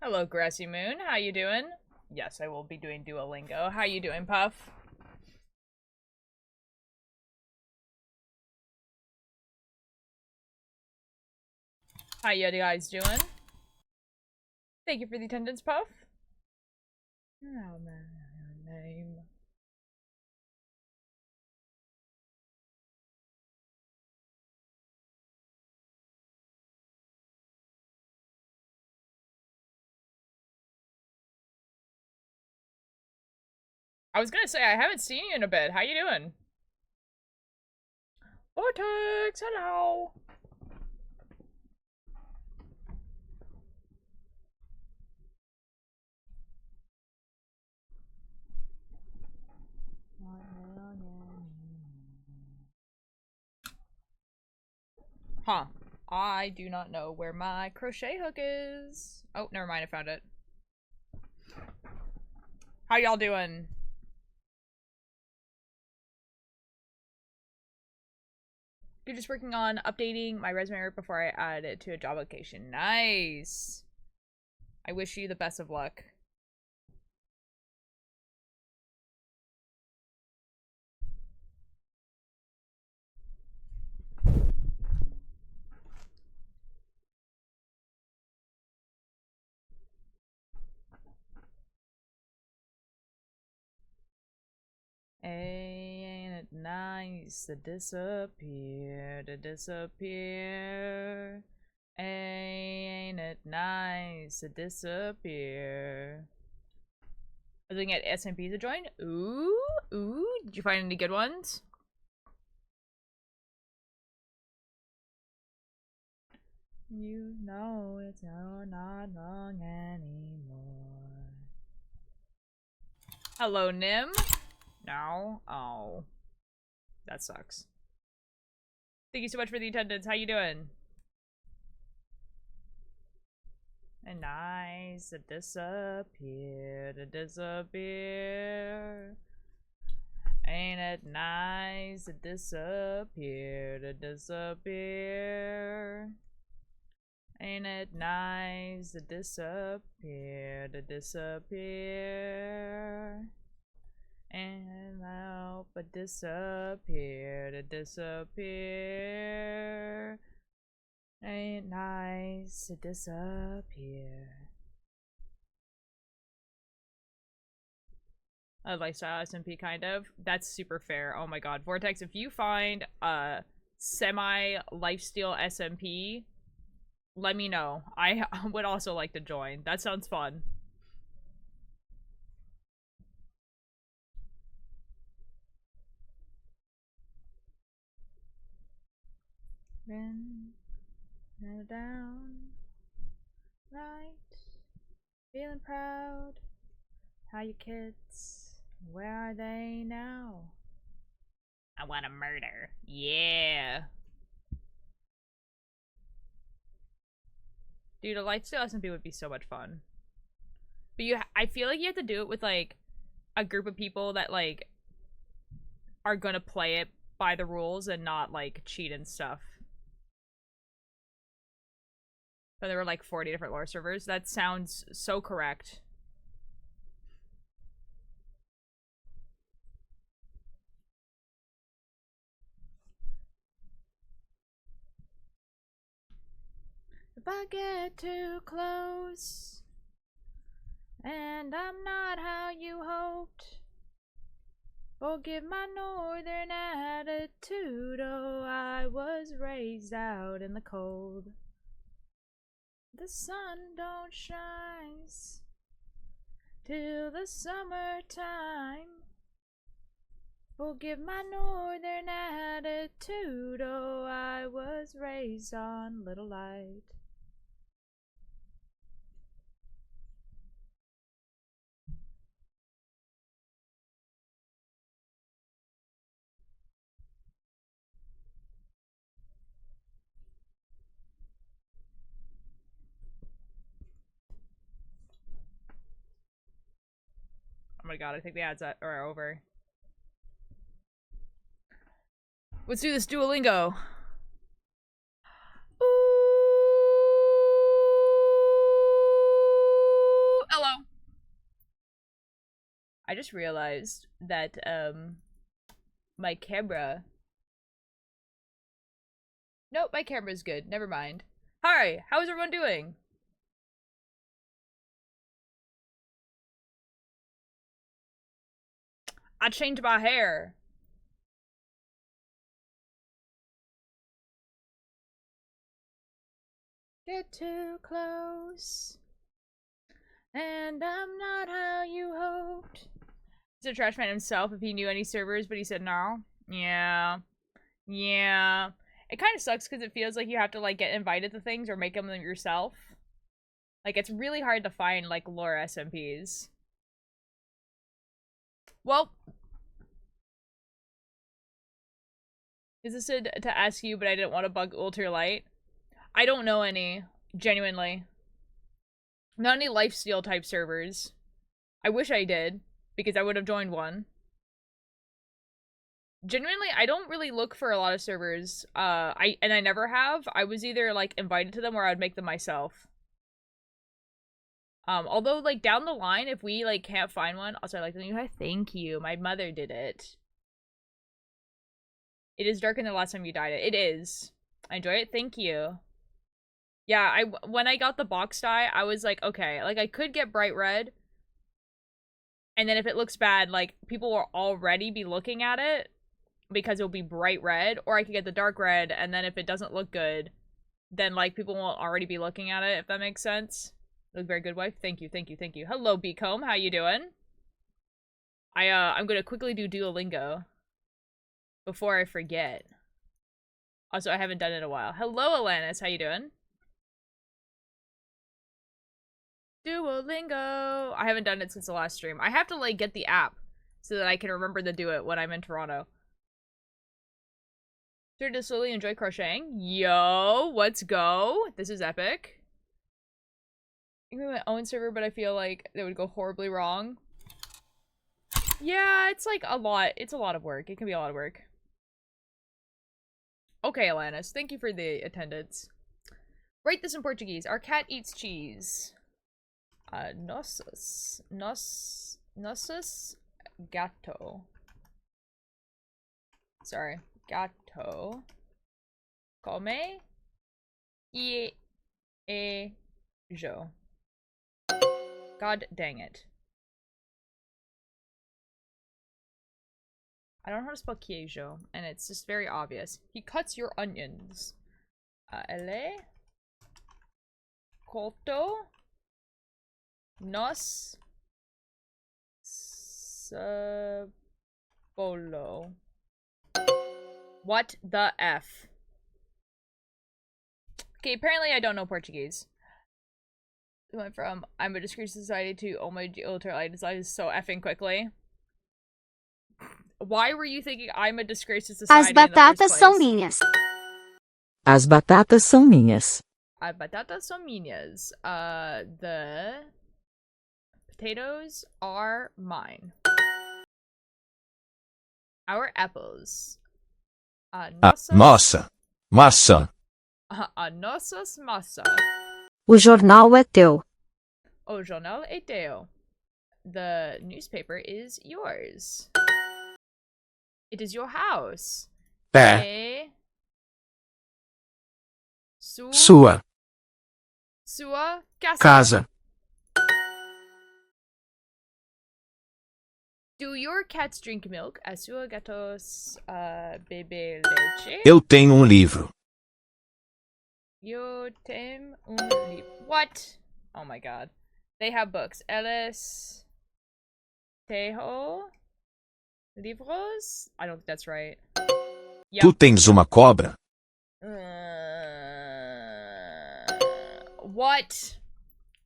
Hello, Grassy Moon. How you doing? Yes, I will be doing Duolingo. How you doing, Puff? How you guys doing? Thank you for the attendance, Puff. Oh, man, name. I was gonna say, I haven't seen you in a bit. How you doing? Vortex, hello! Huh. I do not know where my crochet hook is. Oh, never mind, I found it. How y'all doing? You're just working on updating my resume right before I add it to a job application. Nice. I wish you the best of luck. Ain't it nice to disappear, to disappear? Ain't it nice to disappear? I was looking at SMP to join. Ooh, ooh. Did you find any good ones? You know it's not long anymore. Hello, Nim. No? Oh. That sucks. Thank you so much for the attendance. How you doing? And nice to disappear, to disappear. Ain't it nice to disappear, to disappear? Ain't it nice to disappear, to disappear? And help but disappear, to disappear. Ain't nice to disappear. A lifestyle SMP kind of. That's super fair. Oh my god. Vortex, if you find a semi-lifestyle SMP, let me know. I would also like to join. That sounds fun. Then down, right, feeling proud. How you kids? Where are they now? I want to murder. Yeah. Dude, a lifestyle SMP would be so much fun. But I feel like you have to do it with like a group of people that like are gonna play it by the rules and not like cheat and stuff. But there were like 40 different lore servers. That sounds so correct. If I get too close and I'm not how you hoped, forgive my northern attitude. Oh, I was raised out in the cold. The sun don't shine till the summertime. Forgive my northern attitude. Oh, I was raised on little light. Oh my god, I think the ads are over. Let's do this Duolingo. I just realized that, my camera... Nope, my camera's good. Never mind. Hi, how's everyone doing? I changed my hair. Get too close. And I'm not how you hoped. He's a trash man himself if he knew any servers, but he said no. Yeah. Yeah. It kind of sucks because it feels like you have to, like, get invited to things or make them yourself. Like, it's really hard to find, like, lore SMPs. Well. Is this to ask you, but I didn't want to bug Ultralight? I don't know any. Genuinely. Not any lifesteal type servers. I wish I did, because I would have joined one. Genuinely, I don't really look for a lot of servers. I never have. I was either, like, invited to them or I'd make them myself. Although, like, down the line, if we, like, can't find one... Also, I like the new hi. Thank you. My mother did it. It is darker than the last time you dyed it. It is. I enjoy it. Thank you. Yeah, when I got the box dye, I was like, okay, like, I could get bright red. And then if it looks bad, like, people will already be looking at it because it'll be bright red. Or I could get the dark red, and then if it doesn't look good, then, like, people won't already be looking at it, if that makes sense. You look very good, wife. Thank you, thank you, thank you. Hello, Beacombe. How you doing? I'm gonna quickly do Duolingo before I forget. Also, I haven't done it in a while. Hello, Alanis. How you doing? Duolingo. I haven't done it since the last stream. I have to, like, get the app so that I can remember to do it when I'm in Toronto. Sure to slowly enjoy crocheting. Yo, let's go. This is epic. I can make my own server, but I feel like they would go horribly wrong. Yeah, it's like a lot. It's a lot of work. It can be a lot of work. Okay, Alanis. Thank you for the attendance. Write this in Portuguese. Our cat eats cheese. Nossos gato. Sorry, gato. Come queijo. God dang it. I don't know how to spell queijo, and it's just very obvious. He cuts your onions. Ele. Corto. Nos Sabolo. What the F? Okay, apparently I don't know Portuguese. We went from I'm a discreet society to oh my ultra decided so effing quickly. Why were you thinking I'm a disgrace to society? As batatas são minhas. As batatas são minhas. As batatas são minhas. The potatoes are mine. Our apples. Nossa maçã. Nossas maçã. O jornal é teu. O jornal é teu. The newspaper is yours. It is your house. É sua casa. Do your cats drink milk? A sua gatos bebe leche? Eu tenho livro. Eu tenho livro. What? Oh my god. They have books. Eles tenho livros? I don't think that's right. Yep. Tu tens uma cobra? What?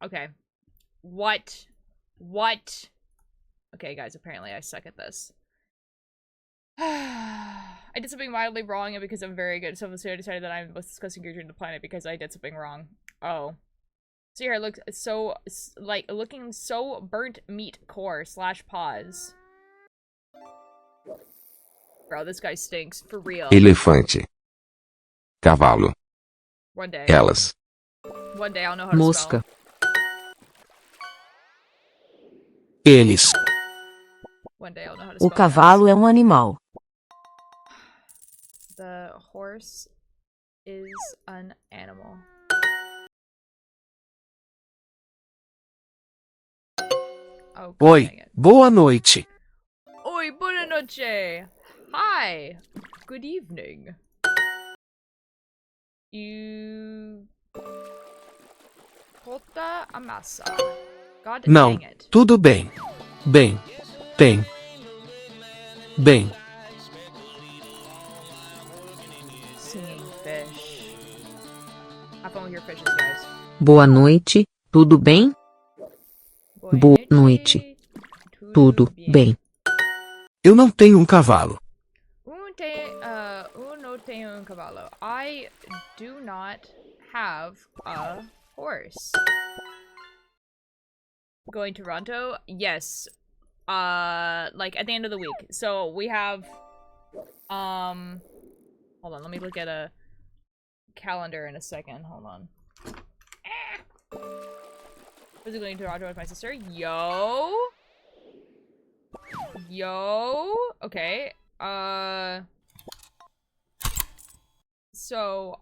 Okay. What? Okay, guys, apparently I suck at this. I did something mildly wrong, and because I'm very good at self-esteem, I decided that I'm the most disgusting creature on the planet because I did something wrong. Oh. So here, it looks so, like, looking so burnt meat core / paws. Bro, this guy stinks, for real. Elefante. Cavalo. One day. Elas. One day I'll know how to Mosca. spell. Eles. One day I'll know how to O spell cavalo é um animal. The horse is an animal. Oh, Oi, dang it. boa noite. Oi, buona noche. Hi. Good evening. You... Corta a massa. God Não, dang it. tudo bem. Bem. Singing fish. Have fun with your fishes, guys. Boa noite, tudo bem? Boa noite. Tudo bem. Eu não tenho um cavalo. No tenho un cavallo. I do not have a horse. Going to Toronto? Yes. Like at the end of the week. So we have, hold on, let me look at a calendar in a second. Hold on. Was it going to Toronto with my sister? Yo. Okay. So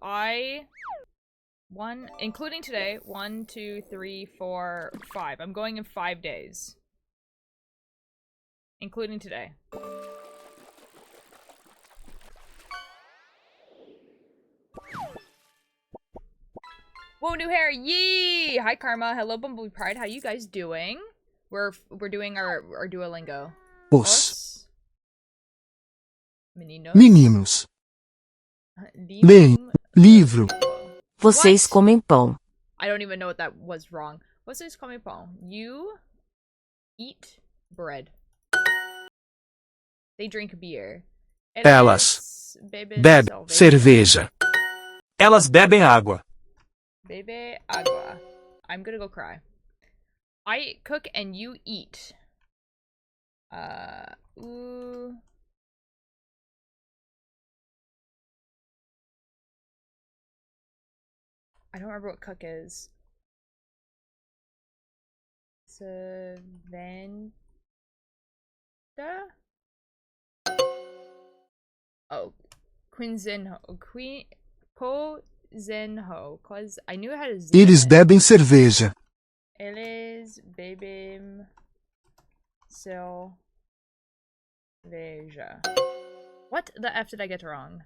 including today, 1, 2, 3, 4, 5. I'm going in 5 days. Including today. Whoa, new hair! Yee! Hi, Karma. Hello, Bumblebee Pride. How you guys doing? We're doing our Duolingo. Os Meninos. meninos leem livro. Vocês What? comem pão. I don't even know what that was wrong. Vocês comem pão. You eat bread. They drink beer. Elas bebem bebem cerveja. Elas bebem água. Bebe agua. I'm gonna go cry. I cook and you eat. Ooh. I don't remember what cook is. Saventa? Oh, Quinzenho. Cozenho. Cause I knew it had a Z. Eles in it. bebem cerveja. Eles bebem cerveja. What the F did I get wrong?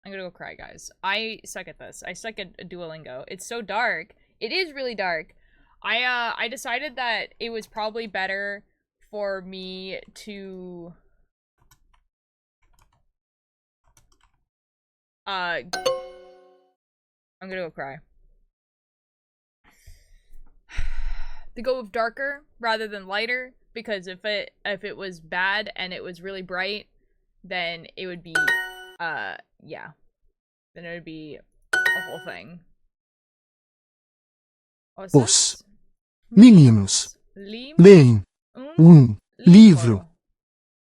I'm gonna go cry, guys. I suck at this. I suck at Duolingo. It's so dark. It is really dark. I decided that it was probably better for me to I'm gonna go cry. To go with darker rather than lighter, because if it was bad and it was really bright, then it would be yeah. Then it would be a whole thing. Os meninos leem livro.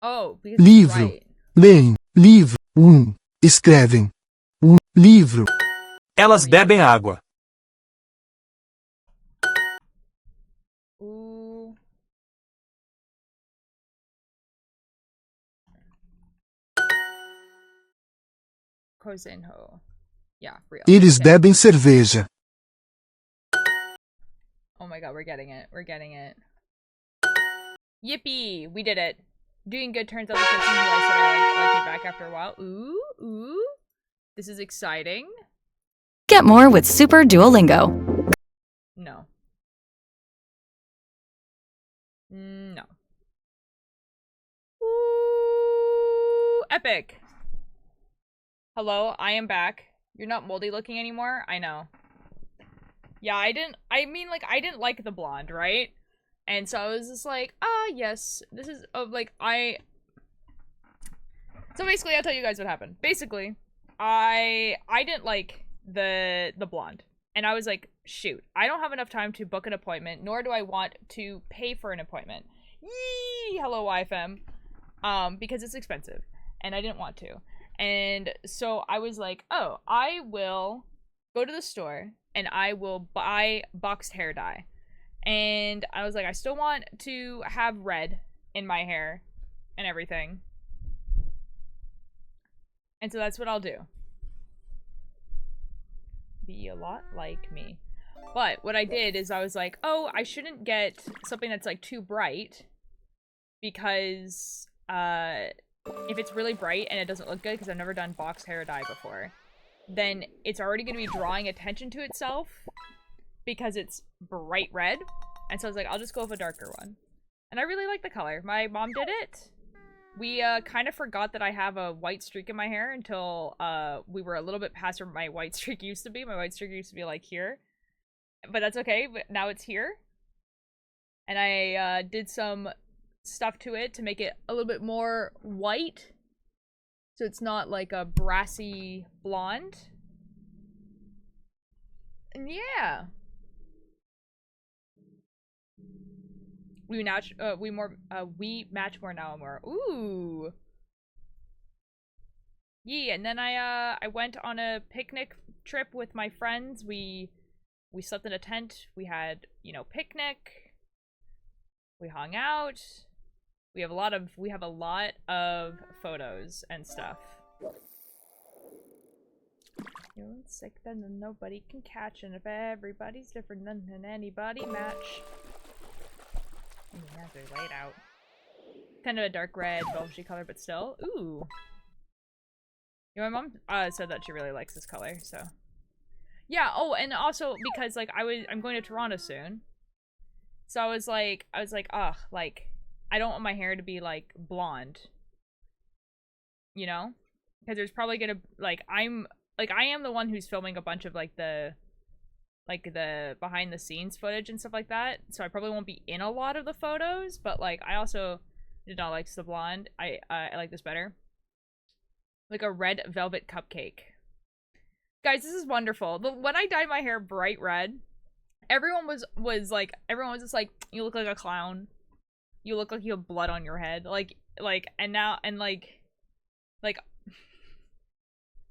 Oh, because it's Livro. right. Leem livro. Escrevem livro. Elas bebem água. Ooh. Cozenho. Yeah, real. Eles Okay. bebem cerveja. Oh my god, we're getting it. We're getting it. Yippee! We did it. Doing good. Turns out the person who I said I like me back after a while. Ooh. This is exciting. Get more with Super Duolingo. No. No. Ooh, epic. Hello, I am back. You're not moldy looking anymore? I know. Yeah, I didn't like the blonde, right? And so I was just like, yes, this is, so basically, I'll tell you guys what happened. Basically, I didn't like the blonde. And I was like, shoot, I don't have enough time to book an appointment, nor do I want to pay for an appointment. Yee! Hello, YFM. Because it's expensive. And I didn't want to. And so I was like, oh, I will go to the store and I will buy boxed hair dye. And I was like, I still want to have red in my hair and everything. And so that's what I'll do. Be a lot like me. But what I did is I was like, oh, I shouldn't get something that's like too bright, because if it's really bright and it doesn't look good, because I've never done box hair dye before, then it's already going to be drawing attention to itself because it's bright red. And so I was like, I'll just go with a darker one. And I really like the color. My mom did it. We kind of forgot that I have a white streak in my hair until we were a little bit past where my white streak used to be. My white streak used to be like here. But that's okay, but now it's here. And I did some stuff to it to make it a little bit more white. So it's not like a brassy blonde. And yeah. We match match more now and more. Ooh. Yeah, and then I went on a picnic trip with my friends. We slept in a tent. We had, you know, picnic. We hung out. We have a lot of photos and stuff. Feeling sick, then nobody can catch, and if everybody's different, then anybody match. Yeah, they're laid out. Kind of a dark red, velvety color, but still. Ooh. Yeah, my mom said that she really likes this color, so. Yeah, oh, and also because like I'm going to Toronto soon. So I was like, ugh, like, I don't want my hair to be like blonde. You know? Because there's probably gonna I am the one who's filming a bunch of like the behind the scenes footage and stuff like that. So I probably won't be in a lot of the photos, but like I also did not like the blonde. I like this better. Like a red velvet cupcake. Guys, this is wonderful. When I dyed my hair bright red, everyone was just like, you look like a clown. You look like you have blood on your head. Like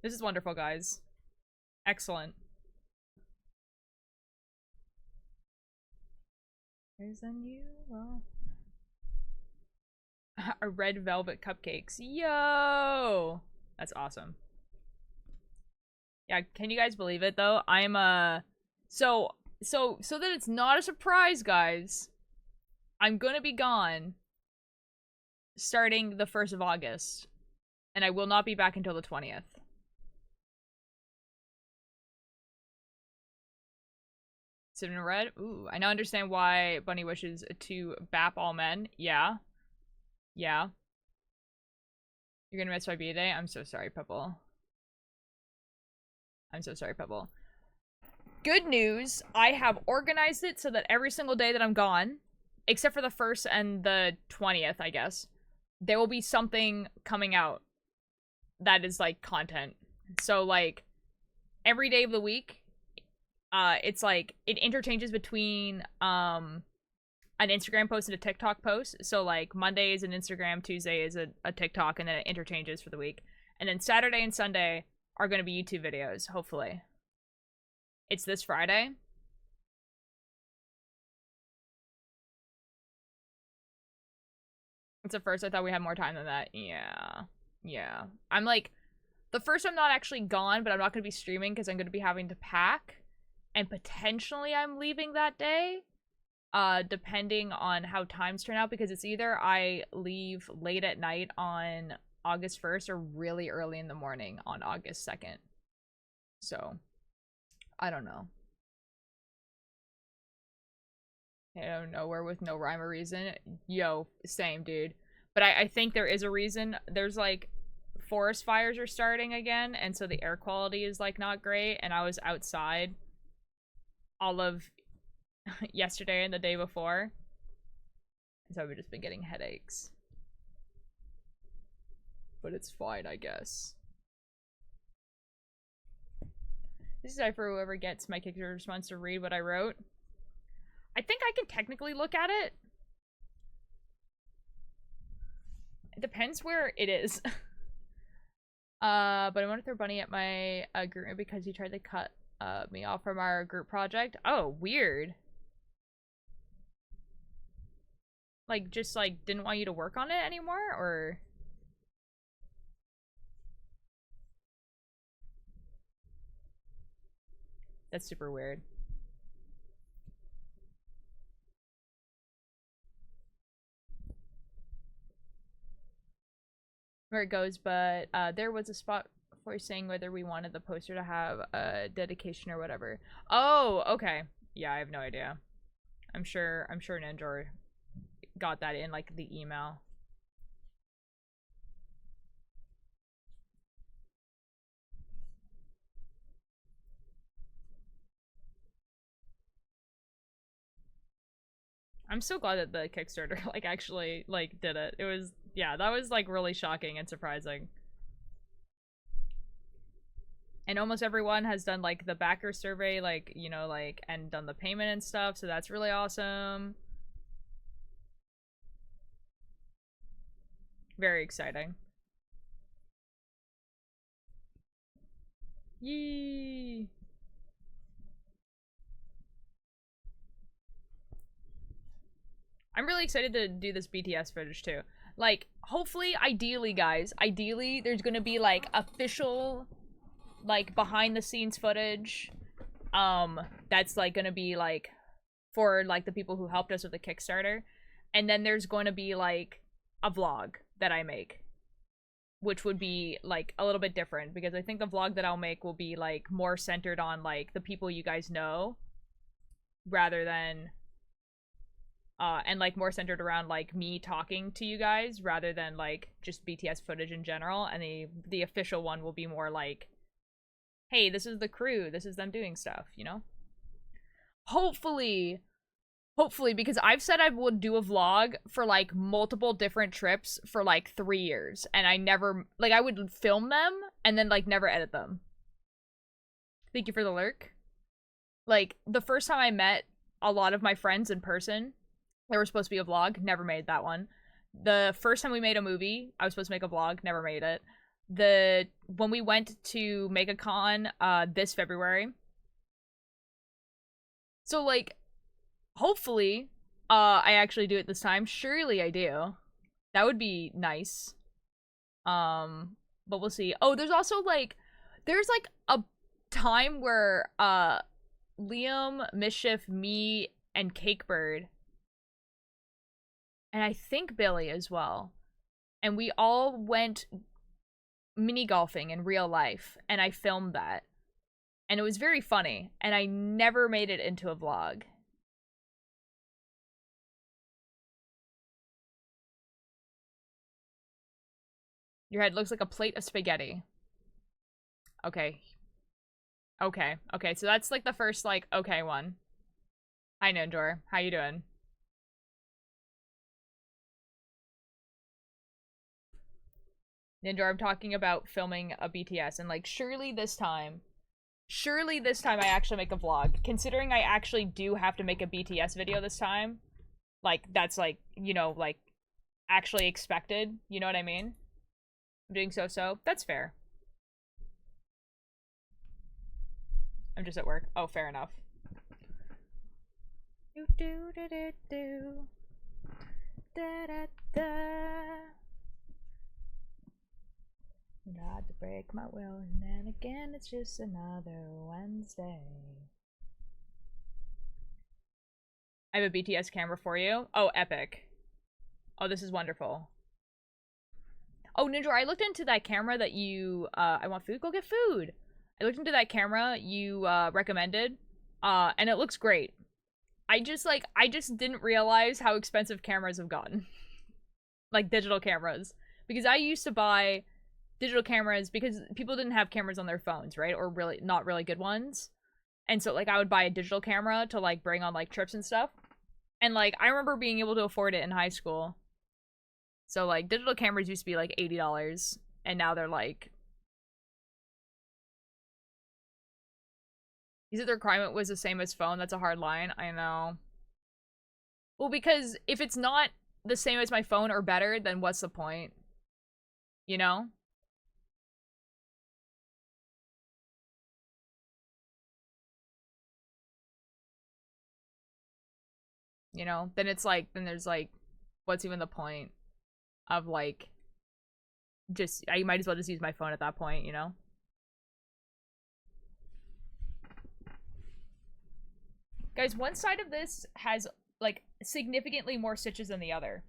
this is wonderful, guys. Excellent. There's a new a red velvet cupcakes. Yo! That's awesome. Yeah, can you guys believe it though? I'm so that it's not a surprise, guys. I'm gonna be gone starting the 1st of August. And I will not be back until the 20th. Cinnamon red? Ooh, I now understand why Bunny wishes to bap all men. Yeah. Yeah. You're gonna miss my B-Day? I'm so sorry, Pebble. I'm so sorry, Pebble. Good news, I have organized it so that every single day that I'm gone, except for the 1st and the 20th, I guess, there will be something coming out that is, like, content. So, like, every day of the week, it's like, it interchanges between, an Instagram post and a TikTok post. So, like, Monday is an Instagram, Tuesday is a TikTok, and then it interchanges for the week. And then Saturday and Sunday are going to be YouTube videos, hopefully. It's this Friday. It's the 1st. I thought we had more time than that. Yeah. Yeah. I'm like, the 1st I'm not actually gone, but I'm not going to be streaming because I'm going to be having to pack. And potentially I'm leaving that day. Depending on how times turn out, because it's either I leave late at night on August 1st or really early in the morning on August 2nd. So, I don't know. I don't know, where with no rhyme or reason. Yo, same, dude. But I think there is a reason. There's, like, forest fires are starting again, and so the air quality is, like, not great, and I was outside all of yesterday and the day before. So I've just been getting headaches. But it's fine, I guess. This is for whoever gets my Kickstarter response to read what I wrote. I think I can technically look at it. It depends where it is. But I want to throw Bunny at my group because he tried to cut me off from our group project. Oh, weird. Like, just, like, didn't want you to work on it anymore, or? That's super weird. Where it goes, but there was a spot for saying whether we wanted the poster to have a dedication or whatever. Oh, okay. Yeah, I have no idea. I'm sure Ninja got that in like the email. I'm so glad that the Kickstarter like actually like did it. It was, yeah, that was like really shocking and surprising. And almost everyone has done like the backer survey, like, you know, like, and done the payment and stuff, so that's really awesome. Very exciting. Yee! I'm really excited to do this BTS footage too. Like, hopefully, ideally, guys, ideally, there's gonna be like official, like, behind the scenes footage, that's like gonna be like for like the people who helped us with the Kickstarter, and then there's going to be like a vlog that I make, which would be like a little bit different, because I think the vlog that I'll make will be like more centered on like the people you guys know, rather than and like more centered around like me talking to you guys rather than like just BTS footage in general. And the official one will be more like, hey, this is the crew, this is them doing stuff, you know? Hopefully, because I've said I would do a vlog for like multiple different trips for like 3 years, and I never, like, I would film them and then like never edit them. Thank you for the lurk. Like, the first time I met a lot of my friends in person, there was supposed to be a vlog, never made that one. The first time we made a movie, I was supposed to make a vlog, never made it. When we went to MegaCon this February. So like, hopefully I actually do it this time. Surely I do. That would be nice. But we'll see. Oh, there's also like, there's like a time where Liam, Mischief, me, and Cakebird, and I think Billy as well, and we all went mini golfing in real life, and I filmed that, and it was very funny, and I never made it into a vlog. Your head looks like a plate of spaghetti. Okay. Okay. Okay, so that's like the first like okay one. Hi Ninjor, how you doing? Ninjor, I'm talking about filming a BTS, and like surely this time I actually make a vlog. Considering I actually do have to make a BTS video this time, like that's like, you know, like actually expected, you know what I mean? I'm doing so. That's fair. I'm just at work. Oh, fair enough. Do do do do do. Da da da. Not to break my will, and then again it's just another Wednesday. I have a BTS camera for you. Oh, epic. Oh, this is wonderful. Oh, Ninja, I looked into that camera that you, I want food? Go get food! I looked into that camera you, recommended, and it looks great. I just didn't realize how expensive cameras have gotten. Like, digital cameras. Because I used to buy digital cameras because people didn't have cameras on their phones, right? Or really, not really good ones. And so, like, I would buy a digital camera to, like, bring on, like, trips and stuff. And, like, I remember being able to afford it in high school. So, like, digital cameras used to be, like, $80. And now they're, like... You said the requirement was the same as phone? That's a hard line. I know. Well, because if it's not the same as my phone or better, then what's the point? You know? You know? Then it's like, then there's like, what's even the point of like just I might as well just use my phone at that point, you know? Guys, one side of this has like significantly more stitches than the other,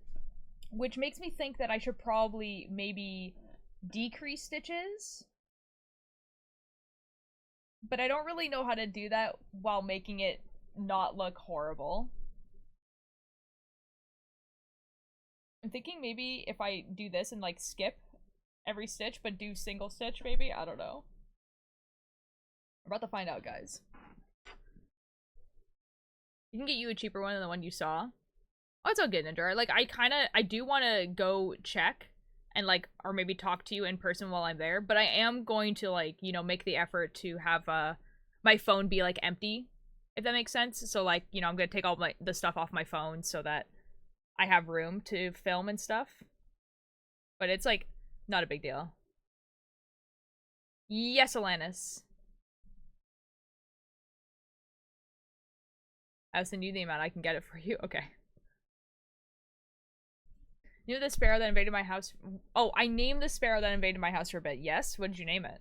which makes me think that I should probably maybe decrease stitches. But I don't really know how to do that while making it not look horrible. I'm thinking maybe if I do this and like skip every stitch but do single stitch maybe? I don't know. We're about to find out, guys. You can get you a cheaper one than the one you saw. Oh, it's all good, Ninja. Like, I do want to go check and, like, or maybe talk to you in person while I'm there, but I am going to, like, you know, make the effort to have, my phone be, like, empty, if that makes sense. So, like, you know, I'm gonna take all the stuff off my phone so that I have room to film and stuff. But it's, like, not a big deal. Yes, Alanis. I'll send you the amount. I can get it for you. Okay. You know the sparrow that invaded my house? Oh, I named the sparrow that invaded my house for a bit. Yes? What did you name it?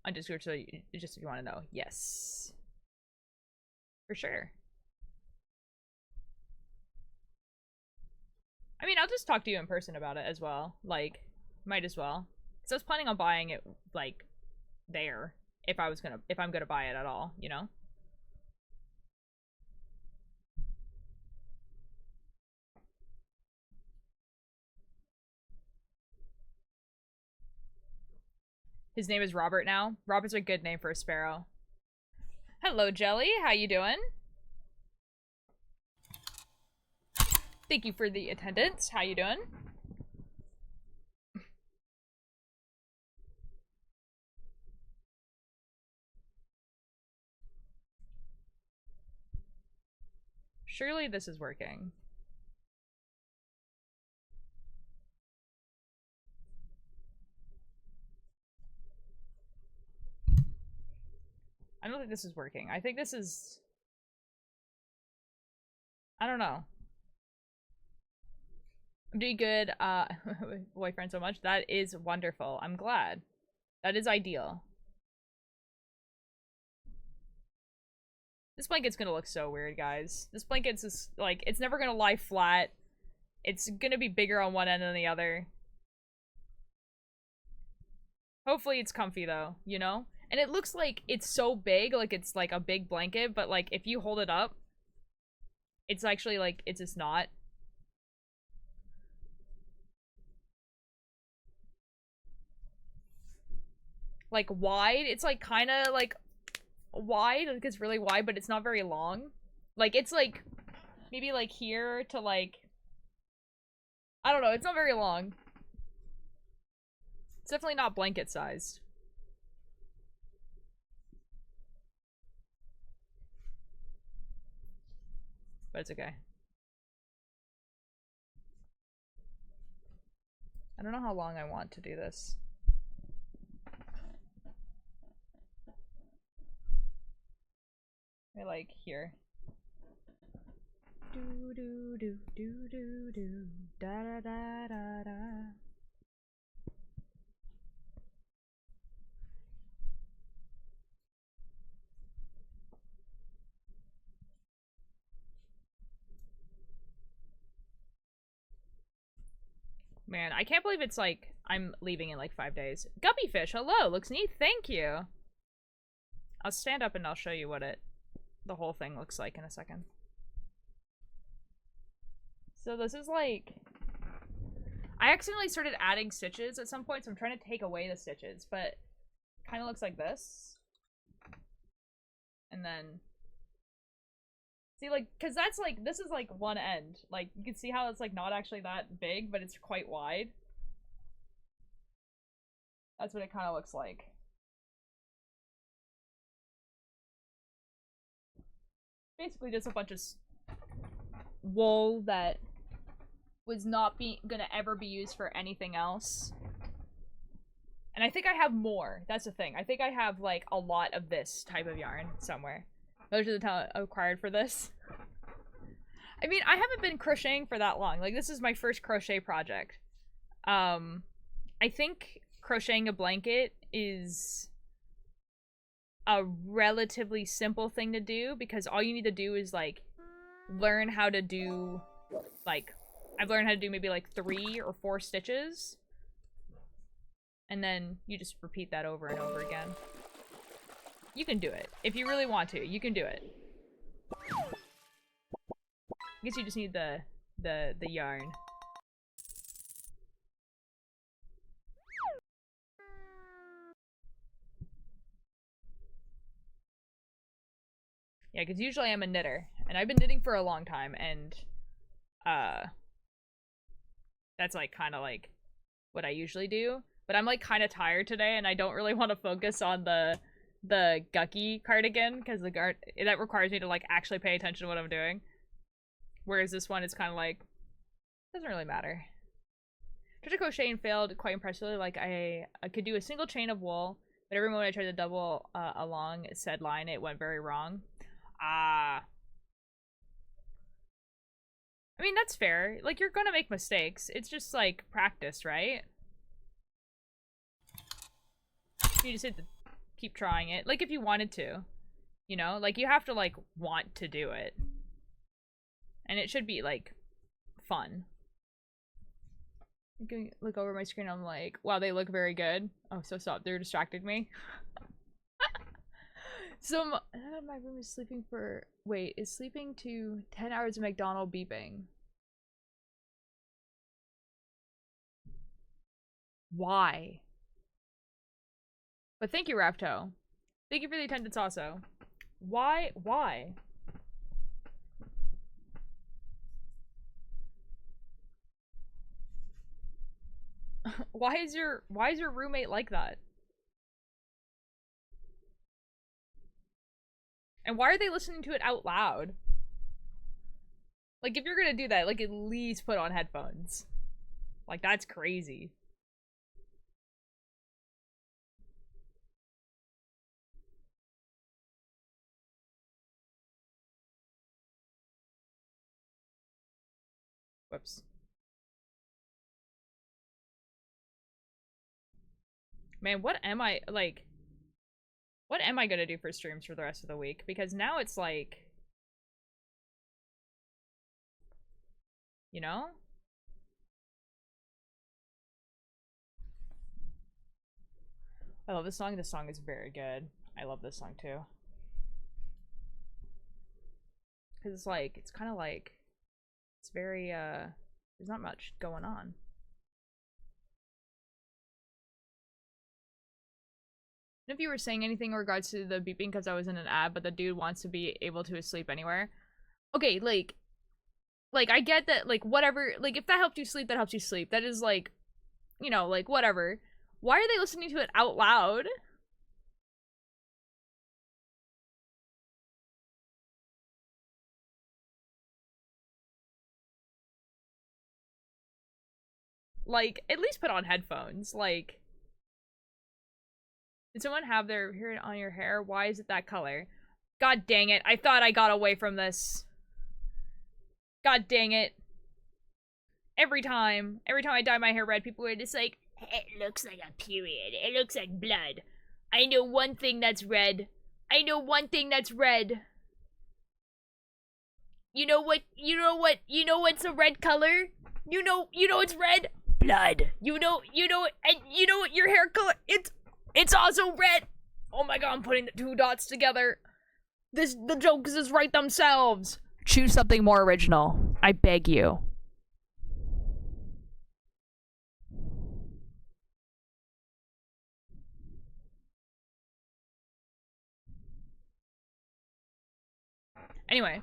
On Discord, so just if you want to know. Yes. For sure. I mean, I'll just talk to you in person about it as well. Like, might as well. Because I was planning on buying it, like, there. If I'm gonna buy it at all, you know? His name is Robert now. Robert's a good name for a sparrow. Hello, Jelly. How you doing? Thank you for the attendance. How you doing? Surely this is working. I don't think this is working. I think this is... I don't know. I'm doing good, boyfriend so much. That is wonderful. I'm glad. That is ideal. This blanket's gonna look so weird, guys. This blanket's just, like, it's never gonna lie flat. It's gonna be bigger on one end than the other. Hopefully it's comfy, though, you know? And it looks like it's so big, like it's like a big blanket, but like if you hold it up, it's actually like, it's just not. Like wide, it's like kind of like wide, like it's really wide, but it's not very long. Like it's like maybe like here to like, I don't know, it's not very long. It's definitely not blanket sized. But it's okay. I don't know how long I want to do this. I like here. Do do do do do do da da da da da. Man, I can't believe it's like I'm leaving in like 5 days. Guppyfish, hello, looks neat, thank you. I'll stand up and I'll show you what the whole thing looks like in a second. So this is like, I accidentally started adding stitches at some point, so I'm trying to take away the stitches, but it kind of looks like this. And then, see, like, because that's like, this is like one end. Like, you can see how it's like not actually that big, but it's quite wide. That's what it kind of looks like. Basically just a bunch of wool that was not gonna ever be used for anything else. And I think I have more. That's the thing. I think I have like a lot of this type of yarn somewhere. Those are the talent acquired for this. I mean, I haven't been crocheting for that long. Like, this is my first crochet project. I think crocheting a blanket is a relatively simple thing to do because all you need to do is, like, learn how to do, like, I've learned how to do maybe, like, 3 or 4 stitches. And then you just repeat that over and over again. You can do it. If you really want to, you can do it. I guess you just need the yarn. Yeah, because usually I'm a knitter. And I've been knitting for a long time, and that's like kind of like what I usually do. But I'm like kind of tired today, and I don't really want to focus on the Gucky cardigan because that requires me to like actually pay attention to what I'm doing. Whereas this one is kind of like, doesn't really matter. Tried to crochet and failed quite impressively. Like I could do a single chain of wool, but every moment I tried to double along said line, it went very wrong. I mean, that's fair. Like, you're gonna make mistakes. It's just like practice, right? You just have to keep trying it. Like, if you wanted to, you know? Like, you have to, like, want to do it. And it should be, like, fun. Look over my screen, I'm like, wow, they look very good. Oh, so stop. They're distracting me. So, my room is sleeping for... Wait, is sleeping to 10 hours of McDonald's beeping. Why? But thank you, Rapto. Thank you for the attendance also. Why? Why? Why is your roommate like that? And why are they listening to it out loud? Like, if you're gonna do that, like, at least put on headphones. Like, that's crazy. Whoops. Man, what am I, like... What am I gonna do for streams for the rest of the week? Because now it's like... You know? I love this song. This song is very good. I love this song too. Because it's like, it's kind of like... It's very, there's not much going on. If you were saying anything in regards to the beeping because I was in an ad, but the dude wants to be able to sleep anywhere. Okay, like I get that, like, whatever, like, if that helped you sleep, that helps you sleep. That is, like, you know, like, whatever. Why are they listening to it out loud? Like, at least put on headphones, like... Did someone have their hair on your hair? Why is it that color? God dang it. I thought I got away from this. God dang it. Every time I dye my hair red, people are just like, it looks like a period. It looks like blood. I know one thing that's red. I know one thing that's red. You know what's a red color? You know it's red? Blood. You know what your hair color, it's also red! Oh my god, I'm putting the 2 dots together. The jokes just write themselves. Choose something more original. I beg you. Anyway.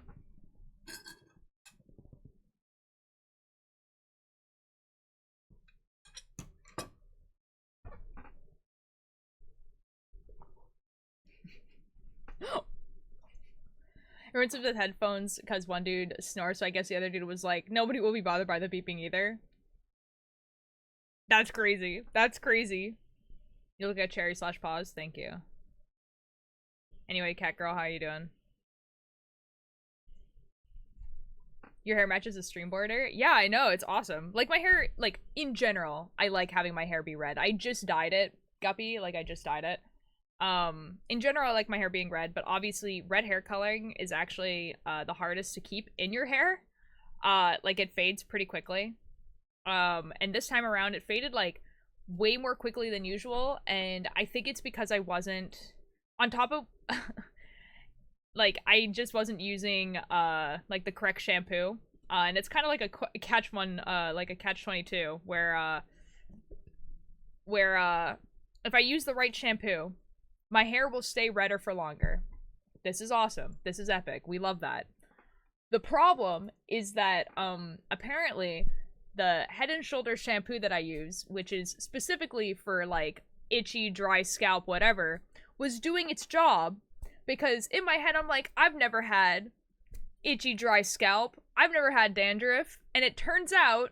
Everyone said with headphones because one dude snores, so I guess the other dude was like, nobody will be bothered by the beeping either. That's crazy. That's crazy. You look at cherry/pause. Thank you. Anyway, cat girl, how you doing? Your hair matches the stream border. Yeah, I know, it's awesome. Like my hair, like in general, I like having my hair be red. I just dyed it, Guppy. Like I just dyed it. In general, I like my hair being red, but obviously red hair coloring is actually the hardest to keep in your hair. Like it fades pretty quickly. And this time around it faded like way more quickly than usual, and I think it's because I wasn't on top of like I just wasn't using like the correct shampoo. And it's kind of like a catch one, like a catch 22 where if I use the right shampoo, my hair will stay redder for longer. This is awesome. This is epic. We love that. The problem is that apparently the Head and Shoulders shampoo that I use, which is specifically for like itchy, dry scalp, whatever, was doing its job, because in my head I'm like, I've never had itchy, dry scalp, I've never had dandruff, and it turns out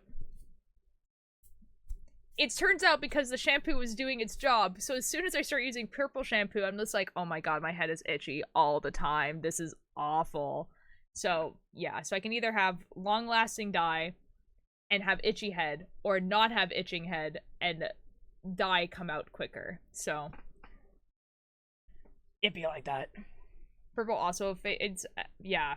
because the shampoo was doing its job. So as soon as I start using purple shampoo, I'm just like, oh my god, my head is itchy all the time. This is awful. So yeah, so I can either have long-lasting dye and have itchy head, or not have itching head and dye come out quicker. So it'd be like that. Purple also, it's, yeah.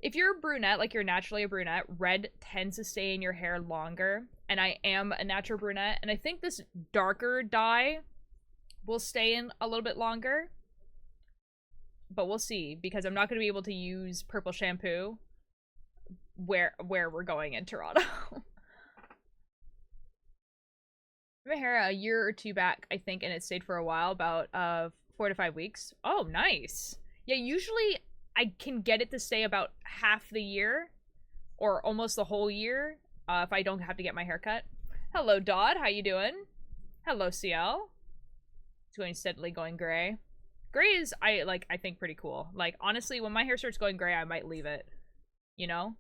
If you're a brunette, like you're naturally a brunette, red tends to stay in your hair longer. And I am a natural brunette, and I think this darker dye will stay in a little bit longer. But we'll see, because I'm not going to be able to use purple shampoo where we're going in Toronto. My hair a year or two back, I think, and it stayed for a while, about 4 to 5 weeks. Oh, nice. Yeah, usually I can get it to stay about half the year, or almost the whole year, if I don't have to get my hair cut. Hello, Dodd. How you doing? Hello, CL. It's going steadily going gray. Gray is, I think, pretty cool. Like, honestly, when my hair starts going gray, I might leave it. You know?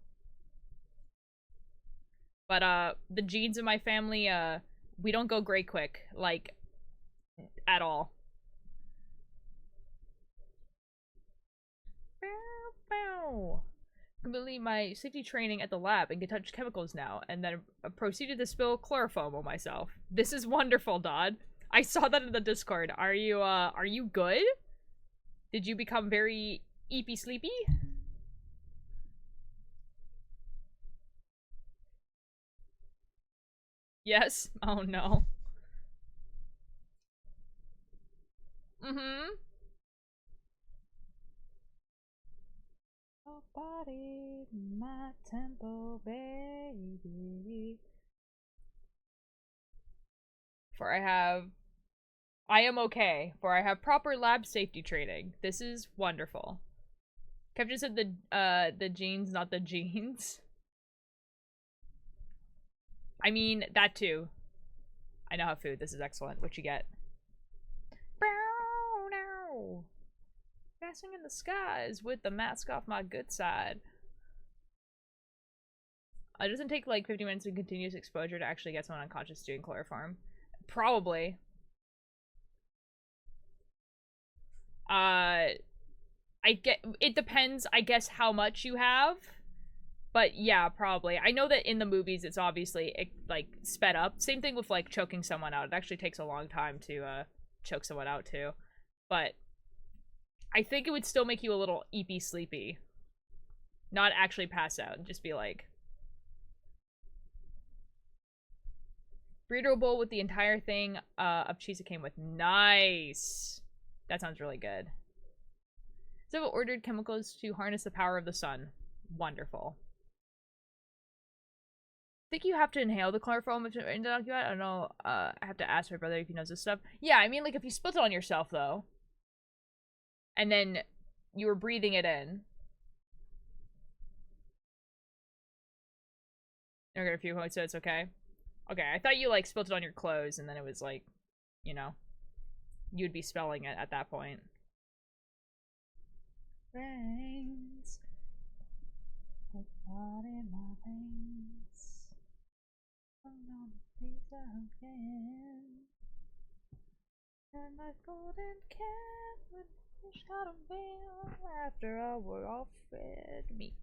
But, the genes in my family, we don't go gray quick. Like, at all. Completely my safety training at the lab and can touch chemicals now, and then proceeded to spill chloroform on myself. This is wonderful, Dodd. I saw that in the Discord. Are you good? Did you become very eepy sleepy? Yes? Oh no. Mm-hmm. Oh, body, my tempo, baby. For I am okay, for I have proper lab safety training. This is wonderful. Kev just said the genes, not the jeans. I mean, that too. I now have food. This is excellent. What you get? No. Passing in the skies with the mask off my good side. It doesn't take like 50 minutes of continuous exposure to actually get someone unconscious doing chloroform. Probably. It depends, I guess, how much you have. But yeah, probably. I know that in the movies it's obviously like sped up. Same thing with like choking someone out. It actually takes a long time to choke someone out too. But I think it would still make you a little eepy sleepy. Not actually pass out and just be like burrito bowl with the entire thing of cheese it came with. Nice. That sounds really good. So ordered chemicals to harness the power of the sun. Wonderful. I think you have to inhale the chloroform in the document. I don't know. I have to ask my brother if he knows this stuff. Yeah, I mean, like, if you split it on yourself, though, and then you were breathing it in. Okay, a few points, so it's okay. Okay, I thought you, like, spilled it on your clothes, and then it was, like, you know, you'd be spelling it at that point. Rains. Blood in my veins. I'm gonna be again. And my golden cat with fish got a veil after all we're all fed meat.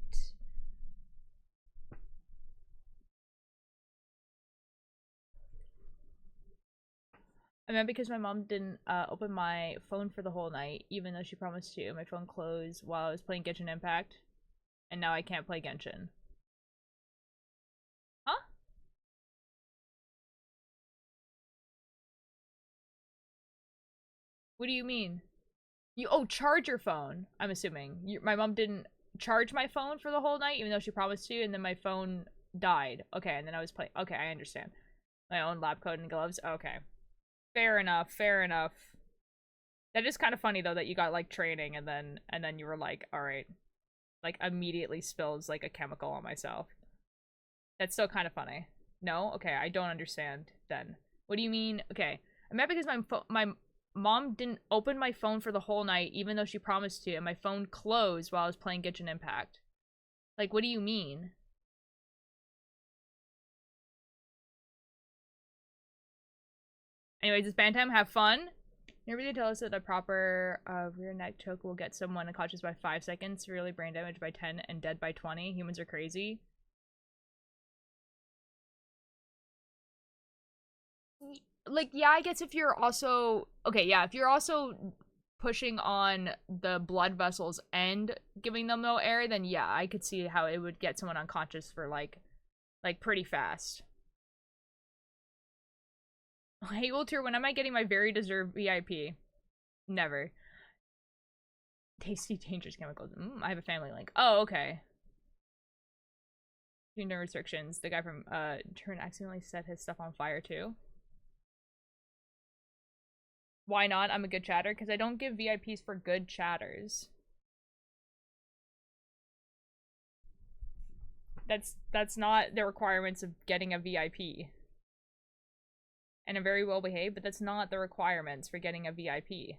I meant because my mom didn't open my phone for the whole night, even though she promised to. My phone closed while I was playing Genshin Impact, and now I can't play Genshin. Huh? What do you mean? Oh, charge your phone, I'm assuming. My mom didn't charge my phone for the whole night, even though she promised to, and then my phone died. Okay, and then I was playing. Okay, I understand. My own lab coat and gloves. Okay. Fair enough, fair enough. That is kind of funny though that you got like training and then you were like, all right, like immediately spills like a chemical on myself. That's still kind of funny. No, okay, I don't understand. Then what do you mean? Okay, I meant because my mom didn't open my phone for the whole night, even though she promised to, and my phone closed while I was playing Genshin Impact. Like, what do you mean? Anyways, it's band time. Have fun. Nobody tell us that a proper rear neck choke will get someone unconscious by 5 seconds, severely brain damaged by 10, and dead by 20. Humans are crazy. Like, yeah, I guess if you're also... Okay, yeah, if you're also pushing on the blood vessels and giving them no air, then yeah, I could see how it would get someone unconscious for, like pretty fast. Hey, Walter, when am I getting my very deserved VIP? Never. Tasty, dangerous chemicals. I have a family link. Oh, okay. No restrictions. The guy from Turn accidentally set his stuff on fire too. Why not? I'm a good chatter because I don't give VIPs for good chatters. That's not the requirements of getting a VIP. And I'm very well behaved, but that's not the requirements for getting a VIP.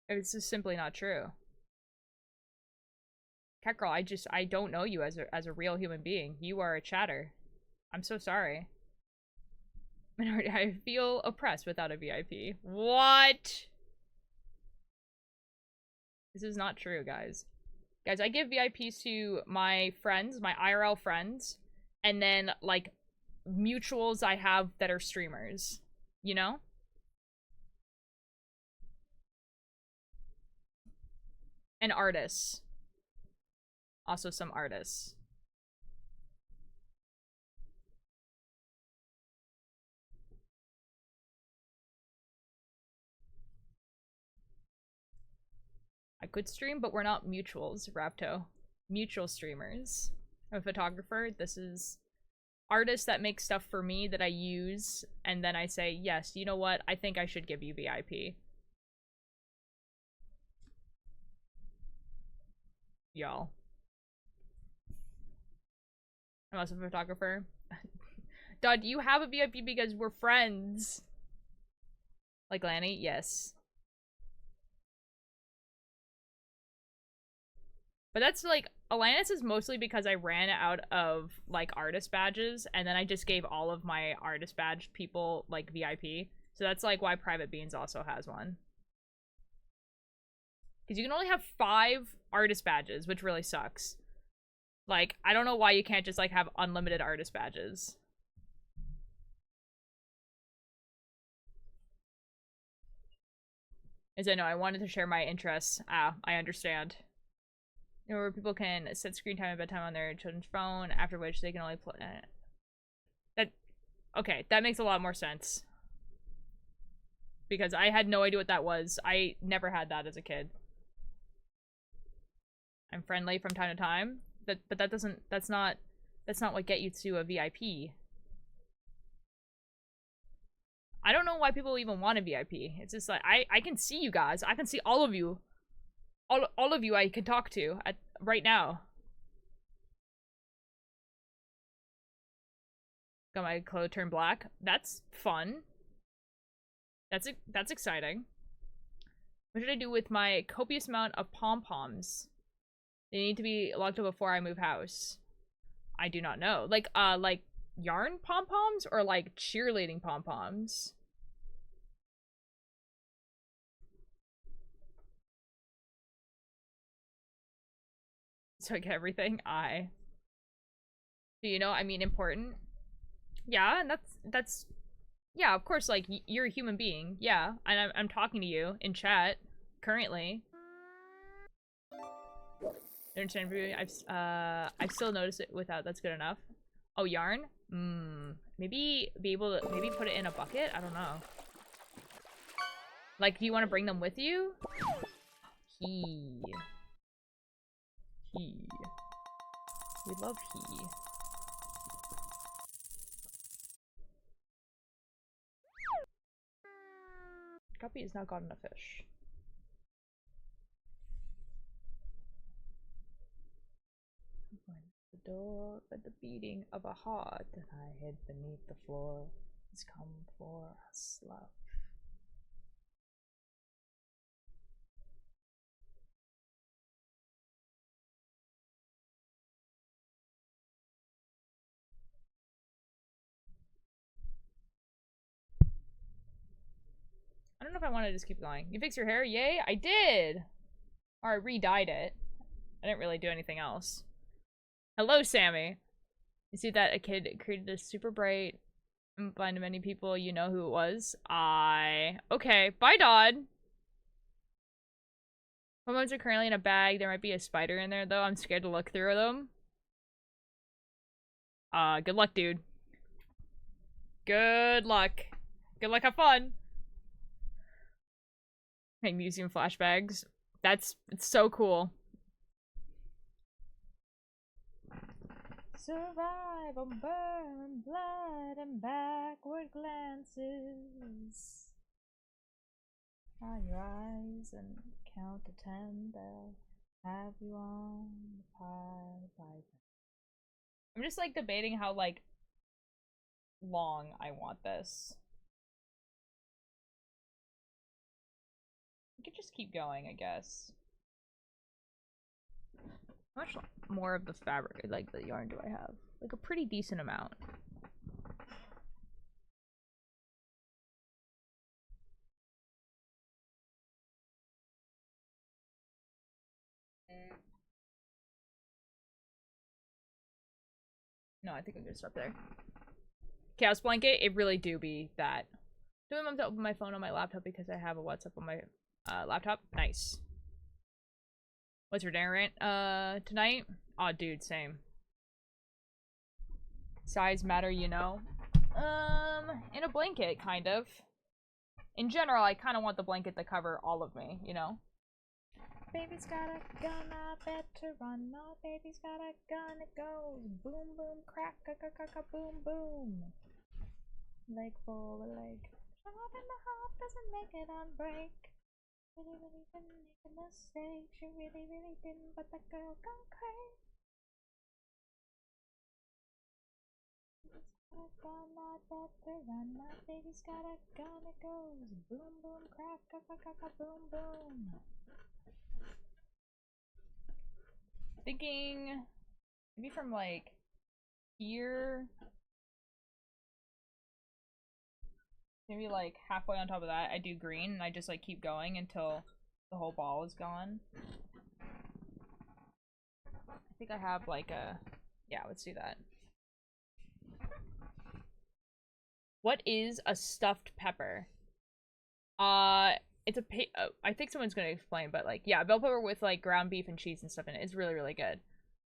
It's just simply not true. Cat girl, I don't know you as a real human being. You are a chatter. I'm so sorry. I feel oppressed without a VIP. What? This is not true, guys. Guys, I give VIPs to my friends, my IRL friends, and then, like, mutuals I have that are streamers. You know? And artists. Also some artists. I could stream, but we're not mutuals, Rapto. Mutual streamers. I'm a photographer. This is artists that make stuff for me that I use, and then I say, yes, you know what? I think I should give you VIP. Y'all. I'm also a photographer. Dud, you have a VIP because we're friends. Like Lanny? Yes. But that's like, Alanis is mostly because I ran out of like artist badges, and then I just gave all of my artist badge people like VIP. So that's like why Private Beans also has one. Because you can only have 5 artist badges, which really sucks. Like, I don't know why you can't just like have unlimited artist badges. As I know, I wanted to share my interests. Ah, I understand. You know, where people can set screen time and bedtime on their children's phone, after which they can only play. Okay, that makes a lot more sense. Because I had no idea what that was. I never had that as a kid. I'm friendly from time to time. But that's not what get you to a VIP. I don't know why people even want a VIP. It's just like, I can see you guys. I can see all of you. All of you I can talk to right now. Got my clothes turned black. That's fun. That's exciting. What should I do with my copious amount of pom-poms? They need to be locked up before I move house. I do not know. Like yarn pom-poms or like cheerleading pom-poms? So I get everything? Do you know? I mean, important. Yeah, and that's yeah, of course, like, you're a human being. Yeah, and I'm talking to you in chat, currently. I've still noticed it without, that's good enough. Oh, yarn? Maybe be able to, maybe put it in a bucket? I don't know. Like, do you want to bring them with you? He. We love he. Guppy has now gotten a fish. The door, but the beating of a heart that I hid beneath the floor has come for us, love. I don't know if I want to just keep going. You fix your hair? Yay! I did! Or I re-dyed it. I didn't really do anything else. Hello, Sammy! You see that a kid created a super bright and blind to many people. You know who it was? Okay, bye, Dodd! Hormones are currently in a bag. There might be a spider in there, though. I'm scared to look through them. Good luck, dude. Good luck. Good luck, have fun! Make museum flashbacks. It's so cool. Survive on burn, blood, and backward glances. On your eyes and count to 10. They'll have you on the pie by then. I'm just like debating how like long I want this. I could just keep going, I guess. How much more of the fabric, like the yarn, do I have? Like a pretty decent amount. No, I think I'm gonna stop there. Chaos blanket, it really do be that. Do I want to open my phone on my laptop because I have a WhatsApp on my laptop? Nice. What's your dinner rant? Tonight? Aw, dude, same. Size matter, you know? In a blanket, kind of. In general, I kind of want the blanket to cover all of me, you know? Baby's got a gun, I better run. My baby's got a gun, it goes boom, boom, crack, boom, boom. Leg for a leg. Shut up in the heart, doesn't make it unbreak. Really, really didn't make a mistake. She really, really didn't, but that girl gone crazy. Baby's got a gun, I better run. My baby's got a gun, it goes boom, boom, crack, boom, boom. Thinking maybe from like here, maybe like halfway on top of that I do green, and I just like keep going until the whole ball is gone. I think I have like a, yeah, let's do that. What is a stuffed pepper? It's a I think someone's gonna explain, but like, yeah, bell pepper with like ground beef and cheese and stuff in it. It's really, really good.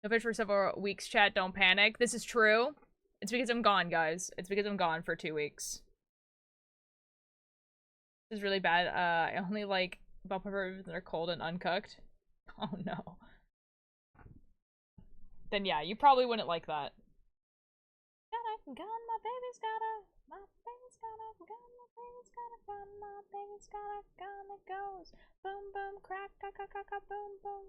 No fish for several weeks, chat. Don't panic. This is true. It's because I'm gone, guys. It's because I'm gone for 2 weeks. This is really bad. I only like bell peppers that are cold and uncooked. Oh no. Then yeah, you probably wouldn't like that. Got a gun, my baby's got a, my baby's got a gun, my baby's got a gun, my baby's got a gun, it goes boom, boom, crack, boom, boom.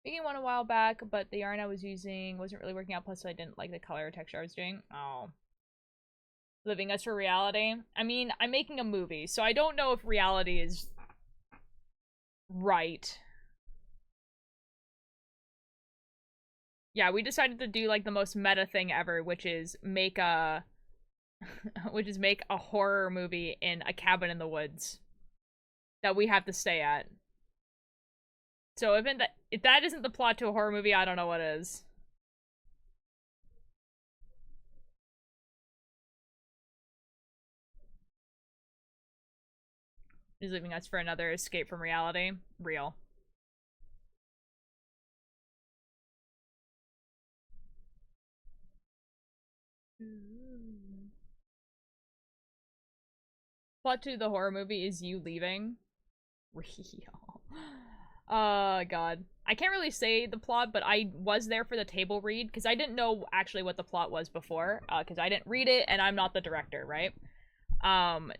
Making one a while back, but the yarn I was using wasn't really working out, plus I didn't like the color or texture I was doing. Oh. Living us for reality? I mean, I'm making a movie, so I don't know if reality is right. Yeah, we decided to do like the most meta thing ever, which is make a make a horror movie in a cabin in the woods that we have to stay at. So if that isn't the plot to a horror movie, I don't know what is. He's leaving us for another escape from reality. Real. Plot to the horror movie is you leaving. Real. God. I can't really say the plot, but I was there for the table read, because I didn't know actually what the plot was before, because I didn't read it, and I'm not the director, right?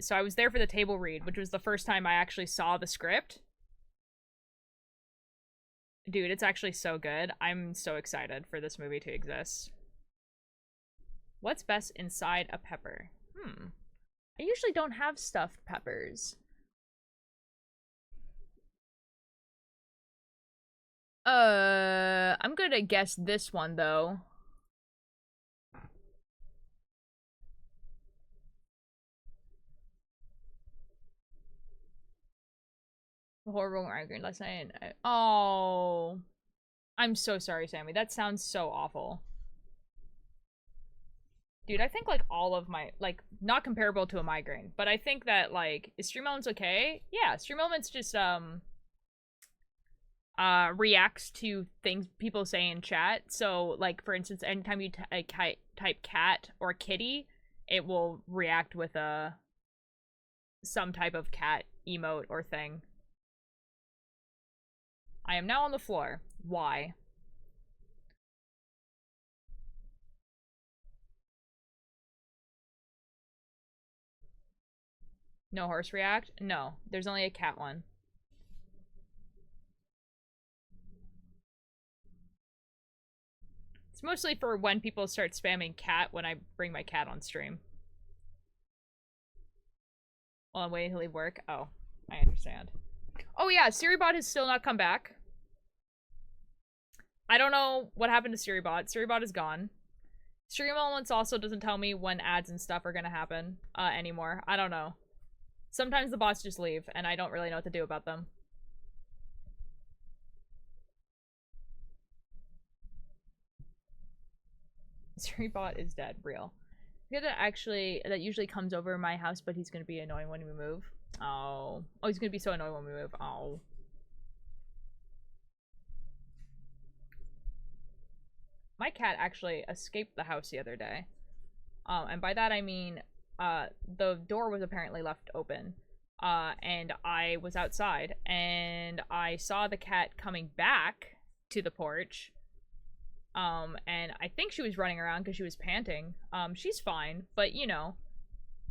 So I was there for the table read, which was the first time I actually saw the script. Dude, it's actually so good. I'm so excited for this movie to exist. What's best inside a pepper? I usually don't have stuffed peppers. I'm gonna guess this one, though. Horrible migraine last night. Oh. I'm so sorry, Sammy. That sounds so awful. Dude, I think, like, all of my, like, not comparable to a migraine, but I think that, like, is Stream Elements okay? Yeah, Stream Elements just, reacts to things people say in chat. So, like, for instance, anytime you type cat or kitty, it will react with some type of cat emote or thing. I am now on the floor. Why? No horse react? No, there's only a cat one. It's mostly for when people start spamming cat when I bring my cat on stream. While I'm waiting to leave work. Oh, I understand. Oh yeah, SiriBot has still not come back. I don't know what happened to SiriBot. SiriBot is gone. Stream Elements also doesn't tell me when ads and stuff are gonna happen anymore. I don't know. Sometimes the bots just leave, and I don't really know what to do about them. SiriBot is dead. Real. That usually comes over my house, but he's gonna be annoying when we move. Oh, he's gonna be so annoying when we move. Oh. My cat actually escaped the house the other day. And by that I mean, the door was apparently left open. And I was outside, and I saw the cat coming back to the porch. And I think she was running around because she was panting. She's fine, but you know,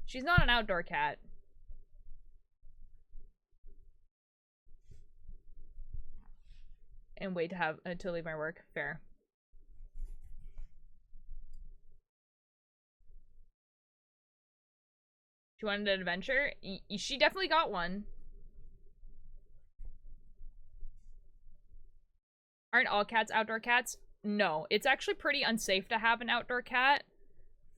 she's not an outdoor cat. And wait to leave my work. Fair. She wanted an adventure? She definitely got one. Aren't all cats outdoor cats? No, it's actually pretty unsafe to have an outdoor cat.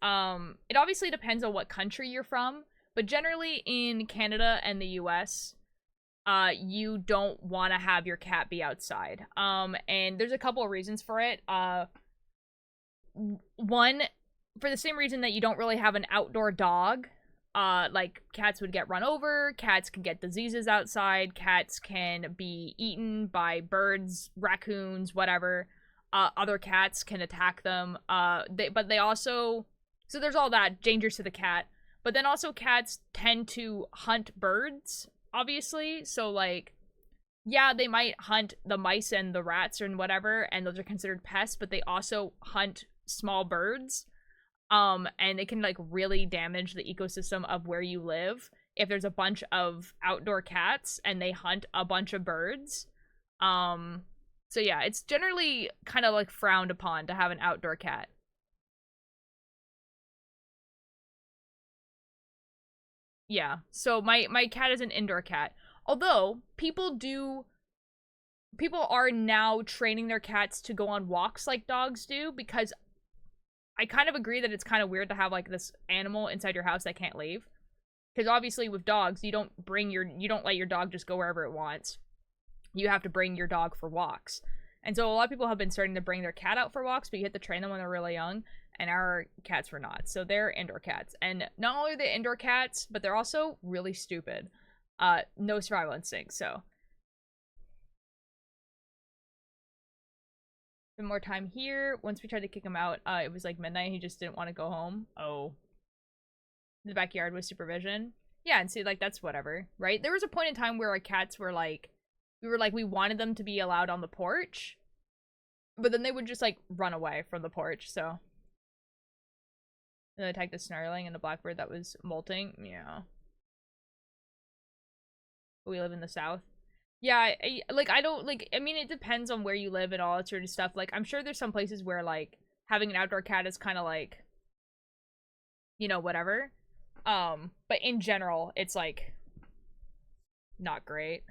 It obviously depends on what country you're from, but generally in Canada and the US, you don't want to have your cat be outside. And there's a couple of reasons for it. One, for the same reason that you don't really have an outdoor dog. Like, cats would get run over, cats can get diseases outside, cats can be eaten by birds, raccoons, whatever. Other cats can attack them. But they also... So there's all that, dangers to the cat. But then also cats tend to hunt birds, obviously. So, like, yeah, they might hunt the mice and the rats and whatever, and those are considered pests, but they also hunt small birds. And it can, like, really damage the ecosystem of where you live if there's a bunch of outdoor cats and they hunt a bunch of birds. So yeah, it's generally kind of, like, frowned upon to have an outdoor cat. Yeah, so my cat is an indoor cat. Although, people are now training their cats to go on walks like dogs do, because I kind of agree that it's kind of weird to have, like, this animal inside your house that can't leave. Because obviously with dogs, you don't let your dog just go wherever it wants. you have to bring your dog for walks. And so a lot of people have been starting to bring their cat out for walks, but you have to train them when they're really young, and our cats were not. So they're indoor cats. And not only are they indoor cats, but they're also really stupid. No survival instinct, so. Spend more time here. Once we tried to kick him out, it was like midnight, he just didn't want to go home. Oh. The backyard with supervision. Yeah, and see, like, that's whatever, right? There was a point in time where our cats were like, we wanted them to be allowed on the porch, but then they would just, like, run away from the porch, so. And they attacked the snarling and the blackbird that was molting. Yeah. We live in the south. Yeah, I mean, it depends on where you live and all that sort of stuff. Like, I'm sure there's some places where, like, having an outdoor cat is kind of, like, you know, whatever. But in general, it's, like, not great.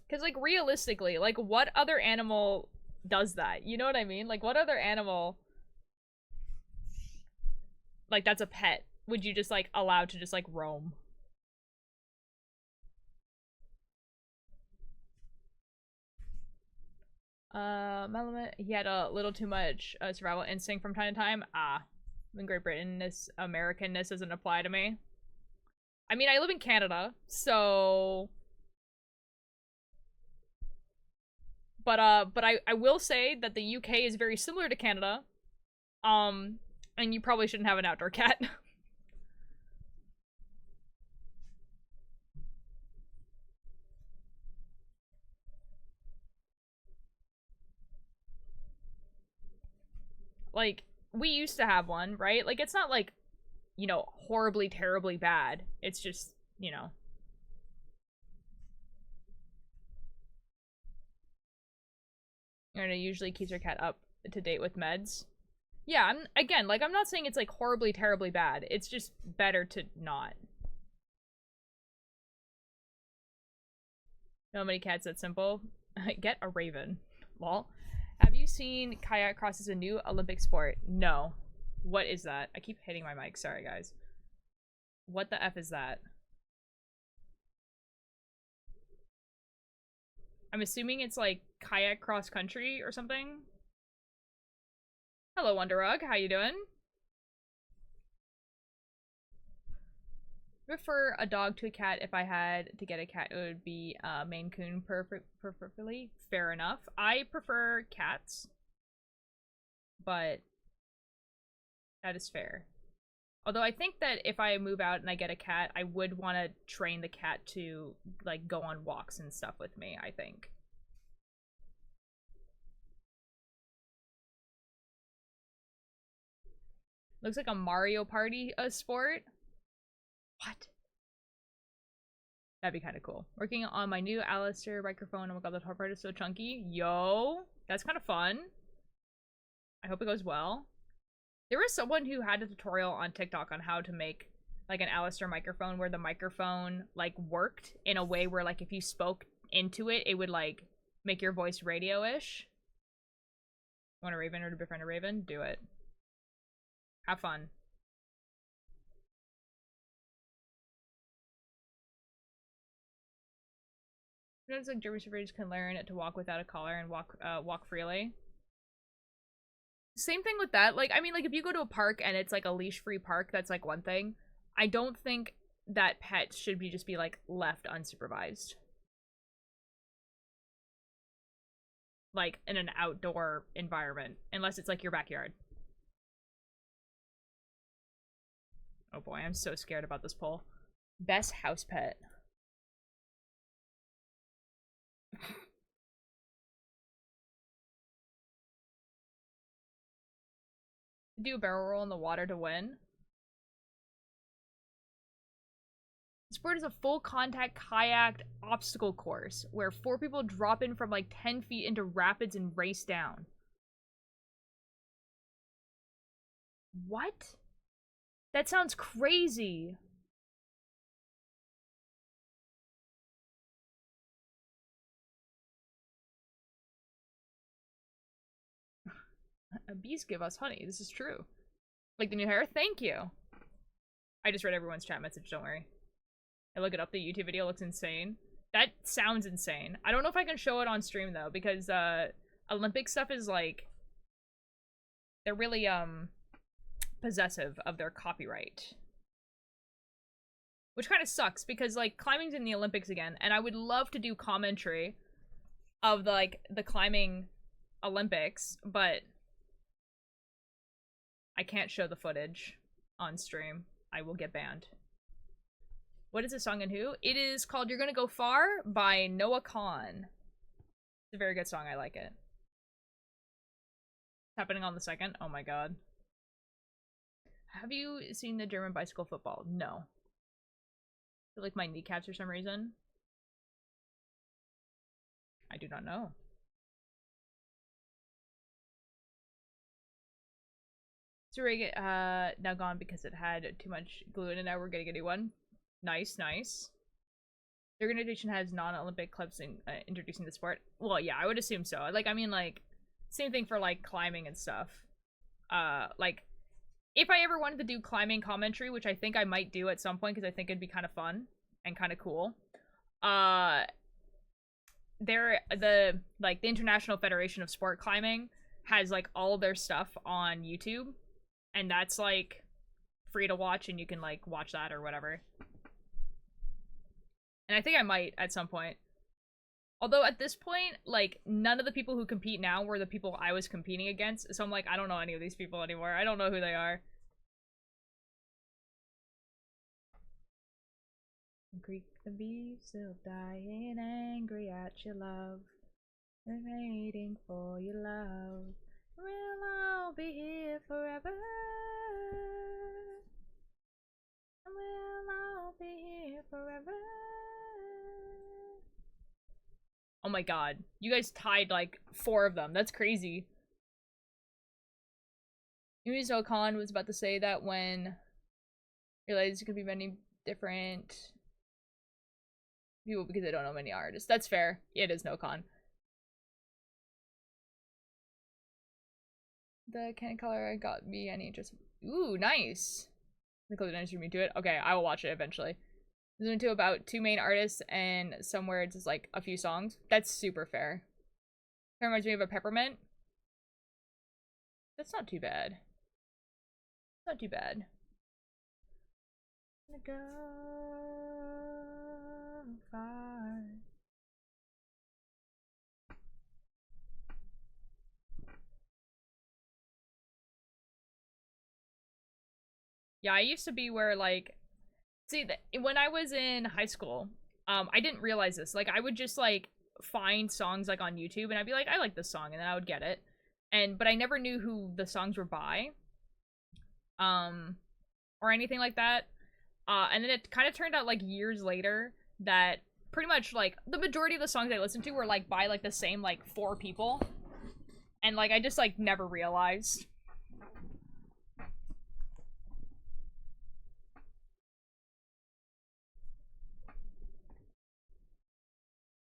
Because, like, realistically, like, what other animal does that? You know what I mean? Like, what other animal, like, that's a pet, would you just, like, allow to just, like, roam? Malamet, he had a little too much survival instinct from time to time. In Great Britain, this Americanness doesn't apply to me. I mean, I live in Canada, so... But I will say that the UK is very similar to Canada. And you probably shouldn't have an outdoor cat. Like, we used to have one, right? Like, it's not like, you know, horribly, terribly bad. It's just, you know. And it usually keeps her cat up to date with meds. Yeah, again, like, I'm not saying it's, like, horribly, terribly bad. It's just better to not. How many cats that simple? Get a raven. Lol. Have you seen kayak cross as a new Olympic sport? No. What is that? I keep hitting my mic. Sorry, guys. What the F is that? I'm assuming it's like kayak cross country or something. Hello, Wonderrug. How you doing? Prefer a dog to a cat. If I had to get a cat, it would be Maine Coon preferably. Fair enough. I prefer cats, but that is fair. Although I think that if I move out and I get a cat, I would want to train the cat to, like, go on walks and stuff with me, I think. Looks like a Mario Party sport. What? That'd be kind of cool. Working on my new Alistair microphone. Oh my god, the top part is so chunky. Yo, that's kind of fun. I hope it goes well. There was someone who had a tutorial on TikTok on how to make, like, an Alistair microphone where the microphone, like, worked in a way where, like, if you spoke into it, it would, like, make your voice radio-ish. Want a raven or to befriend a raven? Do it. Have fun. Sometimes, like, German Shepherds can learn to walk without a collar and walk freely. Same thing with that. Like, I mean, like, if you go to a park and it's, like, a leash-free park, that's, like, one thing. I don't think that pets should be just be, like, left unsupervised. Like, in an outdoor environment. Unless it's, like, your backyard. Oh boy, I'm so scared about this poll. Best house pet. Do a barrel roll in the water to win. The sport is a full contact kayak obstacle course where 4 people drop in from like 10 feet into rapids and race down. What? That sounds crazy. Bees give us honey. This is true. Like the new hair? Thank you. I just read everyone's chat message, don't worry. I look it up, the YouTube video looks insane. That sounds insane. I don't know if I can show it on stream though, because Olympic stuff is like, they're really possessive of their copyright. Which kind of sucks, because like climbing's in the Olympics again, and I would love to do commentary of the climbing Olympics, but I can't show the footage on stream. I will get banned. What is this song and who? It is called You're Gonna Go Far by Noah Kahan. It's a very good song, I like it. Happening on the 2nd? Oh my god. Have you seen the German bicycle football? No. I feel like my kneecaps for some reason. I do not know. It's now gone because it had too much glue in it. Now we're getting a new one. Nice, nice. The organization has non-Olympic clubs introducing the sport. Well, yeah, I would assume so. Like, I mean, like, same thing for, like, climbing and stuff. Like, if I ever wanted to do climbing commentary, which I think I might do at some point because I think it'd be kind of fun and kind of cool, the International Federation of Sport Climbing has, like, all of their stuff on YouTube, and that's, like, free to watch, and you can, like, watch that or whatever. And I think I might at some point. Although at this point, like, none of the people who compete now were the people I was competing against, so I'm like, I don't know any of these people anymore. I don't know who they are. Greek the beef, still dying, angry at your love. I'm waiting for your love. We'll all be here forever. We'll all be here forever. Oh my god. You guys tied like 4 of them. That's crazy. Yumizo Khan was about to say that when realized there could be many different people because they don't know many artists. That's fair. It is no con. The can color got me any interest. Ooh, nice. The color didn't me to it. Okay, I will watch it eventually. There's into about 2 main artists and somewhere it's just like a few songs. That's super fair. That reminds me of a peppermint. That's not too bad. Not too bad. I'm gonna go far. Yeah, I used to be where like, see, when I was in high school, I didn't realize this. Like, I would just like find songs like on YouTube, and I'd be like, I like this song, and then I would get it, but I never knew who the songs were by, or anything like that. And then it kind of turned out like years later that pretty much like the majority of the songs I listened to were like by like the same like 4 people, and like I just like never realized.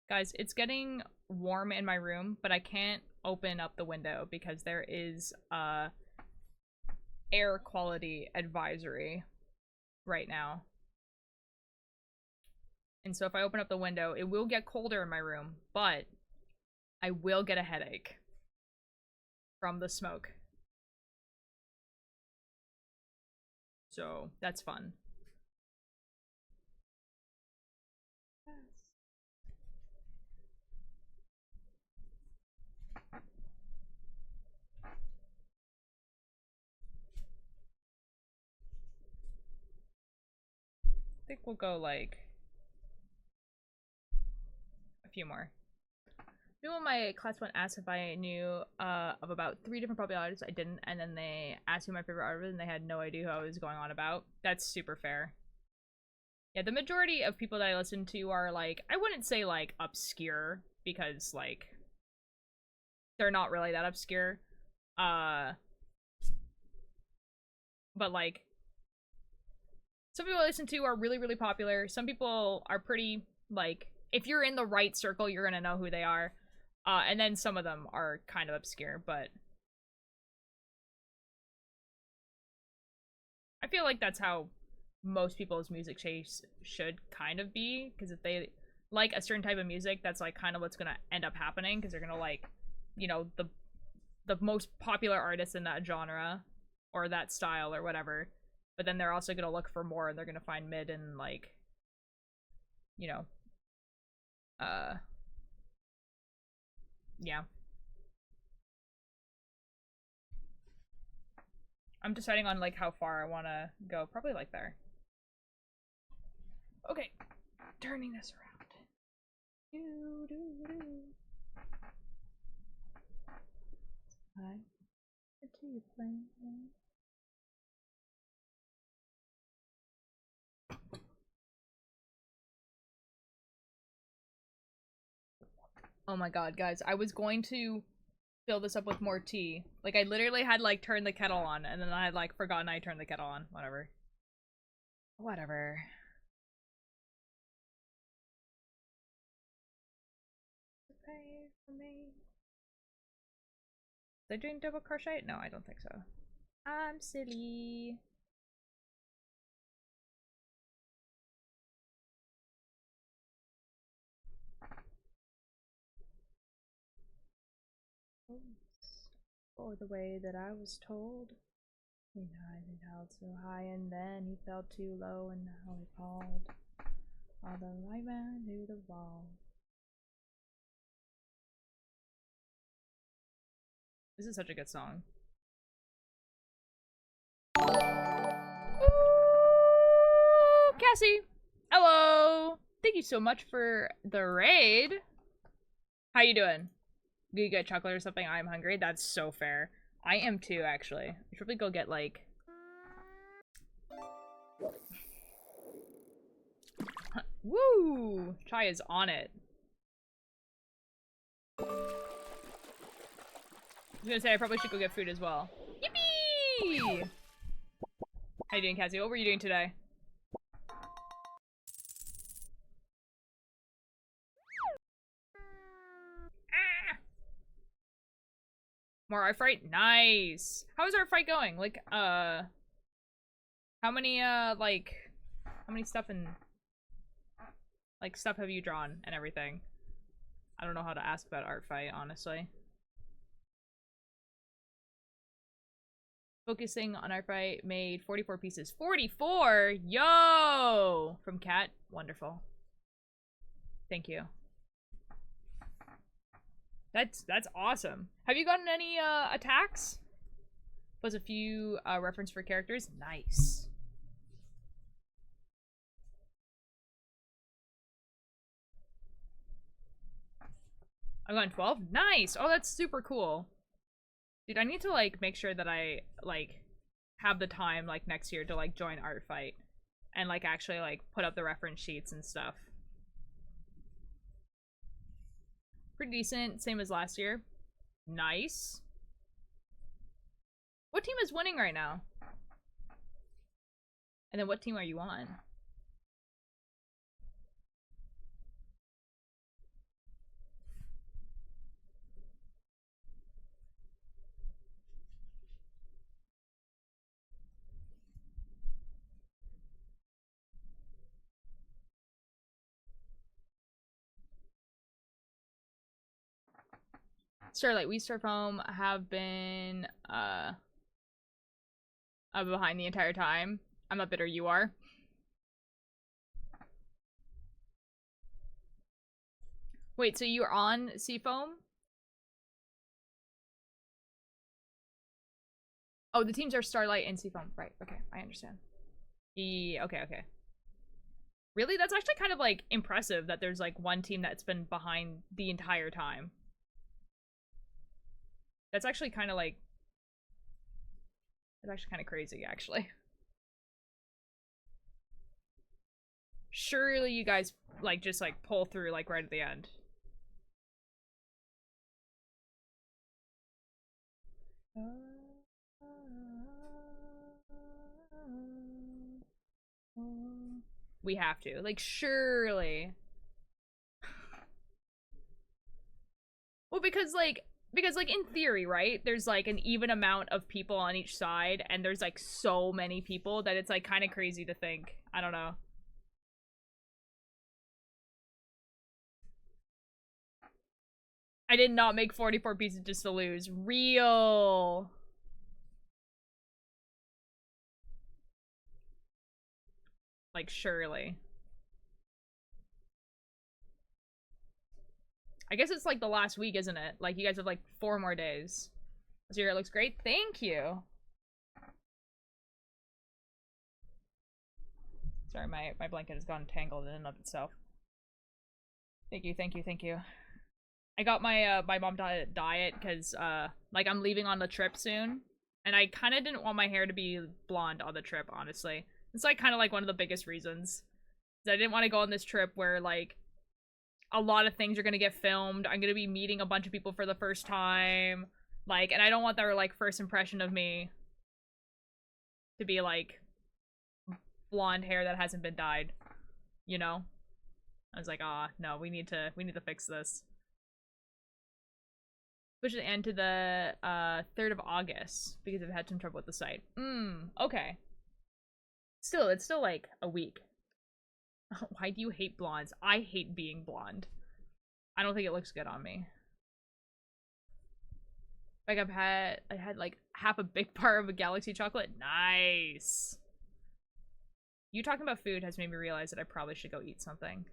Guys, it's getting warm in my room, but I can't open up the window because there is air quality advisory right now. And so if I open up the window, it will get colder in my room, but I will get a headache from the smoke. So that's fun. I think we'll go like a few more. People in my class went asked if I knew of about 3 different popular artists. I didn't, and then they asked who my favorite artist was, and they had no idea who I was going on about. That's super fair. Yeah, the majority of people that I listen to are like, I wouldn't say like obscure, because like they're not really that obscure. But like some people I listen to are really, really popular. Some people are pretty, like, if you're in the right circle, you're gonna know who they are. And then some of them are kind of obscure, but I feel like that's how most people's music taste should kind of be, because if they like a certain type of music, that's like kind of what's gonna end up happening, because they're gonna like, you know, the most popular artists in that genre or that style or whatever, but then they're also gonna look for more, and they're gonna find mid and like, you know, yeah. I'm deciding on like how far I want to go. Probably like there. Okay, turning this around. Do, do, do. Hi. What are you playing? Oh my god, guys. I was going to fill this up with more tea. Like, I literally had, like, turned the kettle on, and then I had, like, forgotten I turned the kettle on. Whatever. Whatever. Pay for me. They're doing double crochet? No, I don't think so. I'm silly. Or the way that I was told. He held so high and then he fell too low and now he called all the right man to the wall. This is such a good song. Ooh, Cassie! Hello! Thank you so much for the raid. How you doing? Do you get chocolate or something? I'm hungry. That's so fair. I am too, actually. I should probably go get, like... Woo! Chai is on it. I was gonna say, I probably should go get food as well. Yippee! How you doing, Cassie? What were you doing today? More art fight? Nice! How is art fight going? Like, how many, like, how many stuff and, like, stuff have you drawn and everything? I don't know how to ask about art fight, honestly. Focusing on art fight, made 44 pieces. 44! Yo! From Kat. Wonderful. Thank you. That's awesome. Have you gotten any attacks? Was a few reference for characters. Nice. I've gotten 12. Nice. Oh, that's super cool. Dude, I need to like make sure that I like have the time like next year to like join art fight and like actually like put up the reference sheets and stuff. Pretty decent, same as last year. Nice. What team is winning right now? And then what team are you on? Starlight, we start home have been behind the entire time. I'm not bitter, you are. Wait, so you're on Seafoam? Oh, the teams are Starlight and Seafoam. Right, okay, I understand. Okay. Really? That's actually kind of like impressive that there's like one team that's been behind the entire time. That's actually kind of like... It's actually kind of crazy, actually. Surely you guys, like, just, like, pull through, like, right at the end. We have to. Like, surely. Well, because, like, because, like, in theory, right, there's, like, an even amount of people on each side, and there's, like, so many people that it's, like, kind of crazy to think. I don't know. I did not make 44 pieces just to lose. Real. Like, surely. I guess it's like the last week, isn't it? Like, you guys have like 4 more days. So your hair looks great. Thank you. Sorry, my blanket has gone tangled in and of itself. Thank you, thank you, thank you. I got my my mom diet because like I'm leaving on the trip soon, and I kind of didn't want my hair to be blonde on the trip, honestly. It's like kind of like one of the biggest reasons. I didn't want to go on this trip where like a lot of things are gonna get filmed. I'm gonna be meeting a bunch of people for the first time, like, and I don't want their like first impression of me to be like blonde hair that hasn't been dyed, you know? I was like, ah, no, we need to fix this. Push the end to the 3rd of August because I've had some trouble with the site. Okay. Still, it's still like a week. Why do you hate blondes? I hate being blonde. I don't think it looks good on me. Like I had like half a big bar of a Galaxy chocolate. Nice. You talking about food has made me realize that I probably should go eat something.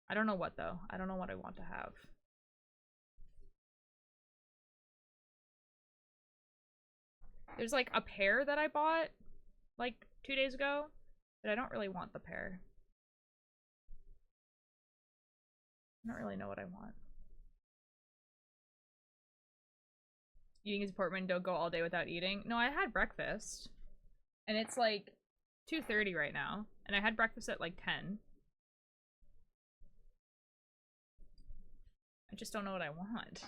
I don't know what though. I don't know what I want to have. There's like a pear that I bought like 2 days ago, but I don't really want the pear. I don't really know what I want. Eating is important. Don't go all day without eating. No, I had breakfast, and it's like 2:30 right now, and I had breakfast at like 10. I just don't know what I want.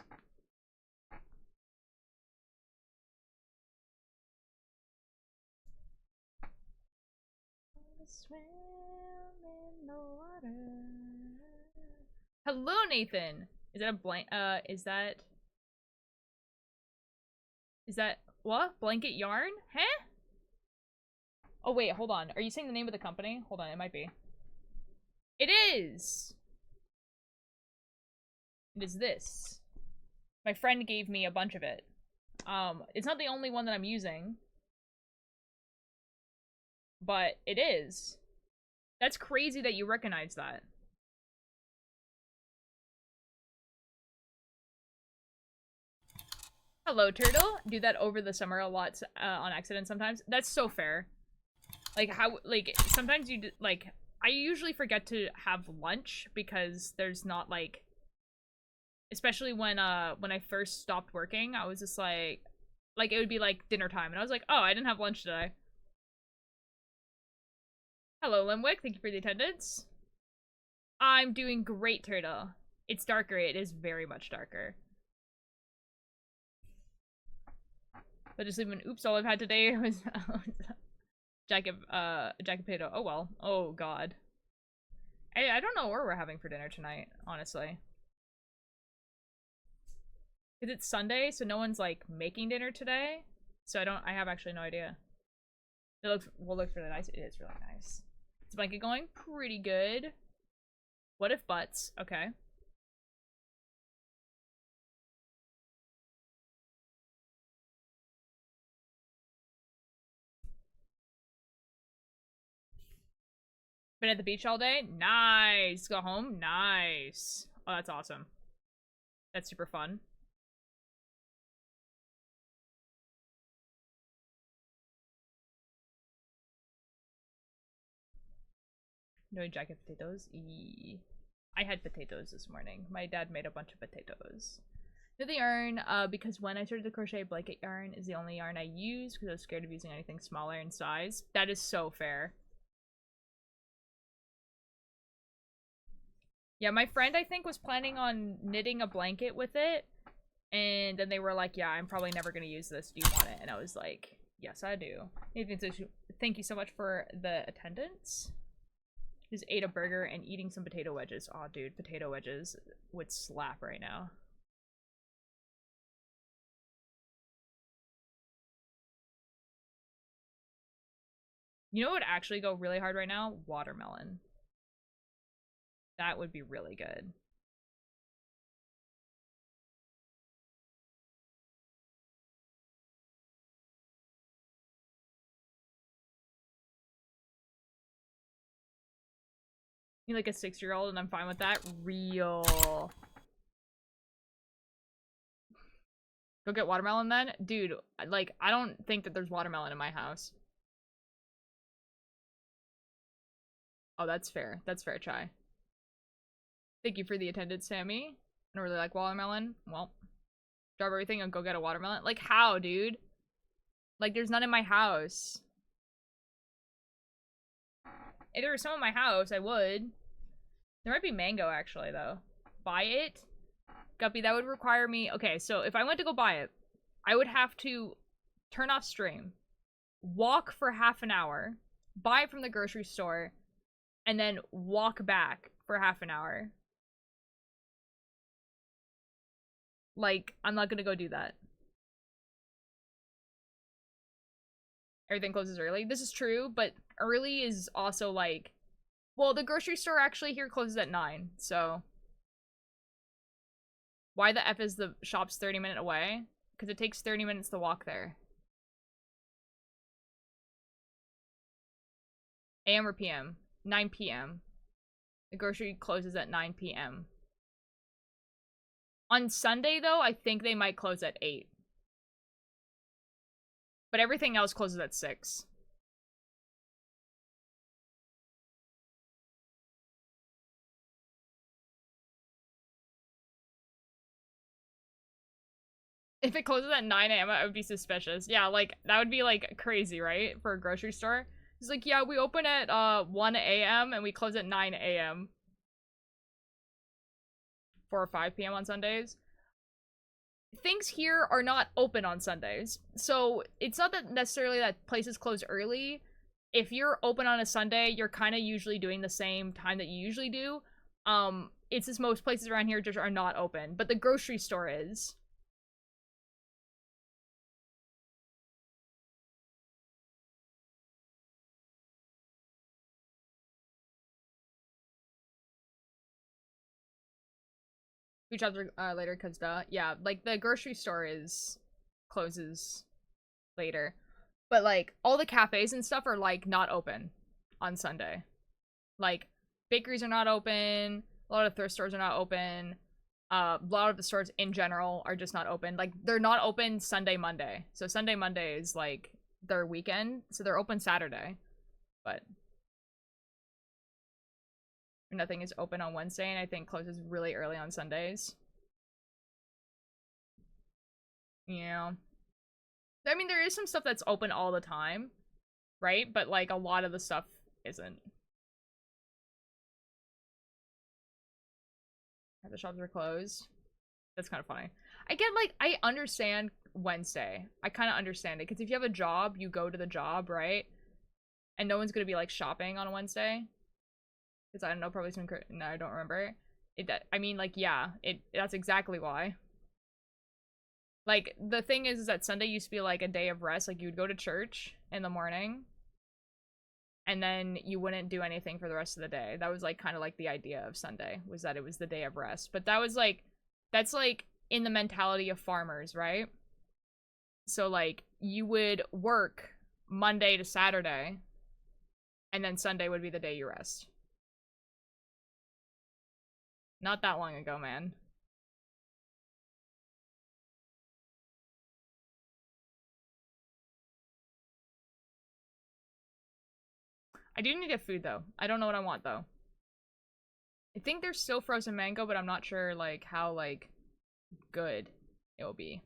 Swim in the water. Hello, Nathan. Is that a blank? Is that what? Blanket yarn? Huh? Oh wait, hold on. Are you saying the name of the company? Hold on, it might be. It is. It is this. My friend gave me a bunch of it. It's not the only one that I'm using. But it is. That's crazy that you recognize that. Hello, Turtle. Do that over the summer a lot on accident sometimes. That's so fair. Like, how, like, sometimes you, like, I usually forget to have lunch because there's not, like, especially when I first stopped working, I was just like, it would be, like, dinner time, and I was like, oh, I didn't have lunch today. Hello, Limwick. Thank you for the attendance. I'm doing great, Turtle. It's darker. It is very much darker. But just leave an oops, all I've had today was jacket potato. Oh well. Oh god. I don't know what we're having for dinner tonight, honestly. Cause it's Sunday, so no one's like making dinner today. So I have actually no idea. We'll look really nice. It is really nice. Is the blanket going? Pretty good. What if butts? Okay. Been at the beach all day? Nice. Go home? Nice. Oh, that's awesome. That's super fun. No jacket potatoes? I had potatoes this morning. My dad made a bunch of potatoes. The yarn, because when I started to crochet, blanket yarn is the only yarn I use because I was scared of using anything smaller in size. That is so fair. Yeah, my friend, I think, was planning on knitting a blanket with it. And then they were like, yeah, I'm probably never going to use this. Do you want it? And I was like, yes, I do. Thank you so much for the attendance. Just ate a burger and eating some potato wedges. Aw, dude, potato wedges would slap right now. You know what would actually go really hard right now? Watermelon. That would be really good. You like a 6-year-old and I'm fine with that? Real. Go get watermelon then? Dude, like, I don't think that there's watermelon in my house. Oh, that's fair. That's fair, Chai. Thank you for the attendance, Sammy. I don't really like watermelon. Well, drop everything and go get a watermelon. Like, how, dude? Like, there's none in my house. If there was some in my house, I would. There might be mango, actually, though. Buy it? Guppy, that would require me... Okay, so if I went to go buy it, I would have to turn off stream, walk for half an hour, buy it from the grocery store, and then walk back for half an hour. Like, I'm not gonna go do that. Everything closes early. This is true, but early is also like... Well, the grocery store actually here closes at 9, so... Why the F is the shop's 30-minute away? Because it takes 30 minutes to walk there. AM or PM? 9 PM. The grocery closes at 9 PM. On Sunday, though, I think they might close at 8. But everything else closes at 6. If it closes at 9 AM, I would be suspicious. Yeah, like, that would be, like, crazy, right? For a grocery store. It's like, yeah, we open at 1 AM and we close at 9 AM. 4 or 5 PM on Sundays. Things here are not open on Sundays. So it's not that necessarily that places close early. If you're open on a Sunday, you're kind of usually doing the same time that you usually do. It's just most places around here just are not open. But the grocery store is. Reach out later because yeah, like the grocery store is closes later, but like all the cafes and stuff are like not open on Sunday. Like bakeries are not open, a lot of thrift stores are not open, a lot of the stores in general are just not open. Like they're not open Sunday, Monday. So Sunday, Monday is like their weekend, so they're open Saturday, but nothing is open on Wednesday, and I think closes really early on Sundays. Yeah. I mean, there is some stuff that's open all the time, right? But, like, a lot of the stuff isn't. The shops are closed. That's kind of funny. I get, like, I understand Wednesday. I kind of understand it, because if you have a job, you go to the job, right? And no one's gonna be, like, shopping on a Wednesday. Because I don't know, probably some... No, I don't remember. I mean, like, yeah. That's exactly why. Like, the thing is that Sunday used to be, like, a day of rest. Like, you would go to church in the morning. And then you wouldn't do anything for the rest of the day. That was, like, kind of, like, the idea of Sunday. Was that it was the day of rest. But that was, like... That's, like, in the mentality of farmers, right? So, like, you would work Monday to Saturday. And then Sunday would be the day you rest. Not that long ago, man. I do need to get food, though. I don't know what I want, though. I think there's still frozen mango, but I'm not sure, like, how, like, good it will be.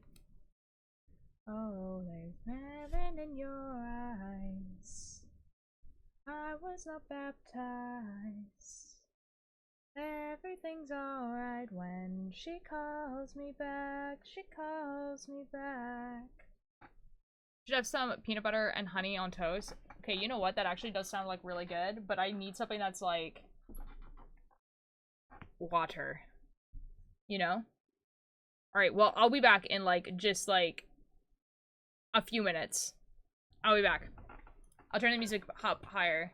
Oh, there's heaven in your eyes. I was not baptized. Everything's alright when she calls me back. She calls me back. Should have some peanut butter and honey on toast. Okay, you know what? That actually does sound like really good, but I need something that's like water. You know? Alright, well, I'll be back in like just like a few minutes. I'll be back. I'll turn the music up higher.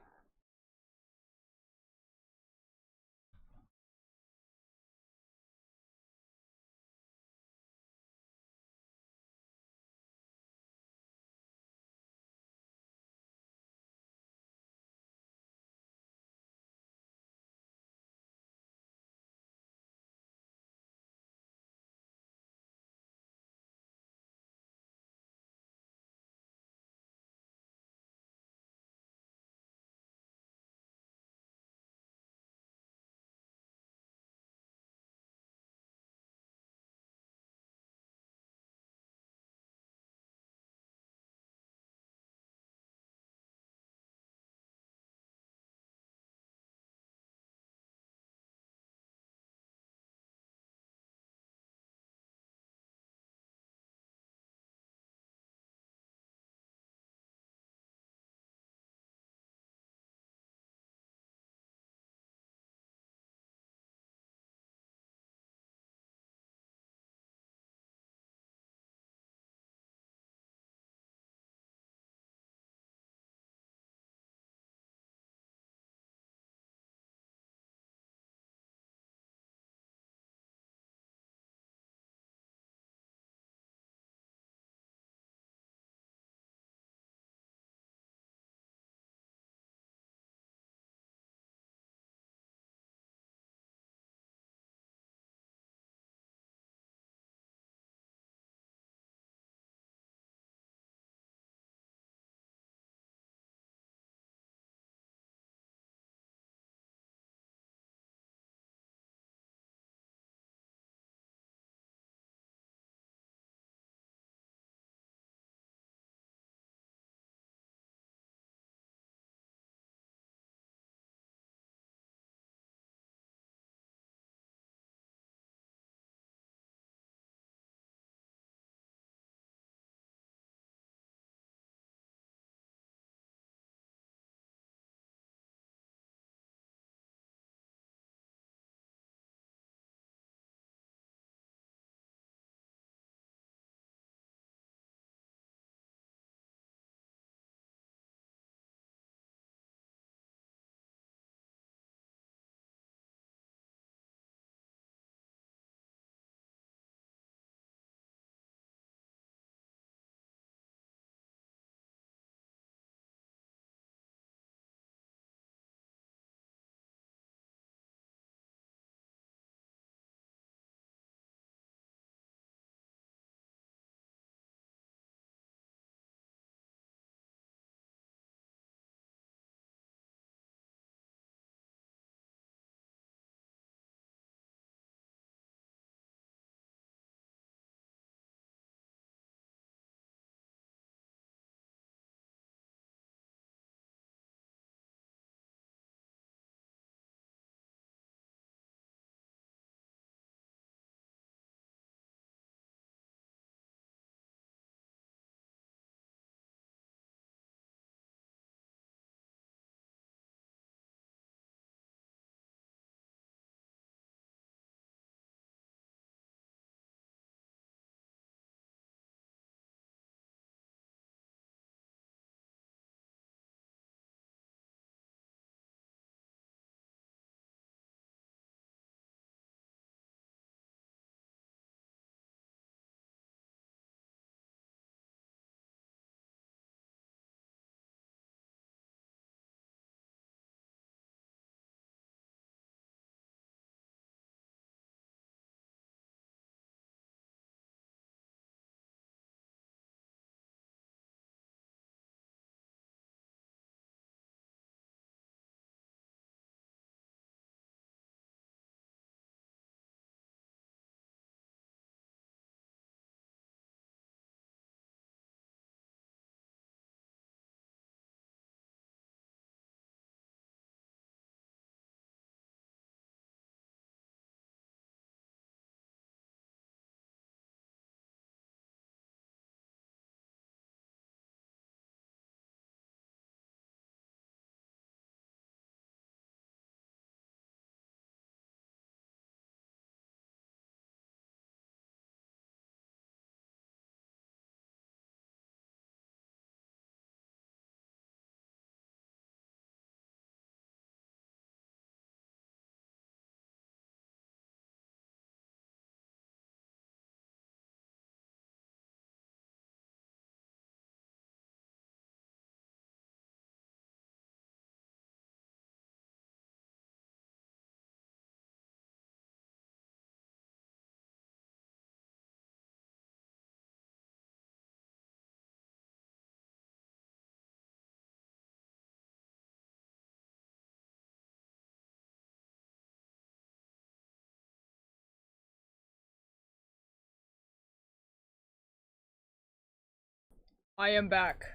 I am back.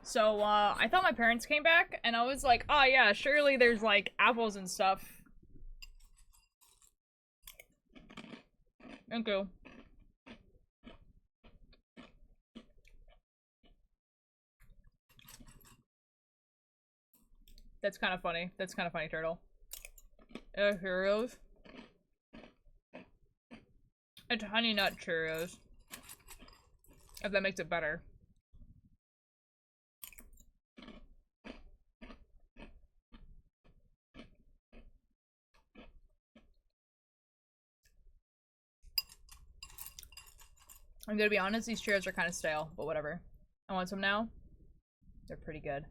So, I thought my parents came back, and I was like, oh yeah, surely there's, like, apples and stuff. Thank you. That's kind of funny. That's kind of funny, Turtle. Cheerios. It's honey nut Cheerios. If that makes it better. I'm gonna be honest, these Cheerios are kind of stale, but whatever. I want some now. They're pretty good.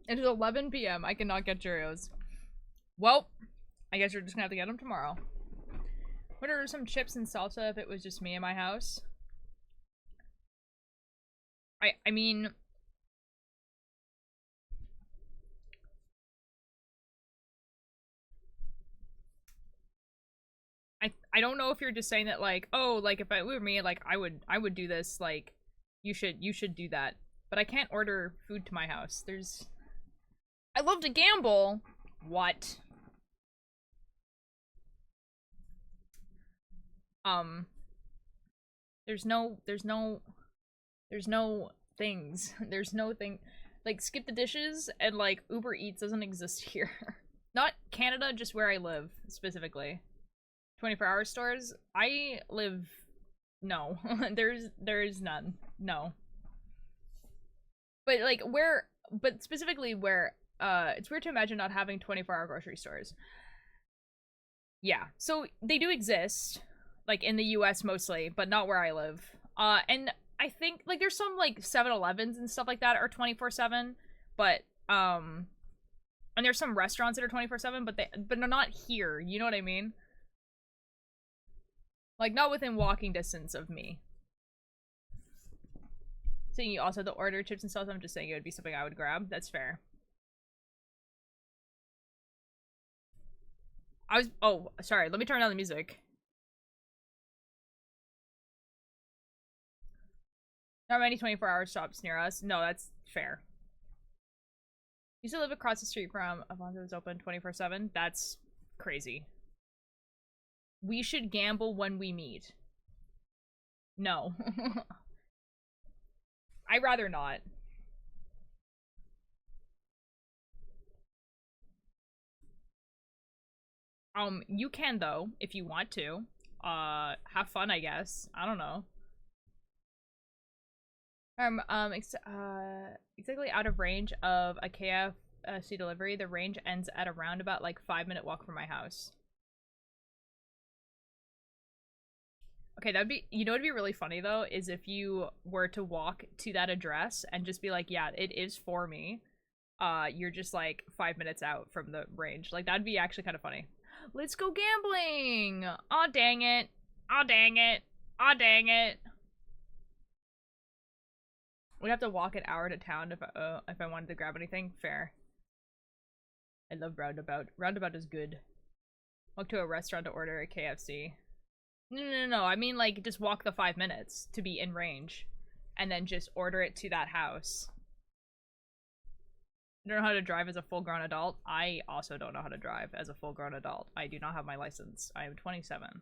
It is 11 p.m. I cannot get Cheerios. Well, I guess you're just gonna have to get them tomorrow. Would order some chips and salsa if it was just me in my house. I mean... I don't know if you're just saying that, like, oh, like, if it were me, like, I would do this, like, you should do that. But I can't order food to my house. I love to gamble! What? There's no things. There's no thing. Like, skip the dishes, and, like, Uber Eats doesn't exist here. Not Canada, just where I live, specifically. 24-hour stores? I live... No. There's none. No. But, like, where... But specifically where... it's weird to imagine not having 24-hour grocery stores. Yeah. So, they do exist. Like, in the US mostly, but not where I live. And I think, like, there's some, like, 7-Elevens and stuff like that are 24/7, but, and there's some restaurants that are 24/7, but they're not here, you know what I mean? Like, not within walking distance of me. Saying you also had to order chips and salsa, I'm just saying it would be something I would grab. That's fair. Oh, sorry, let me turn down the music. Not many 24-hour shops near us. No, that's fair. Used to live across the street from Alfonso's open 24/7. That's crazy. We should gamble when we meet. No. I'd rather not. You can though, if you want to. Have fun, I guess. I don't know. Exactly out of range of a KFC delivery. The range ends at around about like 5-minute walk from my house. Okay, that'd be, you know what'd be really funny though, is if you were to walk to that address and just be like, yeah, it is for me. You're just like 5 minutes out from the range. Like, that'd be actually kind of funny. Let's go gambling! Aw, dang it. Aw, dang it. Aw, dang it. We'd have to walk an hour to town if I wanted to grab anything. Fair. I love Roundabout. Roundabout is good. Walk to a restaurant to order a KFC. No. I mean, like, just walk the 5 minutes to be in range. And then just order it to that house. You don't know how to drive as a full-grown adult? I also don't know how to drive as a full-grown adult. I do not have my license. I am 27.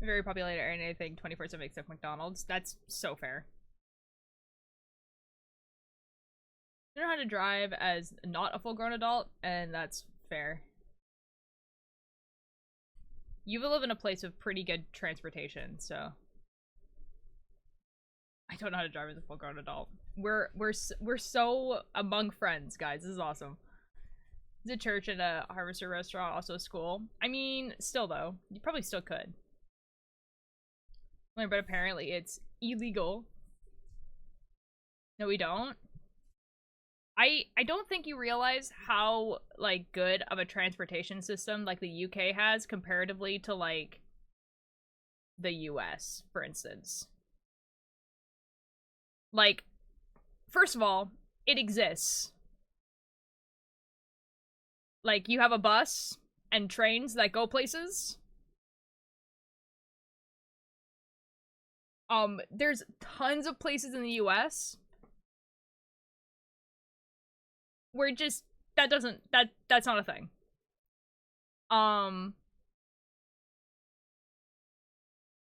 Very populated area, anything 24/7 except McDonald's. That's so fair. You know how to drive as not a full-grown adult, and that's fair. You live in a place with pretty good transportation, so I don't know how to drive as a full-grown adult. We're so among friends, guys. This is awesome. Is a church and a harvester restaurant, also a school? I mean, still though, you probably still could. But apparently it's illegal. No, we don't. I don't think you realize how, like, good of a transportation system, like, the UK has comparatively to, like, the US, for instance. Like, first of all, it exists. Like, you have a bus and trains that go places. There's tons of places in the US where just, that's not a thing.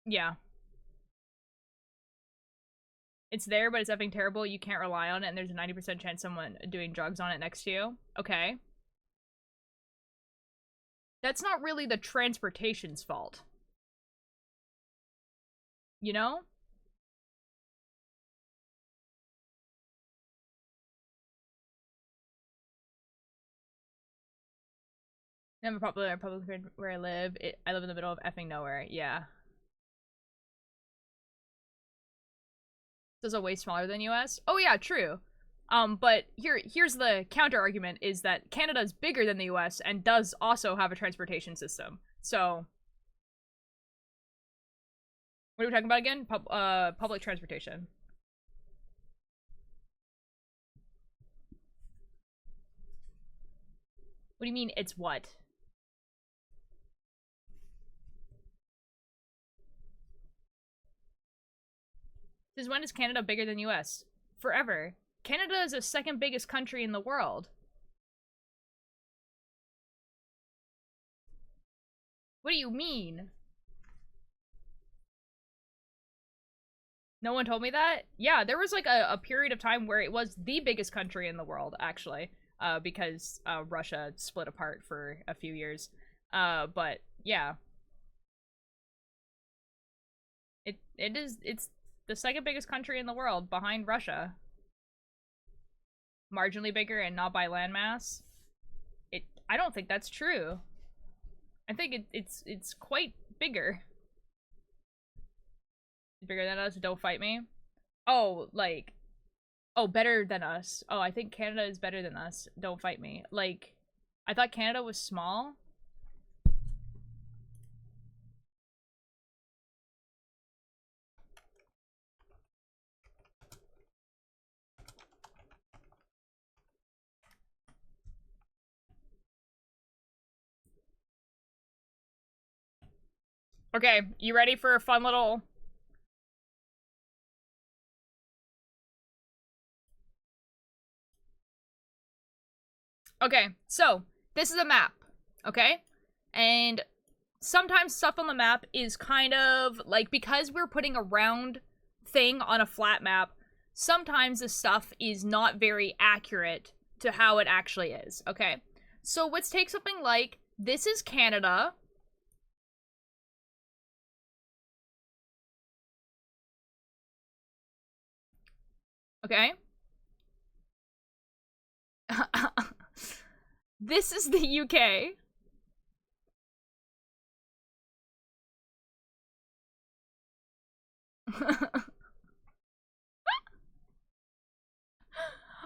Yeah. It's there, but it's effing terrible. You can't rely on it, and there's a 90% chance someone doing drugs on it next to you. Okay. That's not really the transportation's fault. You know? Never popular public where I live. I live in the middle of effing nowhere. Yeah. This is way smaller than US. Oh yeah, true. But here's the counter argument is that Canada's bigger than the US and does also have a transportation system. So what are we talking about again? Public transportation. What do you mean it's what? Since when is Canada bigger than US? Forever. Canada is the second biggest country in the world. What do you mean? No one told me that? Yeah, there was like a period of time where it was the biggest country in the world, actually. Because Russia split apart for a few years. But yeah. It's the second biggest country in the world behind Russia. Marginally bigger and not by landmass. I don't think that's true. I think it's quite bigger. Bigger than us, don't fight me. Oh, like, oh, better than us. Oh, I think Canada is better than us. Don't fight me. Like, I thought Canada was small. Okay, you ready for a fun little... Okay, so, this is a map, okay? And sometimes stuff on the map is kind of, like, because we're putting a round thing on a flat map, sometimes the stuff is not very accurate to how it actually is, okay? So let's take something like, this is Canada. Okay? This is the UK.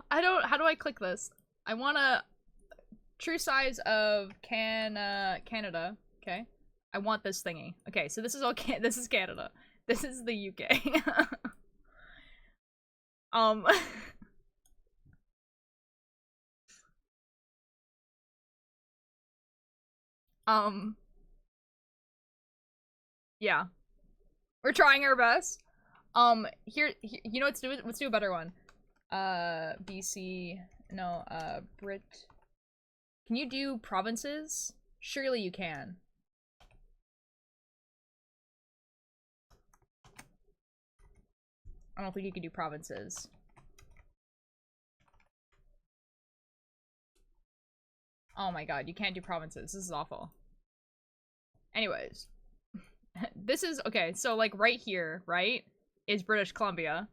How do I click this? I want a true size of Canada, okay? I want this thingy. Okay, so this is all this is Canada. This is the UK. um yeah. We're trying our best. Here you know, let's do a better one. BC, no, Brit. Can you do provinces? Surely you can. I don't think you can do provinces. Oh my god, you can't do provinces. This is awful. Anyways. This is, okay, so like right here, right, is British Columbia.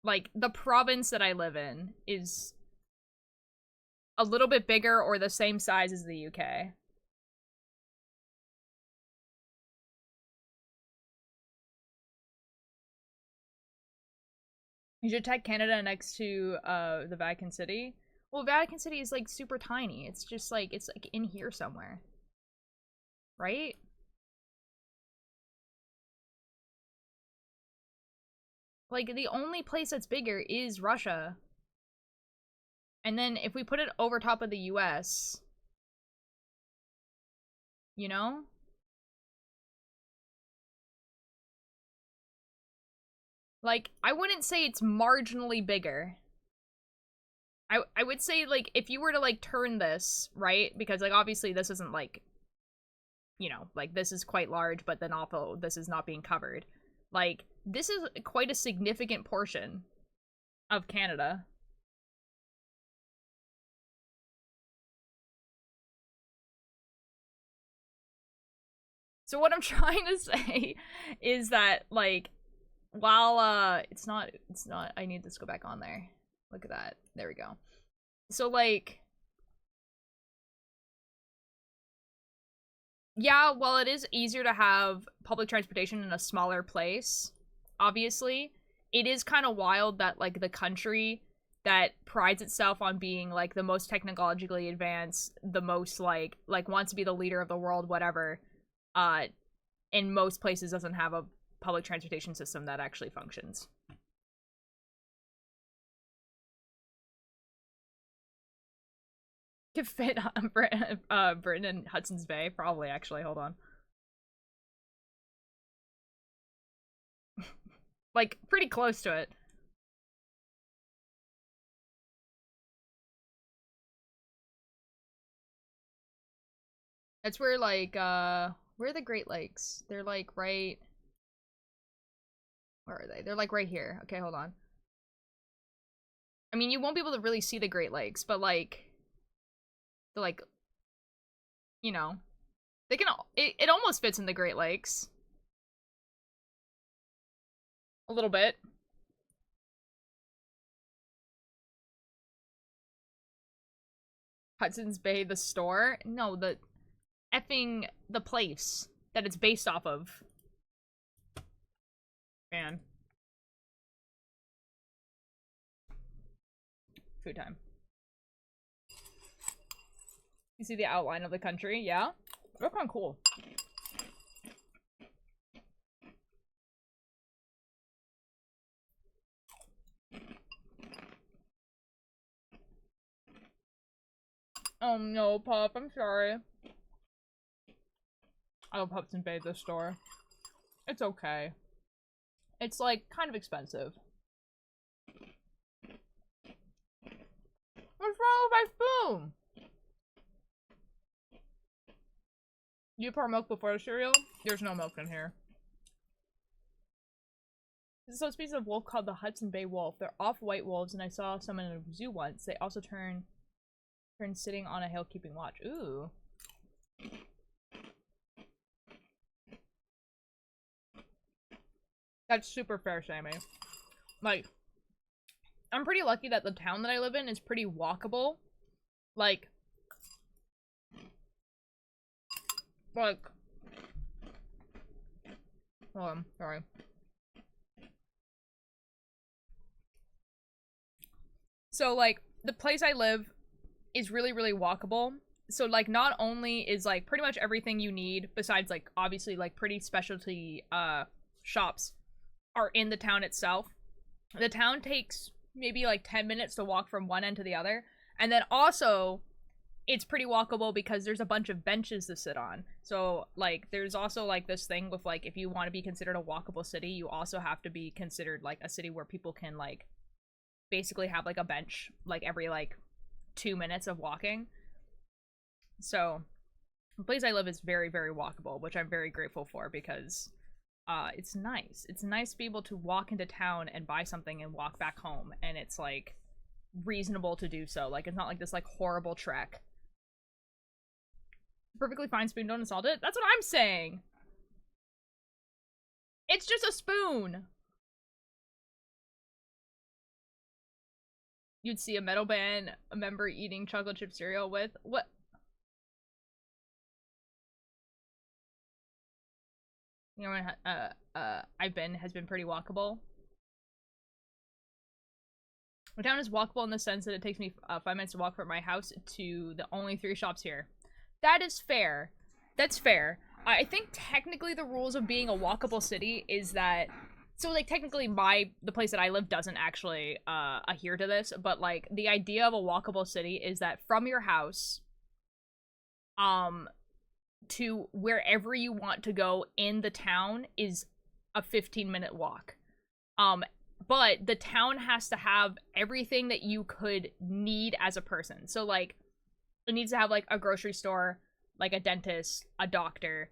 Like, the province that I live in is a little bit bigger or the same size as the UK. You should tag Canada next to the Vatican City. Well, Vatican City is like super tiny. It's just like it's like in here somewhere. Right? Like the only place that's bigger is Russia. And then if we put it over top of the US, you know? Like, I wouldn't say it's marginally bigger. I would say, like, if you were to, like, turn this, right? Because, like, obviously this isn't, like, you know, like, this is quite large, but then also this is not being covered. Like, this is quite a significant portion of Canada. So what I'm trying to say is that, like, while, it's not, I need this to go back on there. Look at that. There we go. So, like, yeah, while it is easier to have public transportation in a smaller place, obviously, it is kind of wild that, like, the country that prides itself on being, like, the most technologically advanced, the most, like, wants to be the leader of the world, whatever, in most places doesn't have a public transportation system that actually functions. Could fit Britain and Hudson's Bay, probably, actually. Hold on. Like, pretty close to it. That's where, like, where are the Great Lakes? They're, like, right... Where are they? They're, like, right here. Okay, hold on. I mean, you won't be able to really see the Great Lakes, but, like... They're, like... You know. They can... It almost fits in the Great Lakes. A little bit. Hudson's Bay, the store? No, the... effing... the place that it's based off of. Man. Food time. You see the outline of the country? Yeah? They're kind of cool. Oh no, Pup, I'm sorry. I love Hudson Bay, the store. It's okay. It's, like, kind of expensive. What's wrong with my spoon? You pour milk before the cereal? There's no milk in here. There's a species of wolf called the Hudson Bay wolf. They're off-white wolves, and I saw some in a zoo once. They also turn sitting on a hill keeping watch. Ooh. That's super fair, Sammy. Like, I'm pretty lucky that the town that I live in is pretty walkable. Like, hold on, sorry. So, like, the place I live is really, really walkable. So, like, not only is, like, pretty much everything you need, besides, like, obviously, like, pretty specialty, shops are in the town itself. The town takes maybe, like, 10 minutes to walk from one end to the other. And then also, it's pretty walkable because there's a bunch of benches to sit on. So, like, there's also, like, this thing with, like, if you want to be considered a walkable city, you also have to be considered, like, a city where people can, like, basically have, like, a bench, like, every, like, 2 minutes of walking. So, the place I live is very, very walkable, which I'm very grateful for because it's nice. It's nice to be able to walk into town and buy something and walk back home, and it's, like, reasonable to do so. Like, it's not like this, like, horrible trek. Perfectly fine spoon, don't insult it. That's what I'm saying. It's just a spoon. You'd see a metal band a member eating chocolate chip cereal with what? You know, has been pretty walkable. My town is walkable in the sense that it takes me 5 minutes to walk from my house to the only 3 shops here. That is fair. That's fair. I think technically the rules of being a walkable city is that, so like technically the place that I live doesn't actually adhere to this, but like the idea of a walkable city is that from your house to wherever you want to go in the town is a 15-minute walk. But the town has to have everything that you could need as a person. So like it needs to have like a grocery store, like a dentist, a doctor,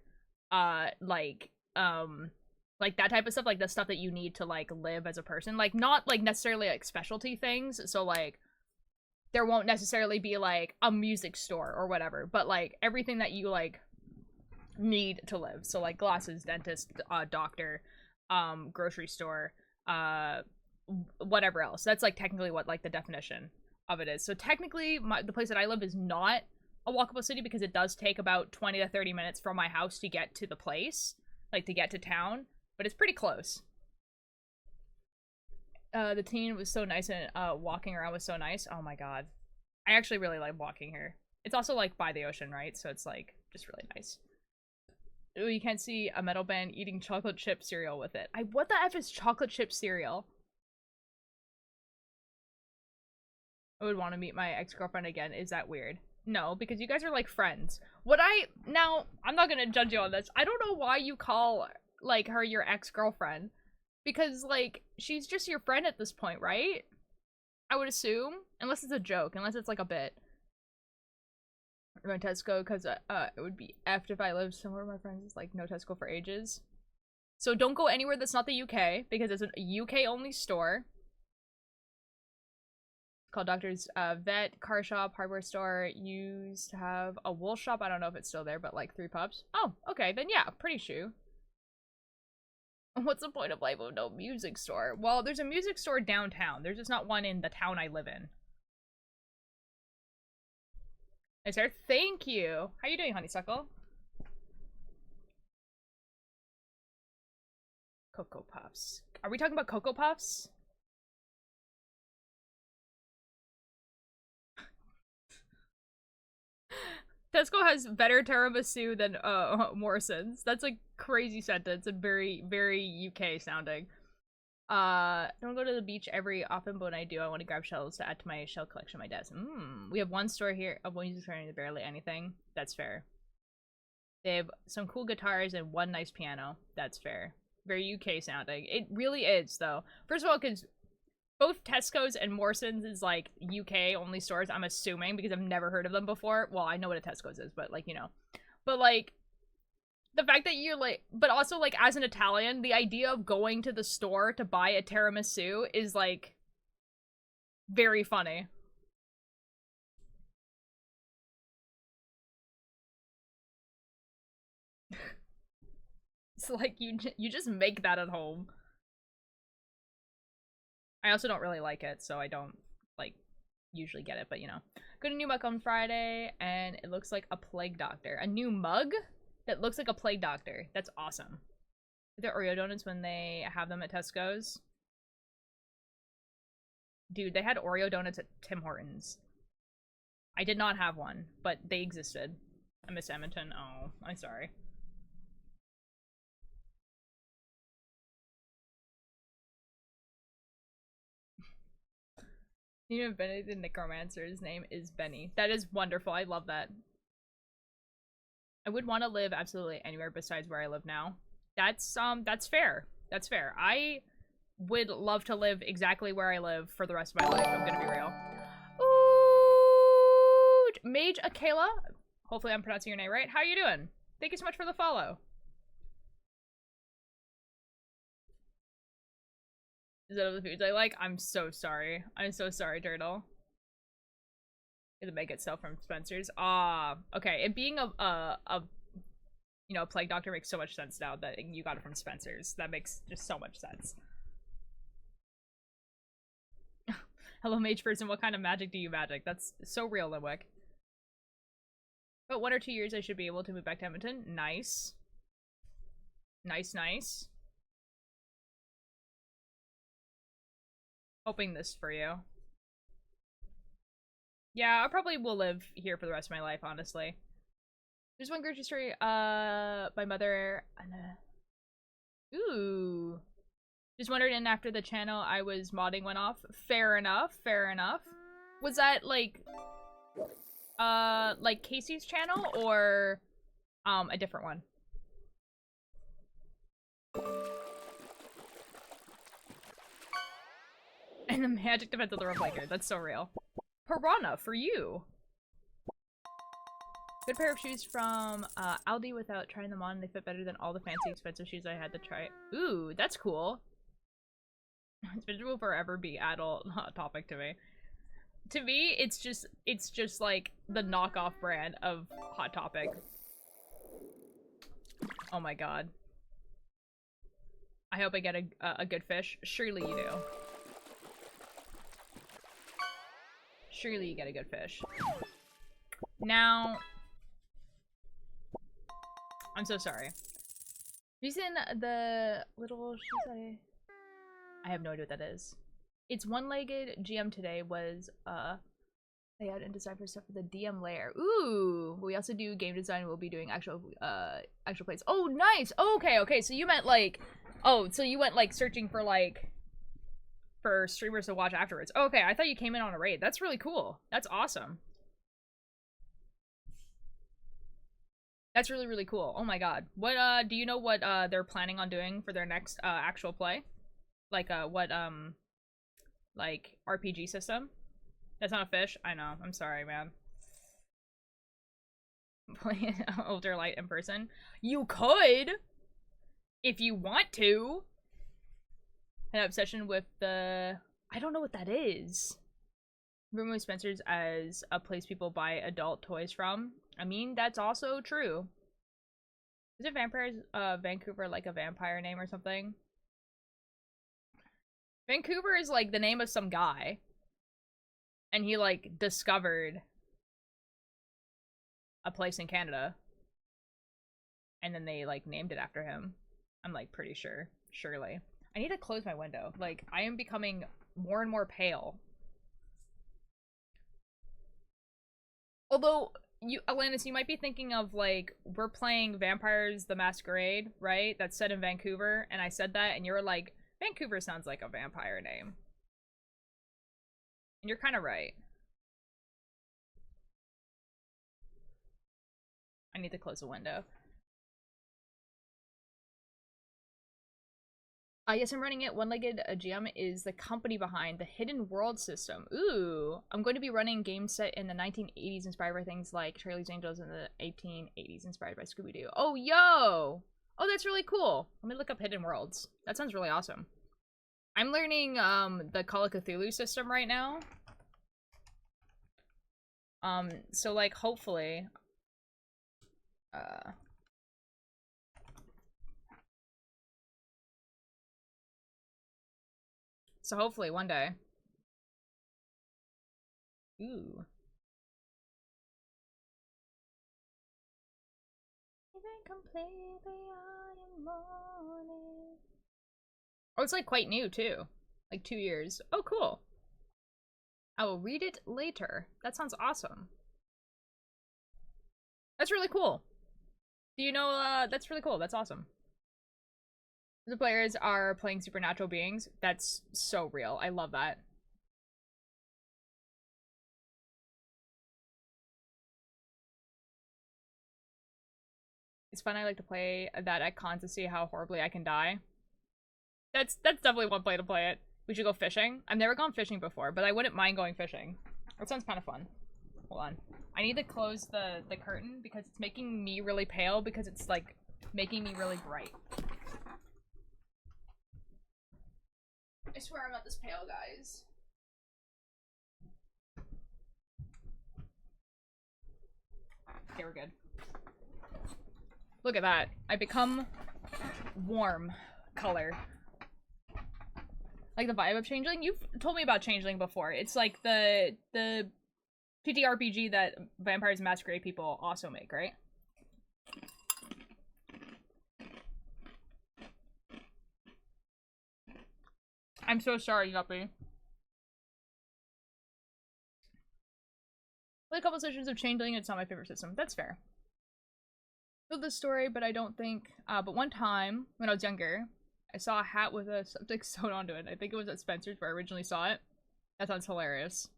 like that type of stuff, like the stuff that you need to like live as a person. Like not like necessarily like specialty things. So like there won't necessarily be like a music store or whatever, but like everything that you like need to live. So like glasses, dentist, doctor, grocery store, whatever else. That's like technically what like the definition of it is. So technically the place that I live is not a walkable city because it does take about 20 to 30 minutes from my house to get to the place, like to get to town, but it's pretty close. The teen was so nice and walking around was so nice. Oh my god. I actually really like walking here. It's also like by the ocean, right? So it's like just really nice. Ooh, you can't see a metal band eating chocolate chip cereal with it. What the F is chocolate chip cereal? I would want to meet my ex-girlfriend again. Is that weird? No, because you guys are like friends. Now, I'm not gonna judge you on this. I don't know why you call like her your ex-girlfriend. Because like, she's just your friend at this point, right? I would assume. Unless it's a joke, unless it's like a bit. My Tesco, because it would be effed if I lived somewhere where my friends is like no Tesco for ages. So don't go anywhere that's not the UK, because it's a UK only store. It's called Doctor's Vet, car shop, hardware store. Used to have a wool shop. I don't know if it's still there, but like 3 pups. Oh, okay, then yeah, pretty shoe. What's the point of life of no music store? Well, there's a music store downtown. There's just not one in the town I live in. Hey, sir. Thank you. How you doing, honeysuckle? Cocoa Puffs. Are we talking about Cocoa Puffs? Tesco has better tiramisu than Morrison's. That's a crazy sentence and very, very UK sounding. Don't go to the beach every often, but when I do, I want to grab shells to add to my shell collection on my desk. We have one store here, one music store and barely anything. That's fair. They have some cool guitars and one nice piano. That's fair. Very UK sounding. It really is, though. First of all, because both Tesco's and Morrison's is like UK only stores, I'm assuming, because I've never heard of them before. Well, I know what a Tesco's is, but like, you know. But like, the fact that you're like, but also like as an Italian, the idea of going to the store to buy a tiramisu is like very funny. It's like you just make that at home. I also don't really like it, so I don't like usually get it, but you know. Got a new mug on Friday and it looks like a plague doctor. A new mug that looks like a plague doctor. That's awesome. The Oreo donuts when they have them at Tesco's. Dude, they had Oreo donuts at Tim Hortons. I did not have one, but they existed. I miss Edmonton. Oh, I'm sorry. You know, Benny the Necromancer's name is Benny. That is wonderful. I love that. I would want to live absolutely anywhere besides where I live now. That's fair. That's fair. I would love to live exactly where I live for the rest of my life. I'm gonna be real. Ooh, Mage Akela. Hopefully I'm pronouncing your name right. How are you doing? Thank you so much for the follow. Is that the foods I like? I'm so sorry. I'm so sorry, Turtle. To make itself from Spencer's. Okay. And being a you know, a plague doctor makes so much sense now that you got it from Spencer's. That makes just so much sense. Hello, mage person. What kind of magic do you magic? That's so real, Limwick. About 1 or 2 years, I should be able to move back to Edmonton. Nice. Nice, nice. Hoping this for you. Yeah, I probably will live here for the rest of my life, honestly. There's one grocery story, my mother, ooh. Just wondered, and after the channel I was modding went off. Fair enough, fair enough. Was that, like Casey's channel, or, a different one? And the magic defense of the Roleplayer, that's so real. Piranha, for you! Good pair of shoes from Aldi without trying them on. They fit better than all the fancy expensive shoes I had to try. Ooh, that's cool. Vintage will forever be adult topic to me. To me, it's just like the knockoff brand of Hot Topic. Oh my god. I hope I get a good fish. Surely you do. Surely you get a good fish. Now, I'm so sorry. Reason the little shoes I have no idea what that is. It's one-legged GM today was layout and design for stuff for the DM layer. Ooh, we also do game design. We'll be doing actual plays. Oh, nice. Okay. So you meant like, oh, so you went like searching for like for streamers to watch afterwards. Okay, I thought you came in on a raid. That's really cool. That's awesome. That's really, really cool. Oh my god. What, do you know what, they're planning on doing for their next, actual play? Like, what, like, RPG system? That's not a fish? I know. I'm sorry, man. Play Older Light in person? You could! If you want to! An obsession with the... I don't know what that is. Remember Spencer's as a place people buy adult toys from? I mean, that's also true. Is it Vampires, Vancouver like a vampire name or something? Vancouver is like the name of some guy. And he like discovered a place in Canada. And then they like named it after him. I'm like pretty sure. Surely. I need to close my window. Like, I am becoming more and more pale. Although, you, Alanis, you might be thinking of, like, we're playing Vampires the Masquerade, right? That's set in Vancouver, and I said that, and you were like, Vancouver sounds like a vampire name. And you're kind of right. I need to close the window. Yes, I'm running it. One-Legged GM is the company behind the Hidden World system. Ooh, I'm going to be running games set in the 1980s inspired by things like Charlie's Angels and the 1880s inspired by Scooby-Doo. Oh, yo! Oh, that's really cool. Let me look up Hidden Worlds. That sounds really awesome. I'm learning the Call of Cthulhu system right now. So like hopefully one day. Ooh. Oh, it's like quite new too. Like 2 years. Oh, cool. I will read it later. That sounds awesome. That's really cool. Do you know, that's really cool. That's awesome. The players are playing supernatural beings. That's so real. I love that. It's fun. I like to play that at cons to see how horribly I can die. That's definitely one way to play it. We should go fishing. I've never gone fishing before, but I wouldn't mind going fishing. That sounds kind of fun. Hold on. I need to close the curtain because it's making me really pale because it's like making me really bright. I swear I'm not this pale, guys. Okay, we're good. Look at that. I become warm color. Like the vibe of Changeling? You've told me about Changeling before. It's like the TTRPG that Vampires Masquerade people also make, right? I'm so sorry, Guppy. Played a couple sessions of Chain Link, it's not my favorite system. That's fair. Know the story, but I don't think, but one time, when I was younger, I saw a hat with a subject sewn onto it. I think it was at Spencer's where I originally saw it. That sounds hilarious.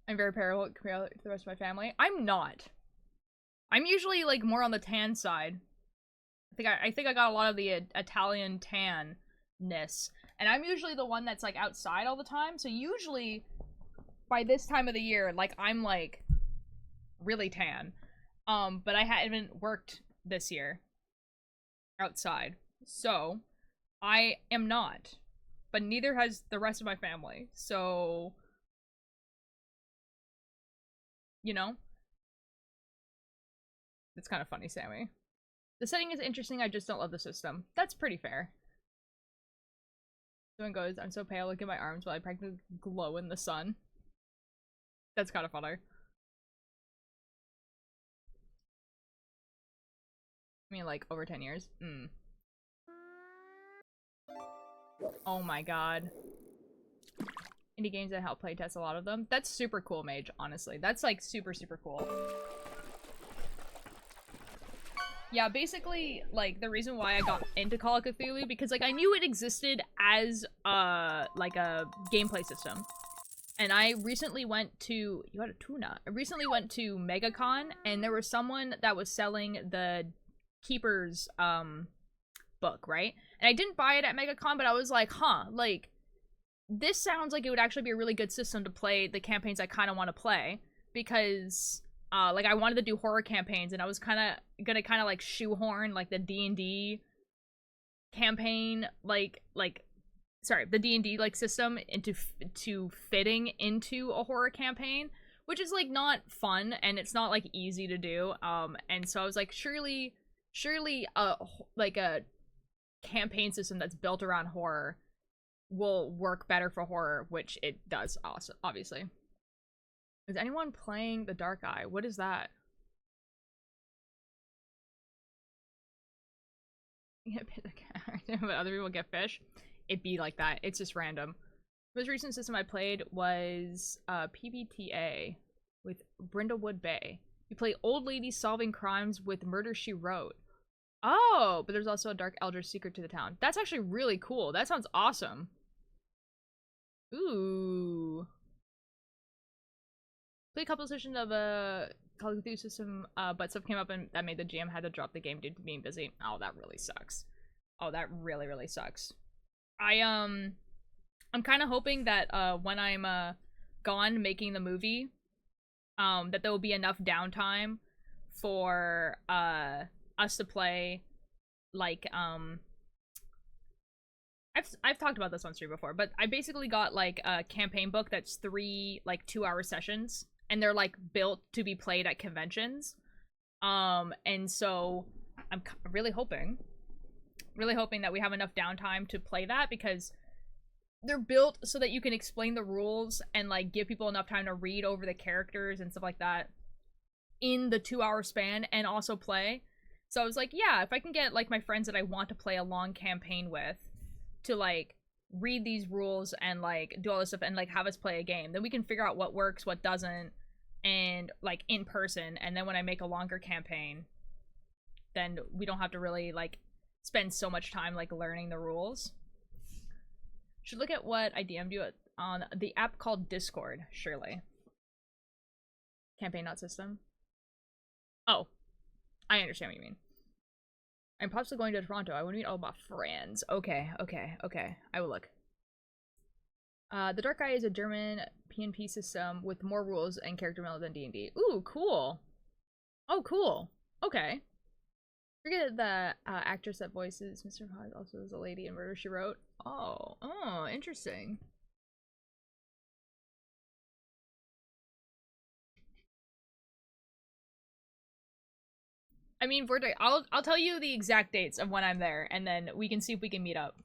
I'm very parallel for the rest of my family. I'm not. I'm usually, like, more on the tan side. I think I got a lot of the Italian tan-ness. And I'm usually the one that's, like, outside all the time. So usually, by this time of the year, like, I'm, like, really tan. But I haven't worked this year outside. So, I am not. But neither has the rest of my family. So, you know? It's kind of funny, Sammy. The setting is interesting, I just don't love the system. That's pretty fair. Someone goes, I'm so pale, look at my arms while I practically glow in the sun. That's kind of funny. I mean, like, over 10 years? Oh my god. Indie games that help playtest a lot of them. That's super cool, Mage, honestly. That's, like, super, super cool. Yeah, basically, like, the reason why I got into Call of Cthulhu, because, like, I knew it existed as, like, a gameplay system. And I recently went to- you got a tuna. I recently went to MegaCon, and there was someone that was selling the Keeper's, book, right? And I didn't buy it at MegaCon, but I was like, huh, like, this sounds like it would actually be a really good system to play the campaigns I kind of want to play, because, like, I wanted to do horror campaigns, and I was gonna like shoehorn, like, the D&D campaign, sorry, the D&D, like, system to fitting into a horror campaign, which is, like, not fun, and it's not, like, easy to do, and so I was like, surely, like, a campaign system that's built around horror will work better for horror, which it does, also, obviously. Is anyone playing The Dark Eye? What is that? But other people get fish. It'd be like that. It's just random. The most recent system I played was PBTA with Brindlewood Bay. You play old ladies solving crimes with Murder, She Wrote. Oh, but there's also a Dark Eldritch secret to the town. That's actually really cool. That sounds awesome. Ooh. Played a couple sessions of a Call of Cthulhu system, but stuff came up and that made the GM had to drop the game due to being busy. Oh, that really sucks. Oh, that really, really sucks. I'm kind of hoping that when I'm gone making the movie, that there will be enough downtime for us to play, like, I've talked about this on stream before, but I basically got, like, a campaign book that's 3, like, 2-hour sessions, and they're, like, built to be played at conventions. And so I'm really hoping that we have enough downtime to play that, because they're built so that you can explain the rules and, like, give people enough time to read over the characters and stuff like that in the 2-hour span and also play. So I was like, yeah, if I can get, like, my friends that I want to play a long campaign with to, like, read these rules and, like, do all this stuff and, like, have us play a game, then we can figure out what works, what doesn't, and, like, in person. And then when I make a longer campaign, then we don't have to really, like, spend so much time, like, learning the rules. Should look at what I DM'd you on the app called Discord, surely. Campaign, not system. Oh, I understand what you mean. I'm possibly going to Toronto. I want to meet all my friends. Okay. I will look. The Dark Eye is a German PNP system with more rules and character meld than D&D. Ooh, cool. Oh, cool. Okay. Forget the actress that voices Mr. Hodge also is a lady in Murder, She Wrote. Oh, interesting. I mean, I'll tell you the exact dates of when I'm there, and then we can see if we can meet up.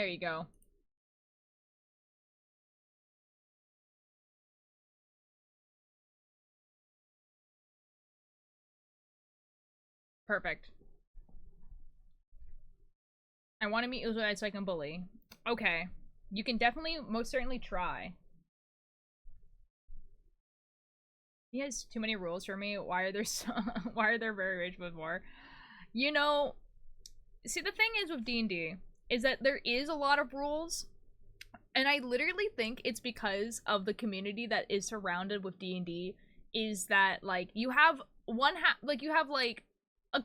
There you go. Perfect. I want to meet Uzui so I can bully. Okay. You can definitely, most certainly try. He has too many rules for me. Why are there so why are there very rich with more? You know, see the thing is with D&D is that there is a lot of rules, and I literally think it's because of the community that is surrounded with D&D is that like you have one half, like you have like a,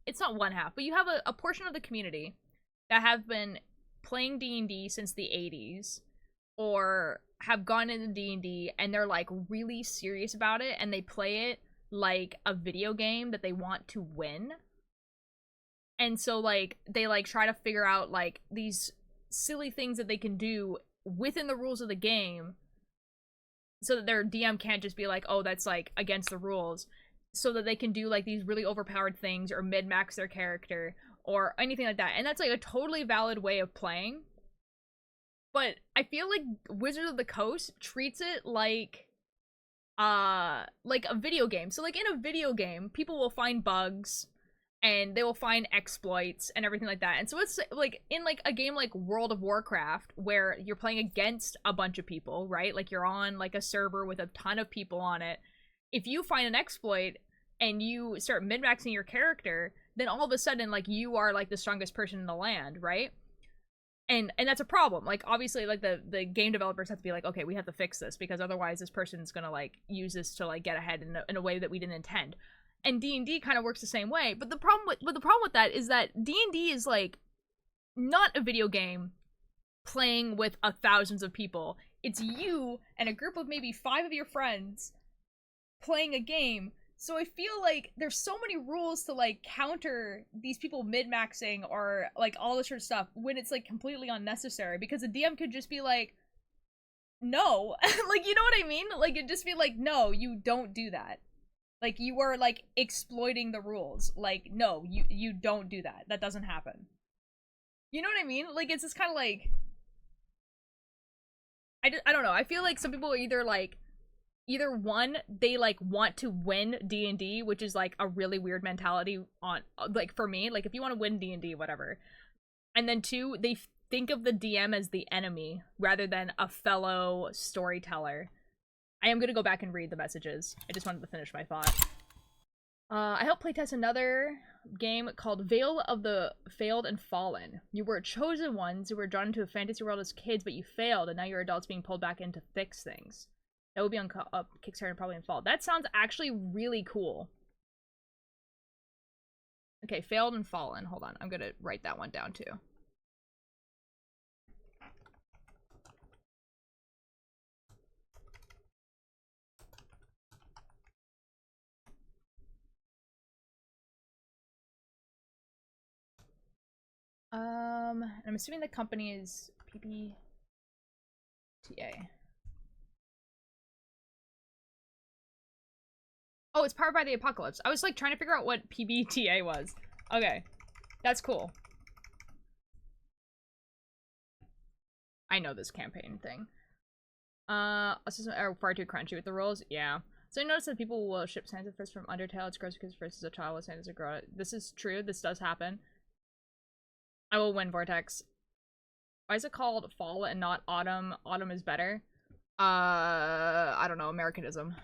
it's not one half, but you have a portion of the community that have been playing D&D since the 80s or have gone into D&D and they're like really serious about it and they play it like a video game that they want to win. And so like they like try to figure out like these silly things that they can do within the rules of the game so that their DM can't just be like, oh, that's like against the rules, so that they can do like these really overpowered things or mid-max their character or anything like that. And that's like a totally valid way of playing. But I feel like Wizards of the Coast treats it like a video game. So like in a video game, people will find bugs and they will find exploits and everything like that. And so it's like in like a game like World of Warcraft where you're playing against a bunch of people, right? Like you're on like a server with a ton of people on it. If you find an exploit and you start min-maxing your character, then all of a sudden like you are like the strongest person in the land, right? And that's a problem. Like obviously like the game developers have to be like, okay, we have to fix this because otherwise this person's gonna like use this to like get ahead in a way that we didn't intend. And D&D kind of works the same way. But the problem with that is that D&D is like not a video game playing with thousands of people. It's you and a group of maybe 5 of your friends playing a game. So I feel like there's so many rules to like counter these people min-maxing or like all this sort of stuff when it's like completely unnecessary, because the DM could just be like, no. Like, you know what I mean? Like it'd just be like, no, you don't do that. Like you are like exploiting the rules. Like, no, you don't do that. That doesn't happen. You know what I mean? Like it's just kind of like, I don't know. I feel like some people are either one, they like want to win D&D, which is like a really weird mentality on like for me, like if you want to win D&D, whatever. And then 2, they think of the DM as the enemy rather than a fellow storyteller. I am gonna go back and read the messages. I just wanted to finish my thought. I helped playtest another game called Veil of the Failed and Fallen. You were chosen ones who were drawn into a fantasy world as kids, but you failed, and now you're adults being pulled back in to fix things. That would be on Kickstarter probably in fall. That sounds actually really cool. Okay, Failed and Fallen. Hold on, I'm gonna write that one down too. I'm assuming the company is PBTA. Oh, it's powered by the apocalypse. I was like trying to figure out what PBTA was. Okay, that's cool. I know this campaign thing. Assistant are far too crunchy with the rolls. Yeah. So I noticed that people will ship Santa Fists from Undertale. It's gross because first is a child with Santa's a girl. This is true. This does happen. I will win, Vortex. Why is it called fall and not autumn? Autumn is better. I don't know. Americanism.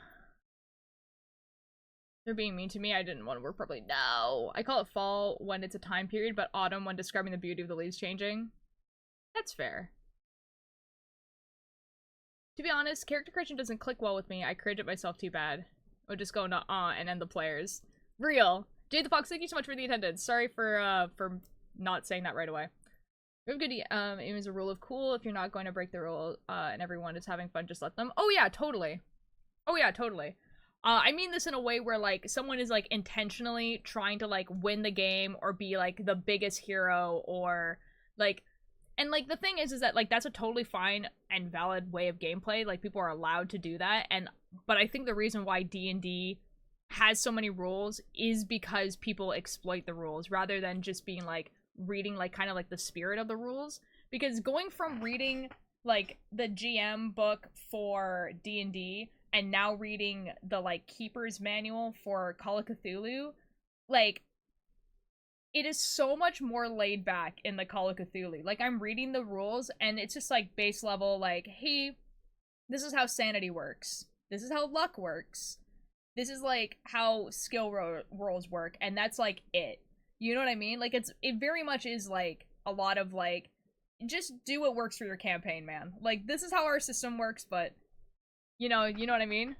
They're being mean to me. I didn't want to work properly. No. I call it fall when it's a time period, but autumn when describing the beauty of the leaves changing. That's fair. To be honest, character creation doesn't click well with me. I cringe at myself too bad. I would just go nuh-uh and end the players. Real. Jade the Fox, thank you so much for the attendance. Sorry for not saying that right away. We have good aim is a rule of cool. If you're not going to break the rule and everyone is having fun, just let them. Oh yeah, totally. Oh yeah, totally. I mean this in a way where like someone is like intentionally trying to like win the game or be like the biggest hero or like, and like the thing is that like that's a totally fine and valid way of gameplay. Like people are allowed to do that, but I think the reason why D&D has so many rules is because people exploit the rules rather than just being like reading like kind of like the spirit of the rules. Because going from reading like the GM book for D&D and now reading the like Keeper's Manual for Call of Cthulhu, like it is so much more laid back in the Call of Cthulhu. Like I'm reading the rules and it's just like base level, like, hey, this is how sanity works. This is how luck works. This is like how skill rolls work, and that's like it. You know what I mean? Like it very much is like a lot of like, just do what works for your campaign, man. Like this is how our system works, but you know what I mean?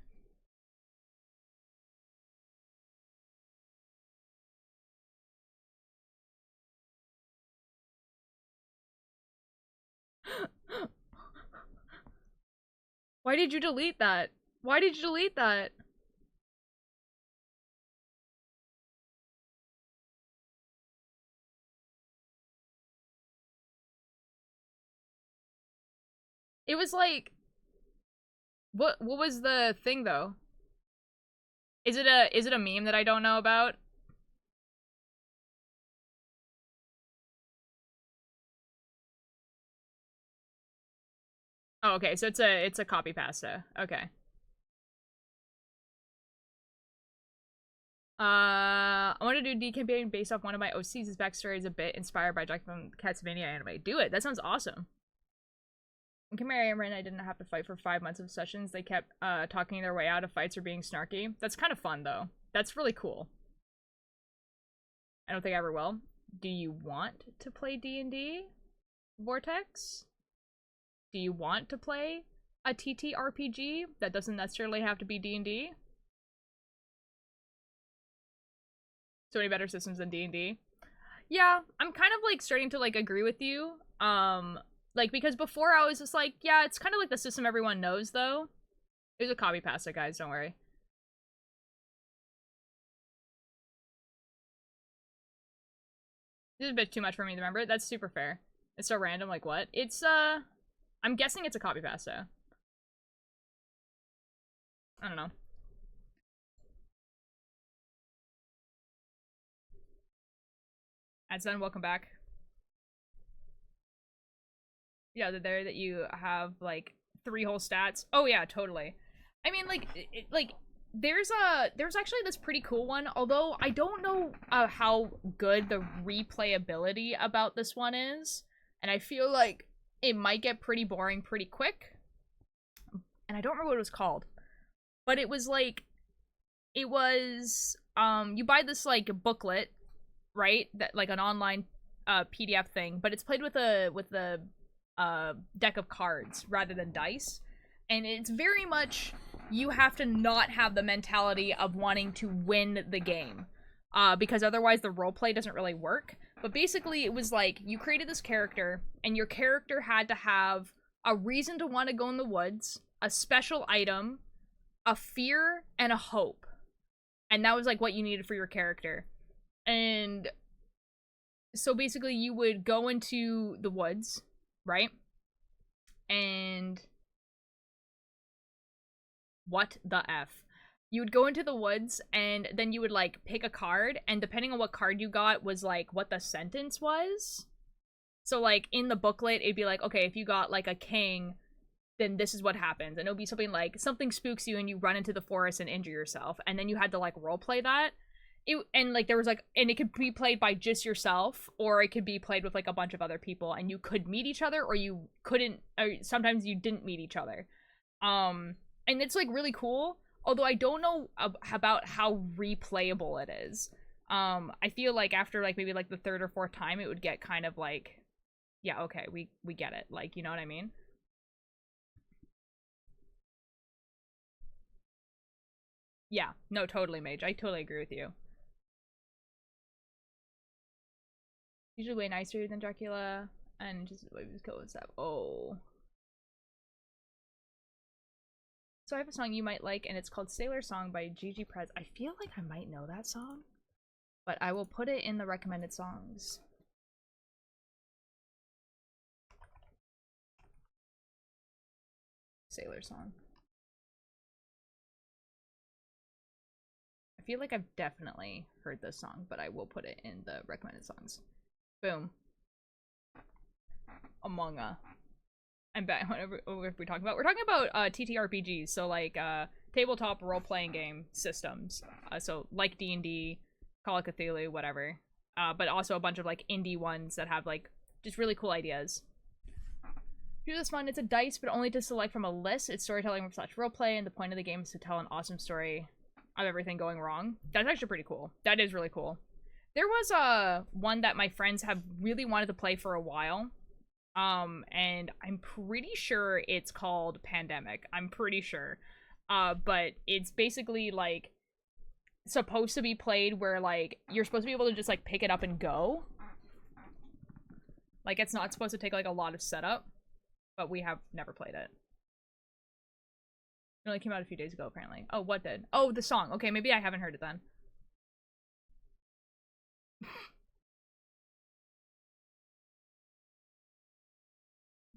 Why did you delete that? Why did you delete that? It was like, what was the thing though? Is it a meme that I don't know about? Oh, okay, so it's a copy pasta. Okay. I want to do D campaign based off one of my OCs. His backstory is a bit inspired by Jack from Castlevania anime. Do it. That sounds awesome. In Chimera and I didn't have to fight for 5 months of sessions. They kept talking their way out of fights or being snarky. That's kind of fun though. That's really cool. I don't think I ever will. Do you want to play D&D? Vortex? Do you want to play a TTRPG that doesn't necessarily have to be D&D? So many better systems than D&D. Yeah, I'm kind of like starting to like agree with you. Like because before I was just like, yeah, it's kind of like the system everyone knows though. There's a copy pasta, guys, don't worry. This is a bit too much for me to remember. That's super fair. It's so random, like what? It's I'm guessing it's a copy pasta. I don't know. That's done, welcome back. Yeah, there that you have like 3 whole stats. Oh yeah, totally. I mean, like, there's actually this pretty cool one. Although I don't know how good the replayability about this one is, and I feel like it might get pretty boring pretty quick. And I don't remember what it was called, but it was like, it was you buy this like booklet, right? That like an online PDF thing, but it's played with a deck of cards rather than dice, and it's very much, you have to not have the mentality of wanting to win the game, because otherwise the roleplay doesn't really work. But basically it was like, you created this character, and your character had to have a reason to want to go in the woods, a special item, a fear, and a hope. And that was like what you needed for your character. And so basically you would go into the woods, right? And what the F? You would go into the woods, and then you would like pick a card, and depending on what card you got was like what the sentence was. So like in the booklet it'd be like, okay, if you got like a king, then this is what happens. And it'll be something like, something spooks you and you run into the forest and injure yourself, and then you had to like roleplay that. And like there was like, and it could be played by just yourself, or it could be played with like a bunch of other people, and you could meet each other, or you couldn't, or sometimes you didn't meet each other. And it's like really cool, although I don't know about how replayable it is. I feel like after like maybe like the 3rd or 4th time it would get kind of like, yeah, okay, we get it, like, you know what I mean? Yeah, no, totally, Mage, I totally agree with you. Usually way nicer than Dracula, and just the way he was cool and stuff. Oh. So I have a song you might like, and it's called Sailor Song by Gigi Prez. I feel like I might know that song, but I will put it in the recommended songs. Sailor Song. I feel like I've definitely heard this song, but I will put it in the recommended songs. Boom. Oh among and back whatever we're talking about. We're talking about TTRPGs, so like tabletop role-playing game systems. So like D&D, Call of Cthulhu, whatever. But also a bunch of like indie ones that have like just really cool ideas. Do this one. It's a dice, but only to select from a list. It's storytelling / roleplay, and the point of the game is to tell an awesome story of everything going wrong. That's actually pretty cool. That is really cool. There was one that my friends have really wanted to play for a while. And I'm pretty sure it's called Pandemic. I'm pretty sure. But it's basically like supposed to be played where like you're supposed to be able to just like pick it up and go. Like it's not supposed to take like a lot of setup, but we have never played it. It only came out a few days ago apparently. Oh, what did? Oh, the song. Okay, maybe I haven't heard it then.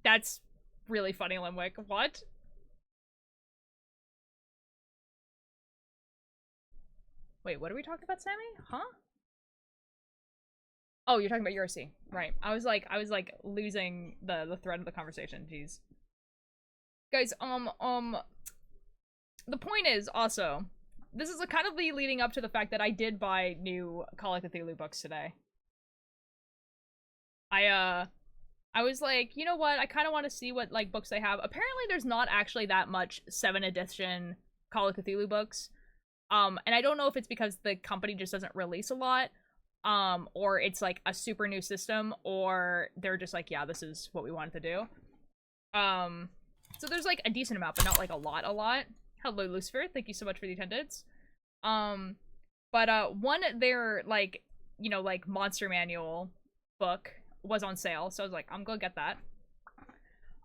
That's really funny, Limwick. What? Wait, what are we talking about, Sammy? Huh? Oh, you're talking about URC. Right. I was like losing the thread of the conversation. Jeez. Guys, the point is also, this is kind of leading up to the fact that I did buy new Call of Cthulhu books today. I was like, you know what? I kind of want to see what like books they have. Apparently, there's not actually that much 7th edition Call of Cthulhu books. And I don't know if it's because the company just doesn't release a lot, or it's like a super new system, or they're just like, yeah, this is what we wanted to do. So there's like a decent amount, but not like a lot. Hello, Lucifer. Thank you so much for the attendance. But one their like, you know, like monster manual book was on sale, so I was like, I'm gonna get that.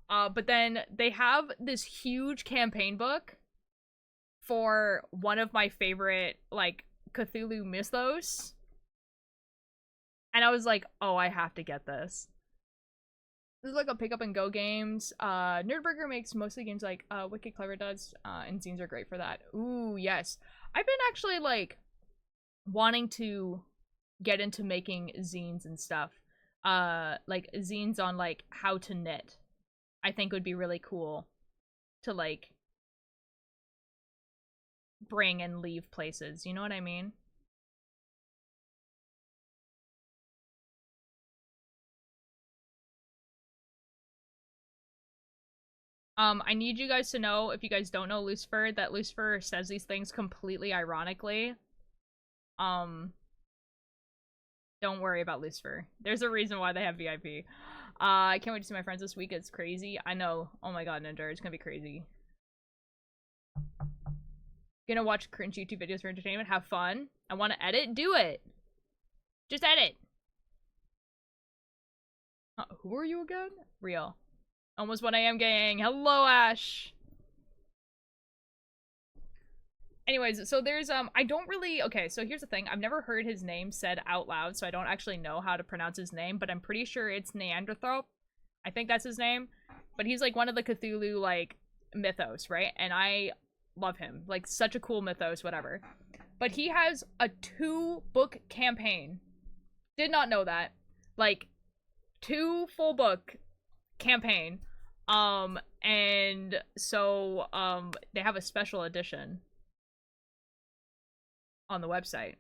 But then they have this huge campaign book for one of my favorite like Cthulhu mythos, and I was like, oh, I have to get this. This is like a pick up and go games. Nerdburger makes mostly games like Wicked Clever does, and zines are great for that. Ooh, yes. I've been actually like wanting to get into making zines and stuff. Like zines on like how to knit. I think would be really cool to like bring and leave places. You know what I mean? I need you guys to know, if you guys don't know Lucifer, that Lucifer says these things completely ironically. Don't worry about Lucifer. There's a reason why they have VIP. I can't wait to see my friends this week. It's crazy. I know. Oh my god, Ninja. It's gonna be crazy. Gonna watch cringe YouTube videos for entertainment. Have fun. I want to edit. Do it. Just edit. Who are you again? Real. Almost 1 AM gang. Hello, Ash. Anyways, so there's, I don't really, okay, so here's the thing. I've never heard his name said out loud, so I don't actually know how to pronounce his name, but I'm pretty sure it's Neanderthal. I think that's his name. But he's, like, one of the Cthulhu, like, mythos, right? And I love him. Like, such a cool mythos, whatever. But he has a 2-book campaign. Did not know that. Like, 2 full-book campaign. And so, they have a special edition on the website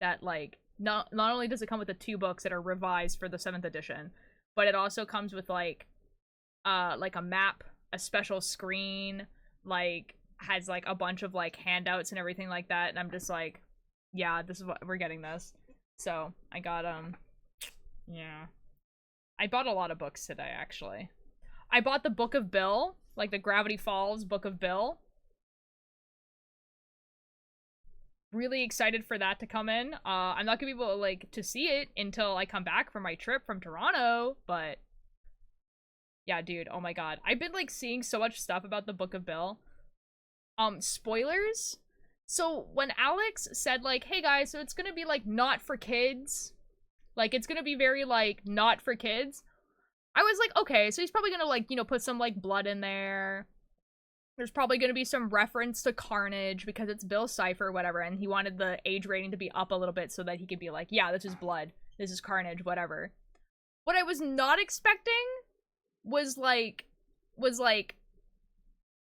that like not only does it come with the 2 books that are revised for the 7th edition, but it also comes with like a map, a special screen, like has like a bunch of like handouts and everything like that, and I'm just like, yeah, this is what we're getting this. So I got yeah, I bought a lot of books today actually. I bought the Book of Bill, like the Gravity Falls Book of Bill. Really excited for that to come in. I'm not gonna be able to, like, to see it until I come back from my trip from Toronto, but yeah, dude, oh my god. I've been, like, seeing so much stuff about the Book of Bill. Spoilers? So, when Alex said, like, hey guys, so it's gonna be, like, not for kids, like, it's gonna be very, like, not for kids, I was like, okay, so he's probably gonna, like, you know, put some, like, blood in there. There's probably going to be some reference to Carnage because it's Bill Cipher or whatever, and he wanted the age rating to be up a little bit so that he could be like, yeah, this is blood, this is Carnage, whatever. What I was not expecting was like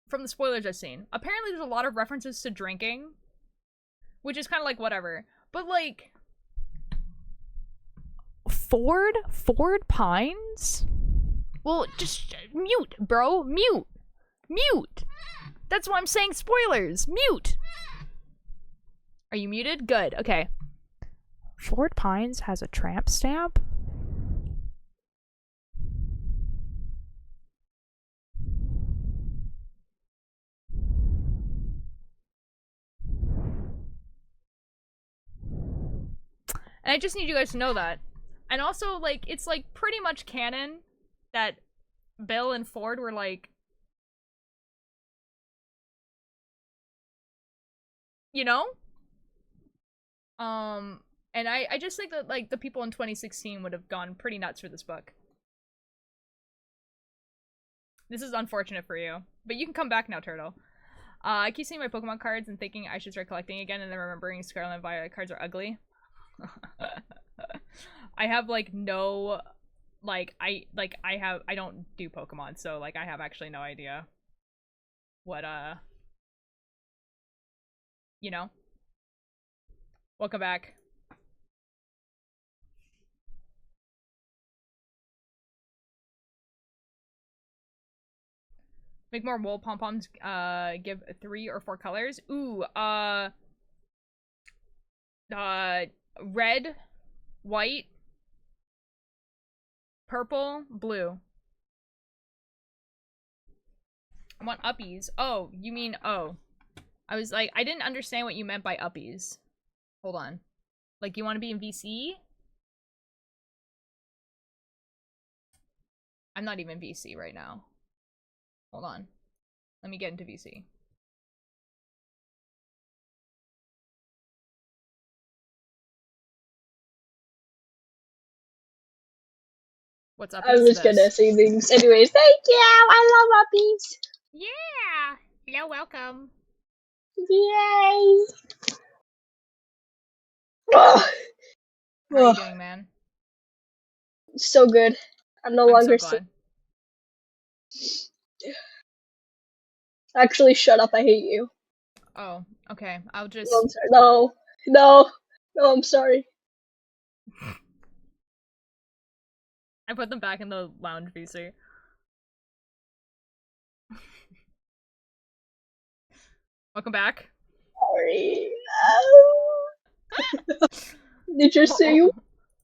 from the spoilers I've seen. Apparently there's a lot of references to drinking, which is kind of like whatever. But like Ford Pines? Well, just mute, bro. Mute. That's why I'm saying spoilers. Mute. Are you muted? Good. Okay. Ford Pines has a tramp stamp? And I just need you guys to know that. And also, like, it's like pretty much canon that Bill and Ford were like, you know? And I just think that, like, the people in 2016 would have gone pretty nuts for this book. This is unfortunate for you. But you can come back now, Turtle. I keep seeing my Pokemon cards and thinking I should start collecting again, and then remembering Scarlet and Violet cards are ugly. I have, like, no... Like, I don't do Pokemon, so, like, I have actually no idea what, you know? Welcome back. Make more wool pom-poms, give 3 or 4 colors. Ooh, red, white, purple, blue. I want uppies. Oh, you mean, oh. I was like, I didn't understand what you meant by uppies. Hold on. Like, you want to be in VC? I'm not even VC right now. Hold on. Let me get into VC. What's up? I was just gonna say things. Anyways, thank you! I love uppies! Yeah! You're welcome. Yay! How are you doing, man? So good. I'm no I'm longer so glad. Actually, shut up, I hate you. Oh, okay. I'll just... No, I'm sorry. No. No. No, I'm sorry. I put them back in the lounge VC. Welcome back. Sorry. Did you say you?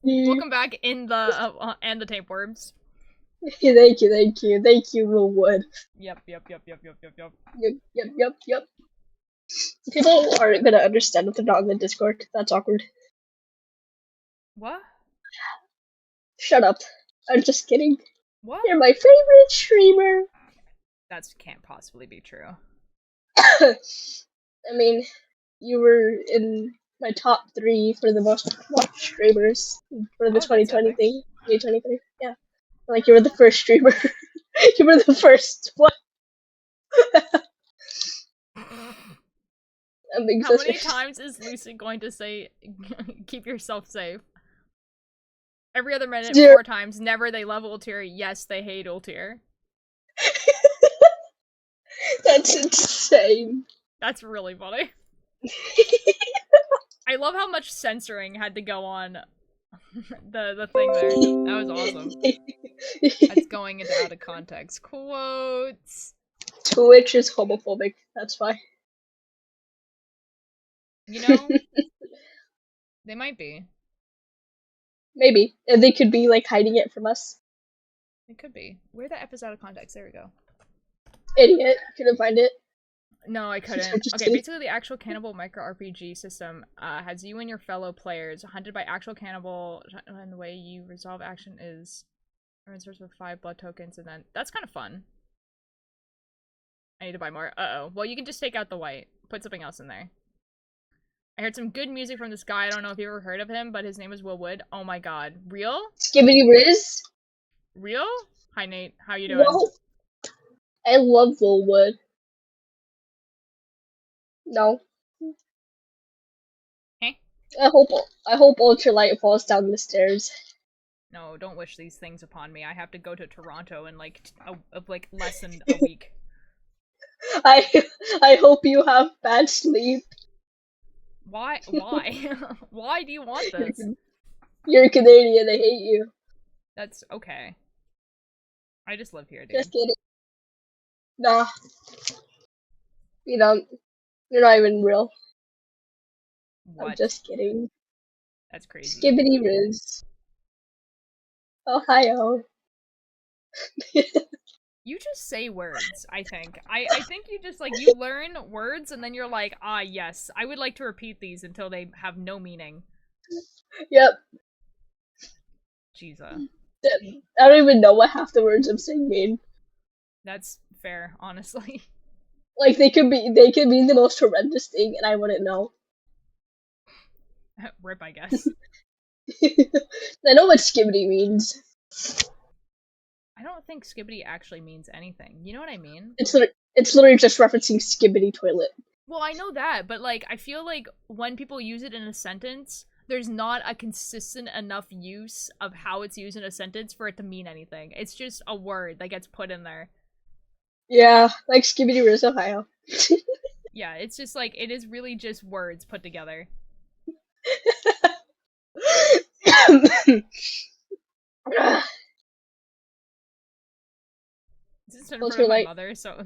Welcome back in the, and the tapeworms. Thank you, Willwood. Yep. Yep. People aren't gonna understand if they're not in the Discord. That's awkward. What? Shut up. I'm just kidding. What? You're my favorite streamer. That can't possibly be true. I mean, you were in my top 3 for the most watched streamers for the 2020 thing. 2023. Yeah. Like, you were the first streamer. You were the first one. How many times is Lucy going to say, keep yourself safe? Every other minute, 4 times. Never they love Ultier. Yes, they hate Ultier. That's insane. That's really funny. I love how much censoring had to go on the thing there. That was awesome. That's going into out of context quotes. Twitch is homophobic. That's why. You know, they might be. Maybe. And they could be, like, hiding it from us. It could be. Where the F is out of context? There we go. Idiot. Couldn't find it. No, I couldn't. Okay, basically the actual Cannibal micro RPG system has you and your fellow players hunted by actual cannibal, and the way you resolve action is starts with 5 blood tokens, and then that's kind of fun. I need to buy more. Uh-oh. Well, you can just take out the white. Put something else in there. I heard some good music from this guy. I don't know if you ever heard of him, but his name is Will Wood. Oh my god. Real? Skibbity Riz? Real? Hi, Nate. How you doing? Well, I love Will Wood. No. Hey? I hope Ultralight falls down the stairs. No, don't wish these things upon me. I have to go to Toronto in like less than a week. I hope you have bad sleep. Why? Why do you want this? You're Canadian, I hate you. That's okay. I just live here, dude. Just kidding. Nah. You don't. You're not even real. What? I'm just kidding. That's crazy. Skibbity Riz. Ohio. You just say words, I think. I think you just, like, you learn words and then you're like, ah, yes, I would like to repeat these until they have no meaning. Yep. Jesus. I don't even know what half the words I'm saying mean. That's fair, honestly. Like, they could mean the most horrendous thing and I wouldn't know. Rip, I guess. I know what skibbity means. I don't think skibbity actually means anything. You know what I mean? It's literally just referencing skibbity toilet. Well, I know that, but, like, I feel like when people use it in a sentence, there's not a consistent enough use of how it's used in a sentence for it to mean anything. It's just a word that gets put in there. Yeah, like Skibbity Riz, Ohio. Yeah, it's just like, it is really just words put together. This is in front of my mother, so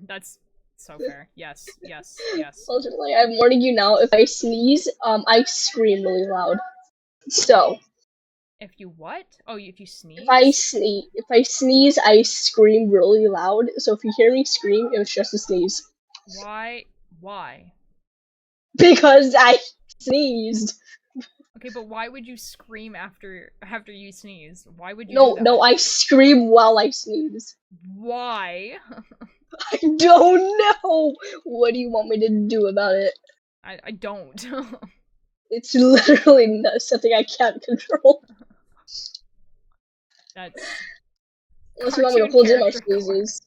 that's so fair. Yes. Ultimately, I'm warning you now, if I sneeze, I scream really loud. So. If you what? Oh, if you sneeze? If I sneeze, I scream really loud. So if you hear me scream, it was just a sneeze. Why? Because I sneezed. Okay, but why would you scream after you sneeze? Why would you No, do that? no, I scream while I sneeze. Why? I don't know! What do you want me to do about it? I don't. It's literally not something I can't control. That's... Unless you want me to hold in my sneezes.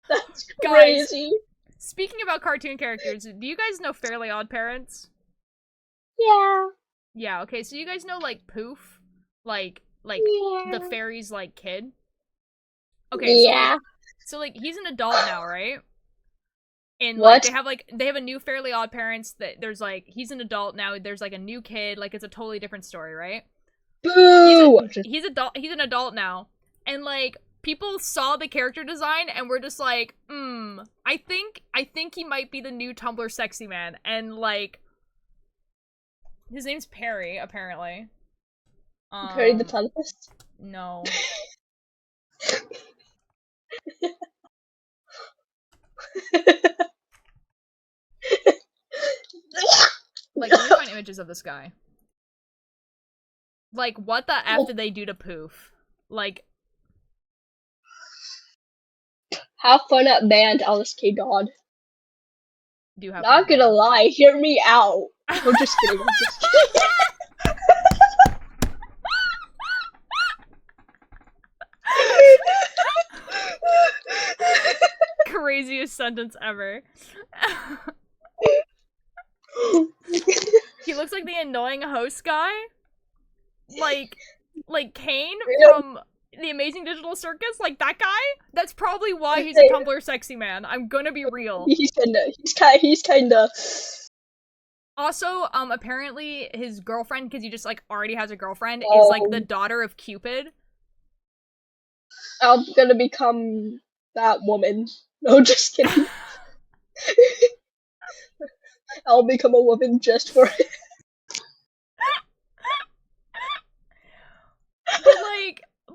That's crazy. Guys, speaking about cartoon characters, do you guys know Fairly Odd Parents? Yeah. Yeah, okay, so you guys know, like, Poof? Like, yeah. the fairy's, like, kid? Okay, yeah. So, like, he's an adult now, right? And, what? like, they have a new Fairly Odd Parents that there's, like, he's an adult now, there's, like, a new kid, like, it's a totally different story, right? Boo! He's an adult now. And, like, people saw the character design and were just like, I think he might be the new Tumblr sexy man. And, like, his name's Perry, apparently. Perry the Platypus? No. Like, let me find images of this guy. Like, what the F did they do to Poof? Like... Have fun at band, Alice K. Dodd. Do you have Not gonna lie, hear me out. I'm just kidding, Craziest sentence ever. He looks like the annoying host guy. Like Kane from The Amazing Digital Circus, like that guy. That's probably why he's a Tumblr sexy man. I'm gonna be real. He's kinda. Also, apparently his girlfriend, because he just like already has a girlfriend, is like the daughter of Cupid. I'm gonna become that woman. No, just kidding. I'll become a woman just for it.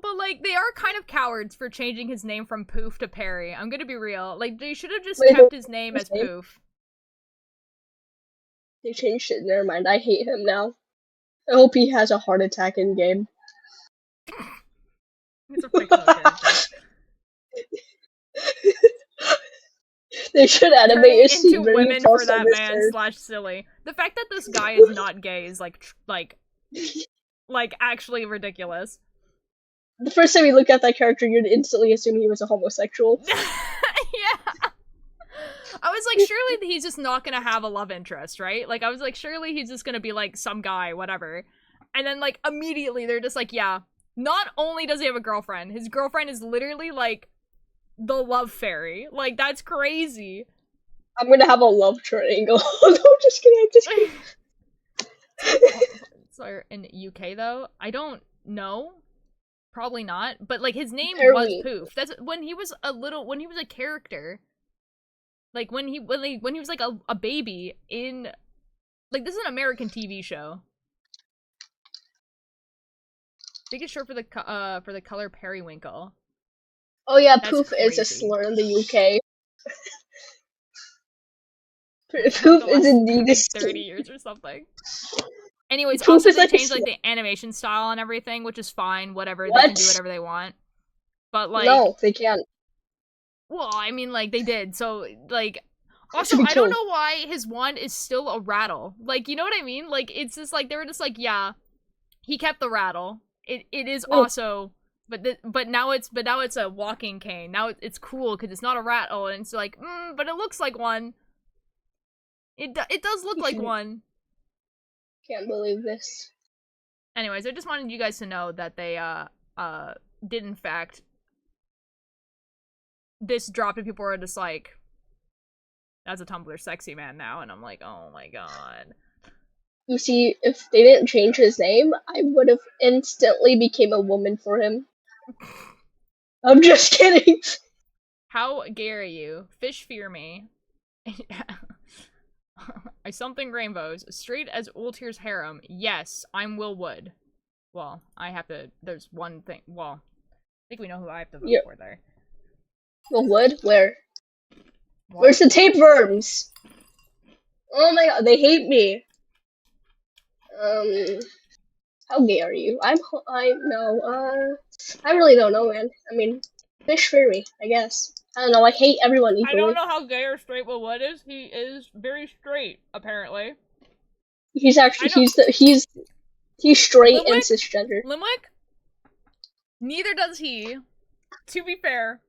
But like, they are kind of cowards for changing his name from Poof to Perry. I'm gonna be real. Like, they should have just kept his name as Poof. They changed it. Never mind. I hate him now. I hope he has a heart attack in game. He's a fictional character. They should animate a scene into women for that man / silly. The fact that this guy is not gay is like actually ridiculous. The first time you look at that character, you'd instantly assume he was a homosexual. Yeah. I was like, surely he's just not gonna have a love interest, right? Like, I was like, surely he's just gonna be like some guy, whatever. And then, like, immediately they're just like, yeah, not only does he have a girlfriend, his girlfriend is literally, like, the love fairy. Like, that's crazy. I'm gonna have a love triangle. No, just kidding. So in UK though, I don't know. Probably not. But like his name was Apparently. Poof. That's when he was a character. Like when he was like a baby in like this is an American TV show. I think it's short for the color periwinkle. Oh yeah, That's poof is a crazy. slur in the UK. Poof is indeed a 30 years or something. Anyways, Poof also is they like a changed like the animation style and everything, which is fine. Whatever, What? they can do whatever they want. But like, No, they can't. well, I mean, like they did. So like, To also be I don't killed. know why his wand is still a rattle. Like, you know what I mean? Like it's just like they were just like, yeah, he kept the rattle. It is Oh. also, but now it's a walking cane. Now it's cool because it's not a rattle, and it's like, but it looks like one. It does look like one. Can't believe this. Anyways, I just wanted you guys to know that they did in fact this dropped and people were just like, that's a Tumblr sexy man now, and I'm like, oh my god. You see, if they didn't change his name, I would have instantly became a woman for him. I'm just kidding. How dare you? Fish fear me. I something rainbows. Straight as Ultir's harem. Yes, I'm Will Wood. Well, I have to. There's one thing. Well, I think we know who I have to vote for there. Well, wood? Where? What? Where's the tapeworms? Oh my god, they hate me. How gay are you? I really don't know, man. I mean, fish fear me, I guess. I don't know, I hate everyone equally. I don't know how gay or straight Will Wood is. He is very straight, apparently. He's actually, he's straight and Limwick? cisgender. Limwick? Neither does he. To be fair.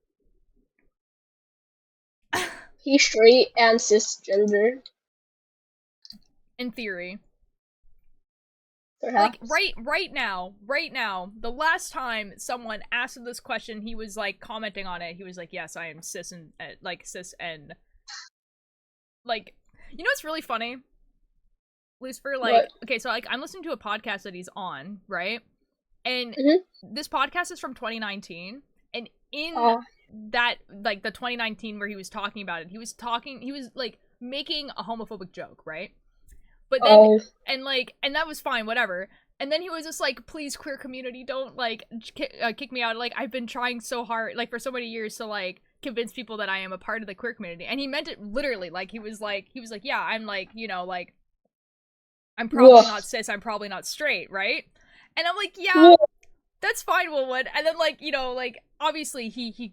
He's straight and cisgender. In theory. Perhaps. Like, right now, the last time someone asked him this question, he was, like, commenting on it. He was like, yes, I am cis and, like, you know what's really funny? Lucifer, like, What? okay, so, like, I'm listening to a podcast that he's on, right? And this podcast is from 2019, and in that, like, the 2019 where he was talking about it, he was, like, making a homophobic joke, right? But then, and that was fine, whatever. And then he was just like, please, queer community, don't, like, kick me out. Like, I've been trying so hard, like, for so many years to, like, convince people that I am a part of the queer community. And he meant it literally. Like, he was like, yeah, I'm, like, you know, like, I'm probably not cis, I'm probably not straight, right? And I'm like, yeah, that's fine, Willwood. And then, like, you know, like, obviously he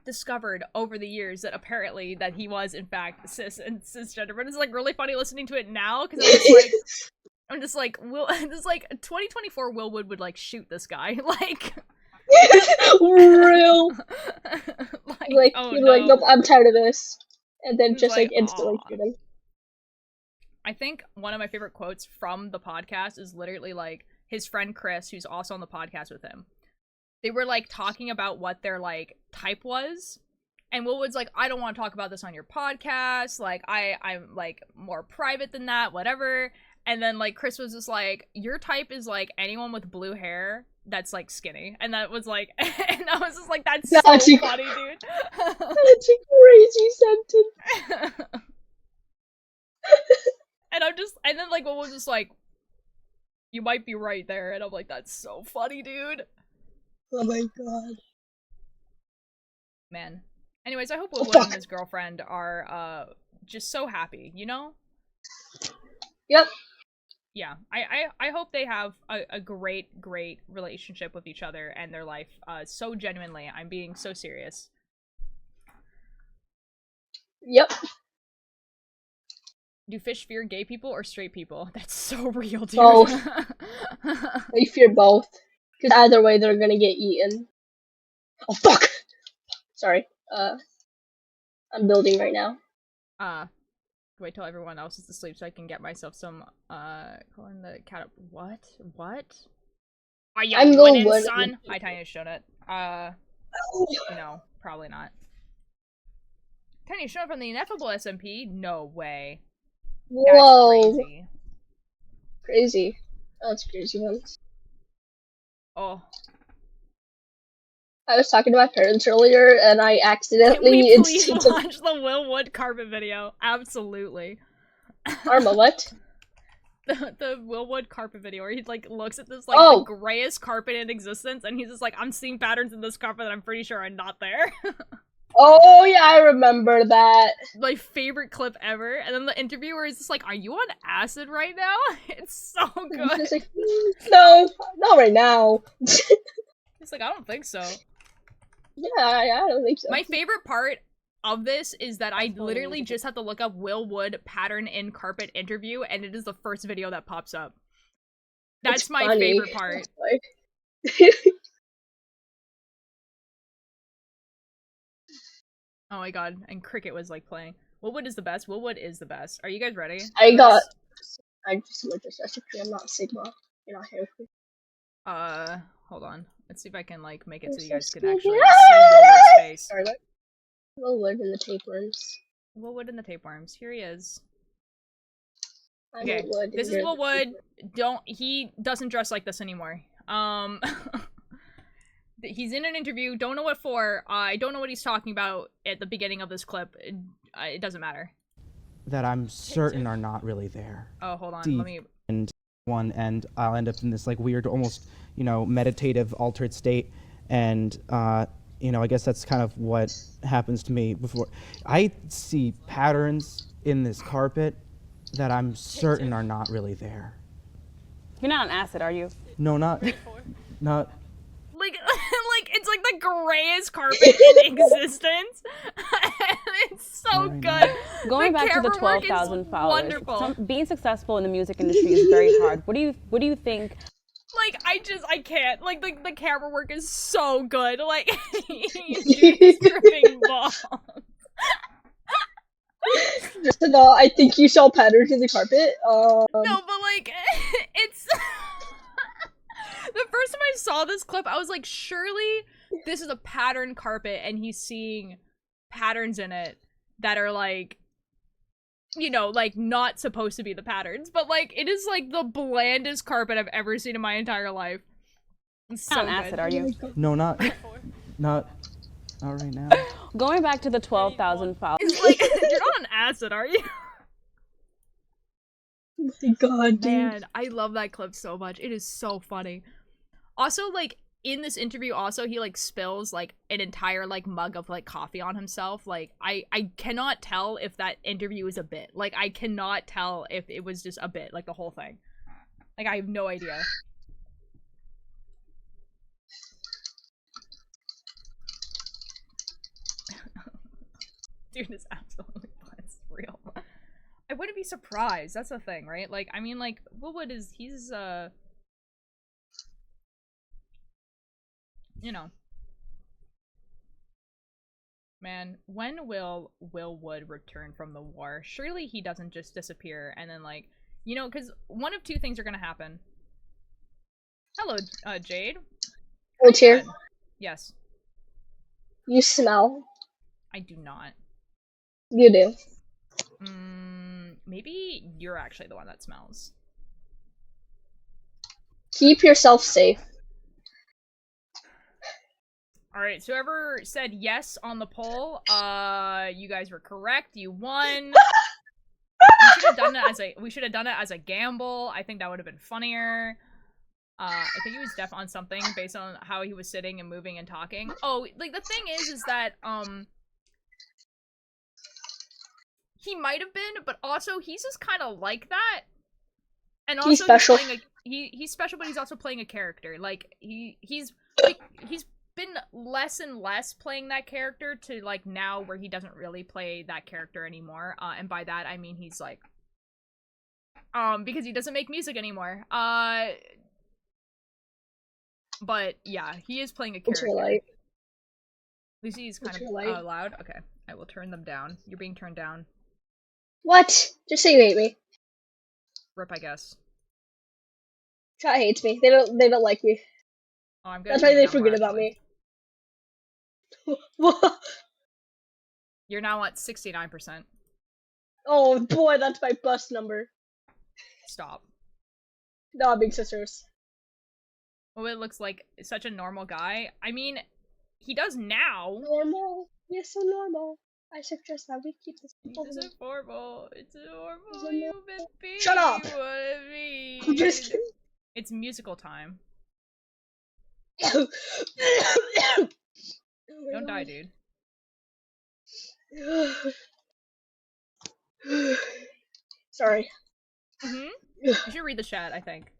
discovered over the years that apparently that he was in fact cis and cisgender, but it's like really funny listening to it now because I'm just like Will, this like 2024 Willwood would like shoot this guy like real like oh, you're no. like, nope, I'm tired of this, and then just like instantly aw. shoot him. I think one of my favorite quotes from the podcast is literally like his friend Chris, who's also on the podcast with him. They were, like, talking about what their, like, type was. And Willwood's like, I don't want to talk about this on your podcast. Like, I'm, like, more private than that, whatever. And then, like, Chris was just like, your type is, like, anyone with blue hair that's, like, skinny. And that was, like, and I was just like, that's so funny, dude. That's a crazy sentence. And and then, like, Willwood was just like, you might be right there. And I'm like, that's so funny, dude. Oh my god. Man. Anyways, I hope Willwood and his girlfriend are just so happy, you know? Yep. Yeah. I hope they have a great relationship with each other and their life. So genuinely. I'm being so serious. Yep. Do fish fear gay people or straight people? That's so real, dude. Both. They fear both. Because either way, they're gonna get eaten. Oh, fuck! Sorry. I'm building right now. Wait till everyone else is asleep so I can get myself some, calling the cat up. What? What? Are you I'm winning, the son? Hi, Tiny Shouldn't. No, probably not. Tiny Shouldn't from the Ineffable SMP? No way. Whoa. That's crazy. Crazy. That's crazy, man. Oh. I was talking to my parents earlier, and I Can accidentally we please instinctively... watch the Will Wood carpet video? Absolutely. Arma, what? The Will Wood carpet video where he like looks at this like Oh. the grayest carpet in existence and he's just like, I'm seeing patterns in this carpet that I'm pretty sure are not there. Oh, yeah, I remember that. My favorite clip ever. And then the interview where he's just like, are you on acid right now? It's so good. He's like, no, not right now. He's like, I don't think so. Yeah, I don't think so. My favorite part of this is that I literally just have to look up Will Wood pattern in carpet interview and it is the first video that pops up. That's my favorite part. Oh my god, and Cricket was like playing. Will Wood is the best. Will Wood is the best. Are you guys ready? I just looked at recipe. I'm not Sigma. You're not here. Hold on. Let's see if I can like make it so you guys can actually see Will Wood's face. Sorry, what? Will Wood and the tapeworms. Will Wood and the tapeworms. Here he is. I'm Okay, Will Wood, this is Will Wood. He doesn't dress like this anymore. He's in an interview. Don't know what for. I don't know what he's talking about at the beginning of this clip. It doesn't matter. That I'm certain are not really there. Oh, hold on. Deep Let me. And one, and I'll end up in this like weird, almost meditative, altered state, and I guess that's kind of what happens to me before. I see patterns in this carpet that I'm certain are not really there. You're not on acid, are you? No, not. Like it's like the grayest carpet in existence. It's so good. Going back to the 12,000 followers, being successful in the music industry is very hard. What do you think? Like I can't. Like the camera work is so good. Like he's dripping balls. Just enough. I think you saw patterns in the carpet. No, but like it's. The first time I saw this clip, I was like, surely this is a pattern carpet and he's seeing patterns in it that are like, like not supposed to be the patterns. But like, it is like the blandest carpet I've ever seen in my entire life. It's so on acid, are you? No, not right now. Going back to the 12,000 followers. It's like, you're not on acid, are you? Oh my god, dude. Man, I love that clip so much. It is so funny. Also, like, in this interview, also, he, like, spills, like, an entire, like, mug of, like, coffee on himself. Like, I cannot tell if that interview is a bit. Like, I cannot tell if it was just a bit, like, the whole thing. Like, I have no idea. Dude, it's absolutely it's real. I wouldn't be surprised. That's the thing, right? Like, I mean, like, Will Wood is, he's, Man, when will Will Wood return from the war? Surely he doesn't just disappear and then, like, because one of two things are gonna happen. Hello, Jade. Hold here. Yes. You smell. I do not. You do. Maybe you're actually the one that smells. Keep yourself safe. Alright, so whoever said yes on the poll, you guys were correct. You won. We should have done it as a gamble. I think that would have been funnier. I think he was deaf on something based on how he was sitting and moving and talking. Oh, like, the thing is that, he might have been, but also he's just kind of like that. And also he's special. He's special, but he's also playing a character. Like, he's been less and less playing that character to, like, now where he doesn't really play that character anymore. And by that, I mean he's, like, because he doesn't make music anymore. But, yeah, he is playing a character. Lucy's kind of loud. Okay, I will turn them down. You're being turned down. What? Just say you hate me. Rip, I guess. Chat hates me. They don't like me. Oh, I'm That's getting why they now more, forget about actually. me. What? You're now at 69%. Oh boy, that's my bus number. Stop. Nah, big sisters. Oh, it looks like such a normal guy. I mean, he does now. Normal. Yes, so normal. I suggest that we keep this It's normal. adorable. It's adorable Is it human being. Shut up! What I mean. I'm just kidding. It's musical time. Oh my Don't die, God. dude. Sorry. You should read the chat, I think.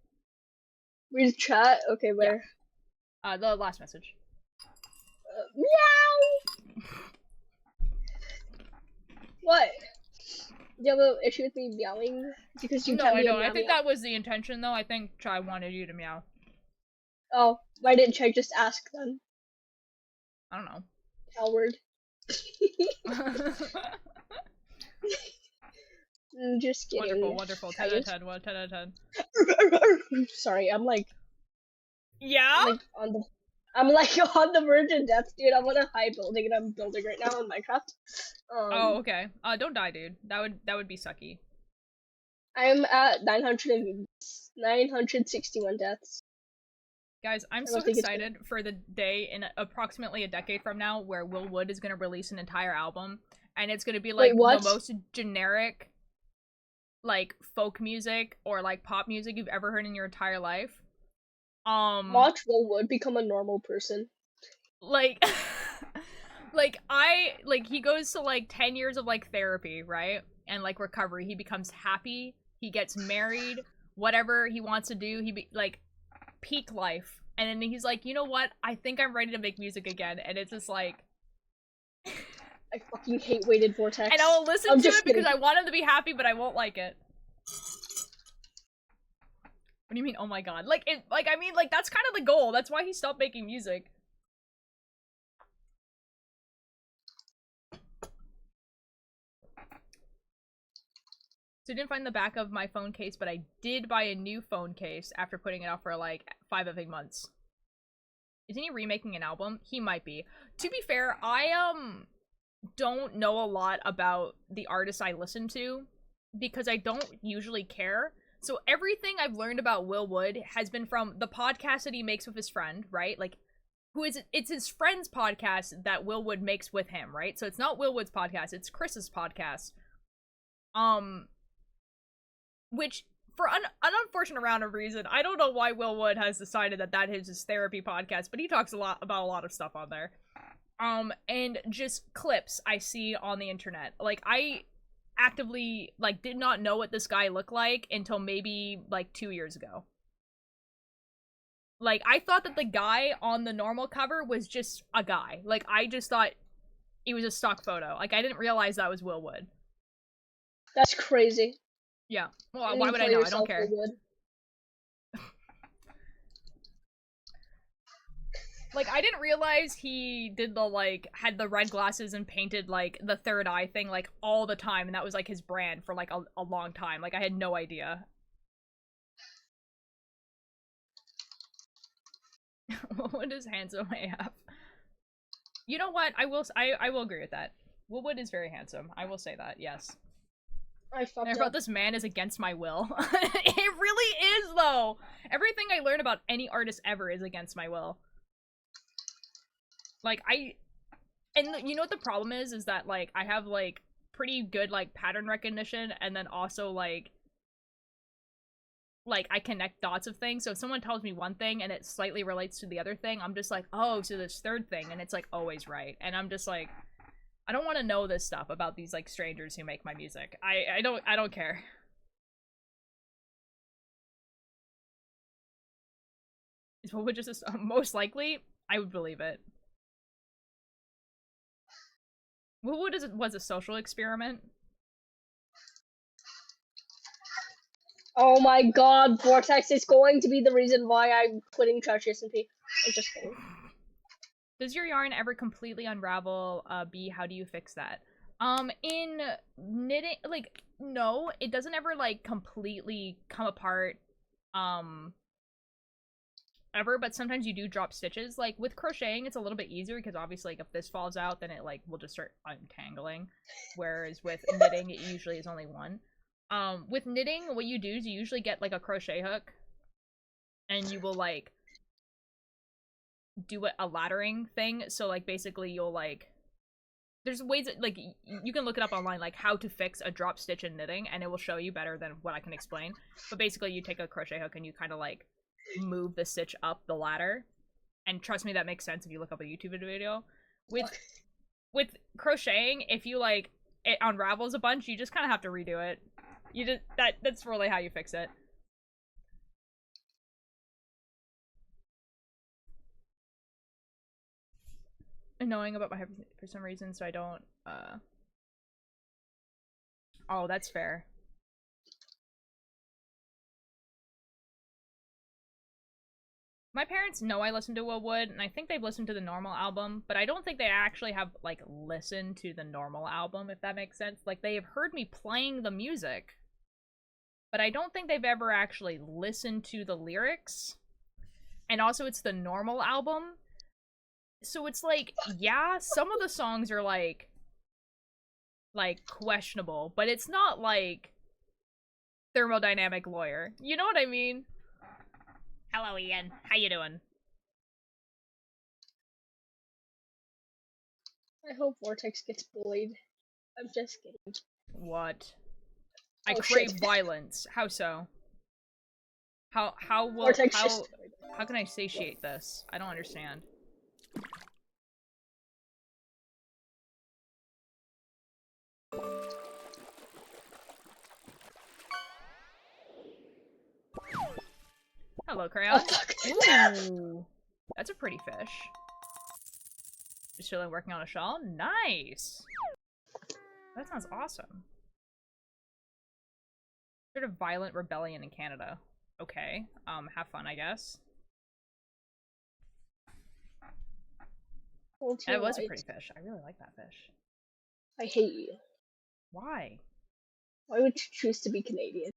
Read the chat? Okay, where? The last message. Meow! What? Do you have an issue with me meowing? Because you No, kept I me a don't. meow I think meow. that was the intention, though. I think Chai wanted you to meow. Oh, why didn't I just ask then? I don't know. Coward. Just kidding. Wonderful, wonderful. 10 out of 10. 10 out of 10. Sorry, I'm like Yeah? I'm like on the verge of death, dude. I'm on a high building and I'm building right now in Minecraft. Oh, okay. Don't die, dude. That would be sucky. I'm at 961 deaths. Guys, I'm so excited for the day in approximately a decade from now where Will Wood is gonna release an entire album, and it's gonna be like the most generic, like folk music or like pop music you've ever heard in your entire life. Watch Will Wood become a normal person. Like, he goes to like 10 years of like therapy, right? And like recovery. He becomes happy. He gets married. Whatever he wants to do, like peak life. And then he's like, you know what? I think I'm ready to make music again. And it's just like, I fucking hate Weighted Vortex. And I'll listen to it because I want him to be happy, but I won't like it. What do you mean, oh my god? Like, I mean, that's kind of the goal. That's why he stopped making music. So I didn't find the back of my phone case, but I did buy a new phone case after putting it off for like 5 of 8 months. Isn't he remaking an album? He might be. To be fair, I don't know a lot about the artists I listen to because I don't usually care. So everything I've learned about Will Wood has been from the podcast that he makes with his friend, right? Like, it's his friend's podcast that Will Wood makes with him, right? So it's not Will Wood's podcast, it's Chris's podcast. Which, for an unfortunate round of reason, I don't know why Will Wood has decided that is his therapy podcast, but he talks about a lot of stuff on there. And just clips I see on the internet. Like, I actively, like, did not know what this guy looked like until maybe, like, 2 years ago. Like, I thought that the guy on the normal cover was just a guy. Like, I just thought it was a stock photo. Like, I didn't realize that was Will Wood. That's crazy. Yeah. Well, why would I know? I don't care. Like, I didn't realize he did the, like, had the red glasses and painted, like, the third eye thing, like, all the time, and that was, like, his brand for, like, a long time. Like, I had no idea. What is handsome AF? You know what? I will agree with that. Willwood is very handsome. I will say that, yes. I fucked up. About this man is against my will. It really is, though! Everything I learn about any artist ever is against my will. Like, and you know what the problem is that, like, I have, like, pretty good, like, pattern recognition, and then also, like, I connect dots of things, so if someone tells me one thing and it slightly relates to the other thing, I'm just like, oh, so this third thing, and it's, like, always right. And I'm just like, I don't want to know this stuff about these, like, strangers who make my music. I don't care. Is what would just, most likely, I would believe it. What was a social experiment? Oh my god, Vortex is going to be the reason why I'm quitting Trash SMP. I'm just kidding. Does your yarn ever completely unravel? B, how do you fix that? In knitting, like, no, it doesn't ever like completely come apart ever, but sometimes you do drop stitches. Like with crocheting, it's a little bit easier because obviously like if this falls out, then it like will just start untangling. Whereas with knitting, it usually is only one. With knitting, what you do is you usually get like a crochet hook and you will like do a laddering thing. So like basically you'll like, there's ways that, like, you can look it up online, like how to fix a drop stitch in knitting, and it will show you better than what I can explain. But basically you take a crochet hook and you kind of like move the stitch up the ladder, and trust me, that makes sense if you look up a YouTube video. With crocheting, if you like it unravels a bunch, you just kind of have to redo it. You just that's really how you fix it. Annoying about my hair for some reason, so I don't oh, that's fair. My parents know I listen to Will Wood, and I think they've listened to the normal album, but I don't think they actually have, like, listened to the normal album, if that makes sense. Like, they have heard me playing the music, but I don't think they've ever actually listened to the lyrics. And also, it's the normal album. So it's like, yeah, some of the songs are, like, questionable, but it's not, like, Thermodynamic Lawyer. You know what I mean? Hello, Ian. How you doing? I hope Vortex gets bullied. I'm just kidding. What? I Oh, crave shit. violence. How so? How will Vortex how can I satiate this? I don't understand. Hello, Crayon. Ooh, that's a pretty fish. Just chilling, working on a shawl. Nice. That sounds awesome. Sort of violent rebellion in Canada. Okay. Have fun, I guess. That was a pretty fish. I really like that fish. I hate you. Why? Why would you choose to be Canadian?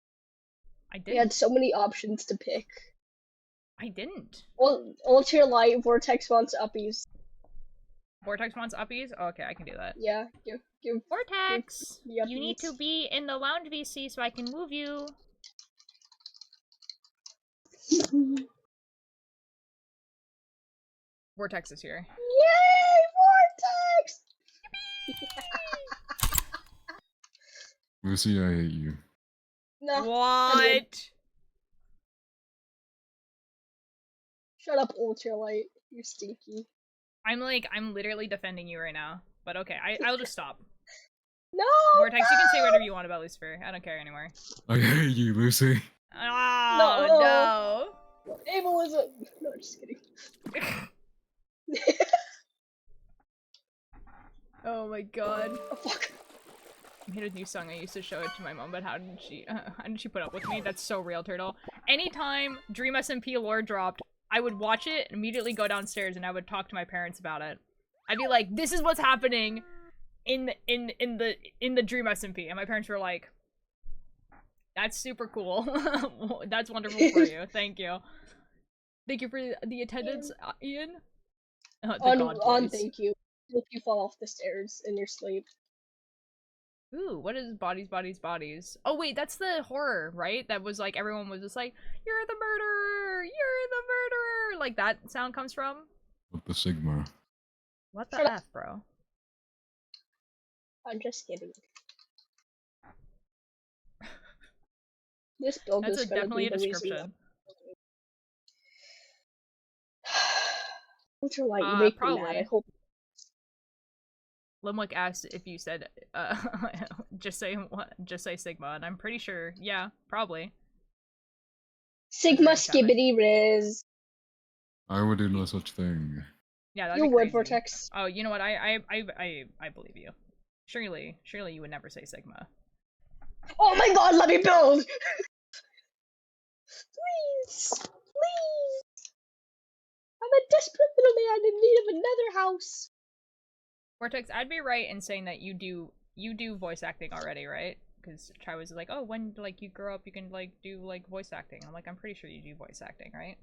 I didn't. We had so many options to pick. I didn't. Ultra light, Vortex wants uppies. Vortex wants uppies? Oh, okay, I can do that. Yeah, give Vortex! give You need to be in the lounge VC so I can move you. Vortex is here. Yay, Vortex! Lucy, I hate you. No. What? Shut up, Ultralight. You're stinky. I'm literally defending you right now. But okay, I'll just stop. No! Vortex, you can say whatever you want about Lucifer. I don't care anymore. I hate you, Lucy. Oh, no. Ableism. No, just kidding. Oh my god. Oh, fuck. I made a new song. I used to show it to my mom, but how did she put up with me? That's so real, Turtle. Anytime Dream SMP lore dropped, I would watch it, immediately go downstairs, and I would talk to my parents about it. I'd be like, "This is what's happening in the Dream SMP," and my parents were like, "That's super cool. That's wonderful for you. Thank you. Thank you for the attendance, Ian." Thank you. Hope you fall off the stairs in your sleep. Ooh, what is bodies? Oh wait, that's the horror, right? That was like, everyone was just like, "You're the murderer! You're the murderer!" Like that sound comes from? What the Sigma? What the F, bro? I'm just kidding. This build is definitely a description. Ultralight, you make me mad. I hope. Limwick asked if you said, just say Sigma, and I'm pretty sure, yeah, probably. Sigma skibbity riz. I would do no such thing. Yeah, that'd you be would, crazy. Vortex. Oh, you know what? I believe you. Surely you would never say Sigma. Oh my god, let me build! Please! Please! I'm a desperate little man in need of another house. Vortex, I'd be right in saying that you do voice acting already, right? because Chai was like, oh, when like you grow up, you can like do like voice acting. I'm like, I'm pretty sure you do voice acting, right?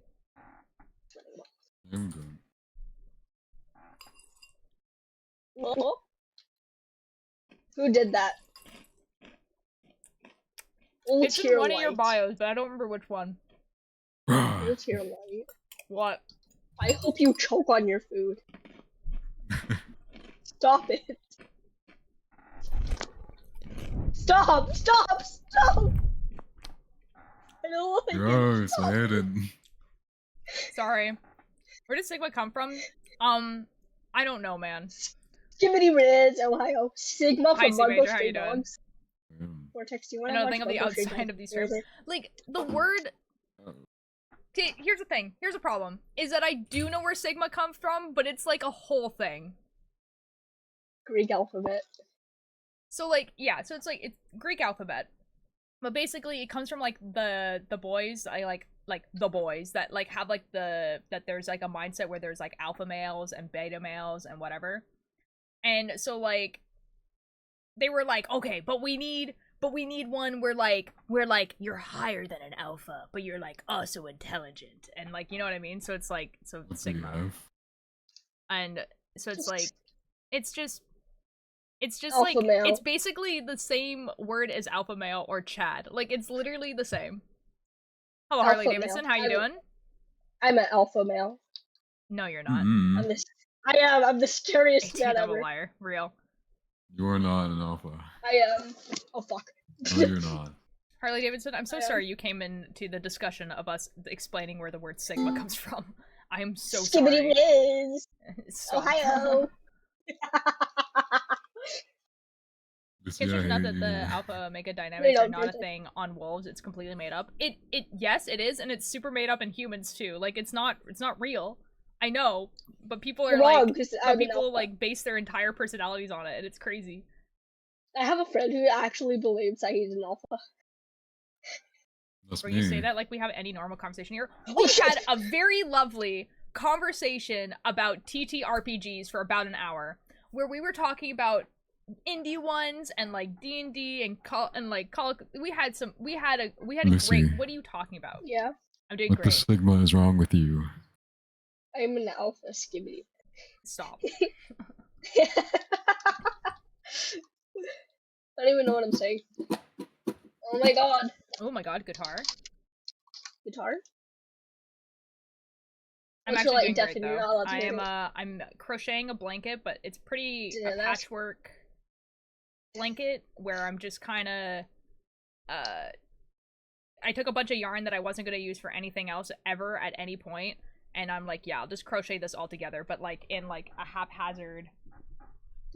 I'm good. Who did that? It's in one of your bios, but I don't remember which one. What? I hope you choke on your food. Stop it. Stop! Stop! Stop! I don't like Gross, I hate it. Sorry. Where did Sigma come from? I don't know, man. Skibbity Riz, Ohio. Sigma Hi, from Mud Major, how you doing? Dogs. Vortex, do you want I to know, think of the outside of these terms. Like, the word... Okay, here's the thing. Here's a problem. Is that I do know where Sigma comes from, but it's like a whole thing. Greek alphabet. So, like, yeah, so it's like, it's Greek alphabet. But basically, it comes from, like, the boys, the boys that, like, have, like, that there's, like, a mindset where there's, like, alpha males and beta males and whatever. And so, like, they were like, okay, but we need one where like you're higher than an alpha, but you're like also intelligent, and like, you know what I mean? So it's like, so What's Sigma, and so it's like, it's just alpha like male. it's basically the same word as alpha male or Chad. Like, it's literally the same. Hello, Alpha Harley Davidson. male. How you doing? I'm an alpha male. No, you're not. I'm the scariest man double ever. liar. Real. You are not an alpha. I am. Oh fuck. No, you're not. Harley Davidson, I'm so sorry you came into the discussion of us explaining where the word Sigma comes from. I am so sorry. Riz. So Ohio. It's just not that the alpha omega dynamics are not a thing on wolves. It's completely made up. Yes, it is, and it's super made up in humans too. Like, it's not real. I know, but people are like base their entire personalities on it, and it's crazy. I have a friend who actually believes that he's an alpha. That's Where me. you say that like we have any normal conversation here. We had a very lovely conversation about TTRPGs for about an hour, where we were talking about indie ones and like D&D and we had a Lucy. great. What are you talking about? Yeah. I'm doing What the great. Sigma is wrong with you? I'm an alpha skibbity. Stop. I don't even know what I'm saying. Oh my god. Oh my god, guitar. Guitar? I'm What's actually your, doing great, you're though. not allowed to I do am it. I'm crocheting a blanket, but it's pretty Yeah, a that's- patchwork blanket where I'm just kind of I took a bunch of yarn that I wasn't going to use for anything else ever at any point, and I'm like, yeah, I'll just crochet this all together, but like in like a haphazard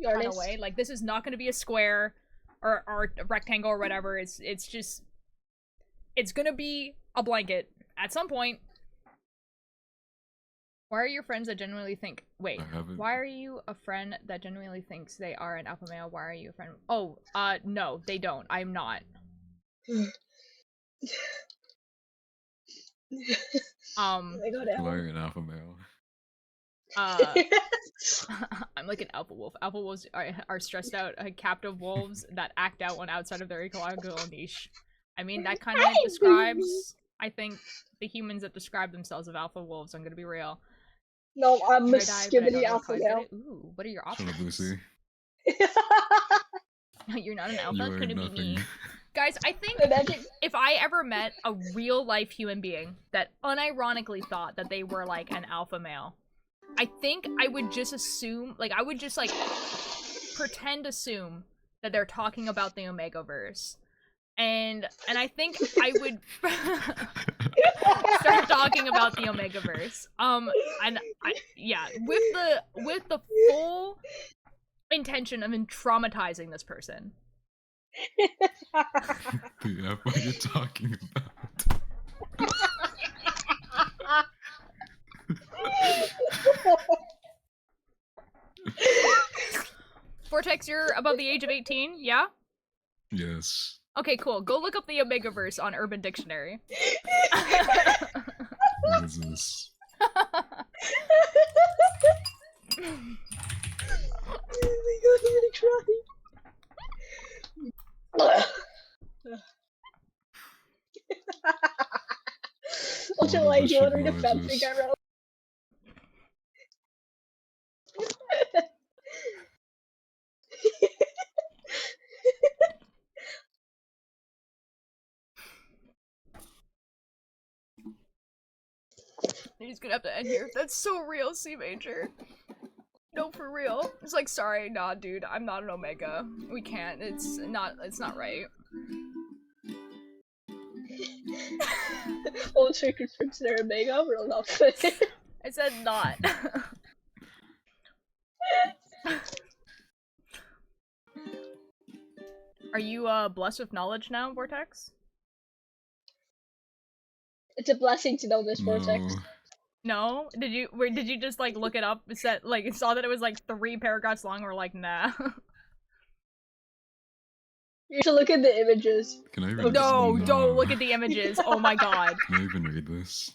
kind of way. Like, this is not going to be a square or a rectangle or whatever. It's just, it's going to be a blanket at some point. Why are your friends that genuinely think... Wait, why are you a friend that genuinely thinks they are an alpha male? Why are you a friend... Oh, no, they don't. I'm not. Like an alpha male. I'm like an alpha wolf. Alpha wolves are stressed out, captive wolves that act out when outside of their ecological niche. I mean, that kind of describes, I think, the humans that describe themselves as alpha wolves. I'm gonna be real. No, I'm a skibbity alpha male. Ooh, what are your Shut up, options? Lucy. You're not an alpha? You are Couldn't be nothing. me. Guys, I think if I ever met a real life human being that unironically thought that they were like an alpha male, I think I would just assume, like, I would just like assume that they're talking about the Omegaverse. And I think I would start talking about the Omegaverse. Yeah, with the full intention of traumatizing this person. The F are you talking about? Vortex, you're above the age of 18, yeah? Yes. Okay, cool. Go look up the Omegaverse on Urban Dictionary. What is this? Oh my god, I'm gonna cry. Eli, do you want to read a Bullshit fanfic noises. I wrote? He's gonna have to end here. That's so real, C Major. No, for real. It's like, sorry, nah, dude, I'm not an Omega. We can't. It's not right. All sacred fruits are Omega, real enough. I said not. Are you blessed with knowledge now, Vortex? It's a blessing to know this, Vortex. No? Did you just like look it up? Said like saw that it was like 3 paragraphs long, or like nah? You should look at the images. Can I read No, this? don't look at the images. Oh my god. Can I even read this?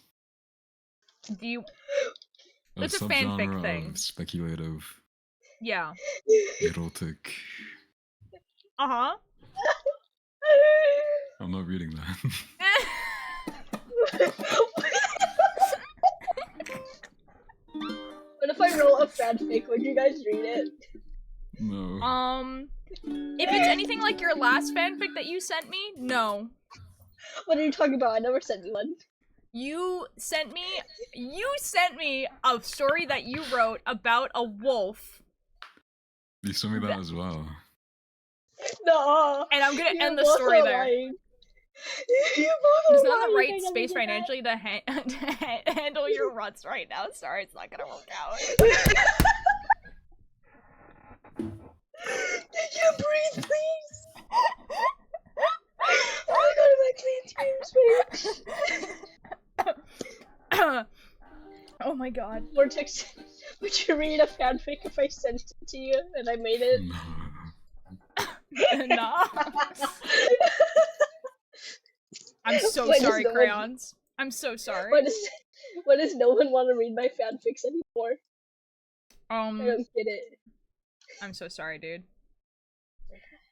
Do you? A It's a fanfic subgenre thing. of speculative, Yeah. erotic. Uh-huh. I'm not reading that. What if I wrote a fanfic? Would you guys read it? No. If it's anything like your last fanfic that you sent me, no. What are you talking about? I never sent you one. You sent me a story that you wrote about a wolf. You sent me that as well. No. And I'm gonna You end the both story are there. lying. You both It's are not in the lying. right I never space did that. financially to, to handle your ruts right now. Sorry, it's not gonna work out. Did you breathe, please? I go to my clean tears, Oh my god. Vortex, would you read a fanfic if I sent it to you and I made it? Nah. I'm so Why does sorry, no one- crayons. I'm so sorry. Why does no one want to read my fanfics anymore? I don't get it. I'm so sorry, dude.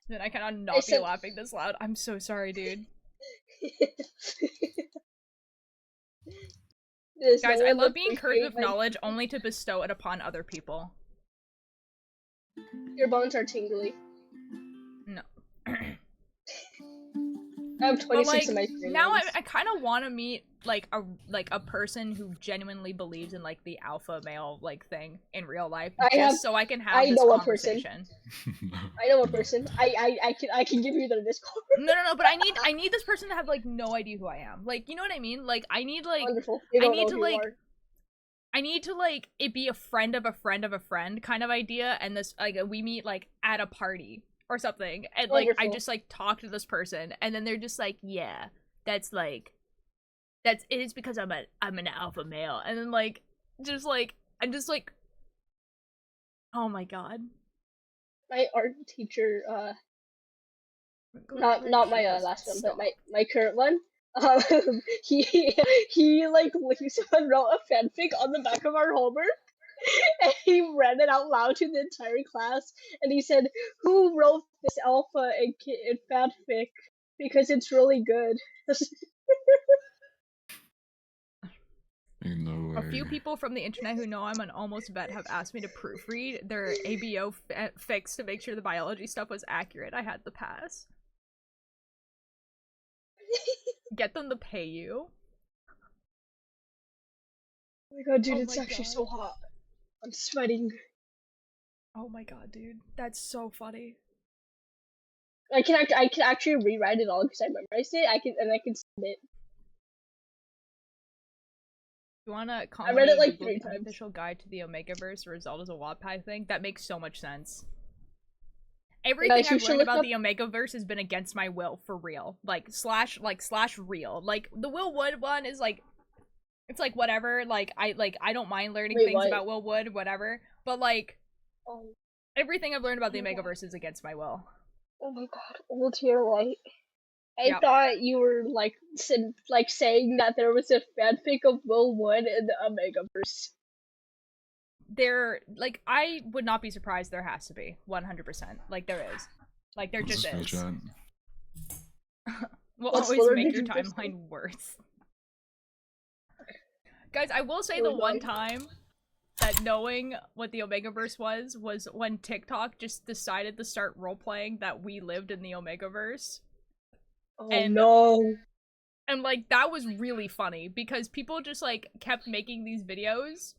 Then I cannot not be laughing this loud. I'm so sorry, dude. Guys, I love being cursed with knowledge only to bestow it upon other people. Your bones are tingly. No. I have 26 of my now I kind of want to meet like a person who genuinely believes in like the alpha male like thing in real life, so I can have this conversation. I know a person. I can give you their Discord. No, but I need this person to have like no idea who I am. Like, you know what I mean? Like I need like Wonderful. I need to like it be a friend of a friend of a friend kind of idea, and this like we meet like at a party or something, and like I just like talk to this person, and then they're just like, yeah, it is because I'm an alpha male, and then like just like I'm just like, oh my god. My art teacher, not my last one, but my current one. He like someone wrote a fanfic on the back of our homework, and he read it out loud to the entire class, and he said, "Who wrote this alpha and fanfic? Because it's really good." No way. A few people from the internet who know I'm an almost vet have asked me to proofread their ABO fix to make sure the biology stuff was accurate. I had to pass. Get them to pay you. Oh my god, dude, it's actually so hot. I'm sweating. Oh my god, dude. That's so funny. I can actually rewrite it all because I memorized it. I can send it. You wanna I read it like 3 times. Official guide to the Omegaverse result as a Wattpad thing? That makes so much sense. Everything I've learned about the Omegaverse has been against my will, for real. Slash real. Like the Will Wood one is like, it's like whatever. Like I don't mind learning things about Will Wood, whatever. But like, everything I've learned about the Omegaverse is against my will. Oh my god, old tier white. I thought you were saying that there was a fanfic of Will Wood in the Omegaverse. There, like, I would not be surprised. There has to be 100%. Like there is, like there just is. Will always make your timeline worse. Guys, I will say the one time that knowing what the Omegaverse was when TikTok just decided to start role-playing that we lived in the Omegaverse. Oh no. And like, that was really funny, because people just like, kept making these videos,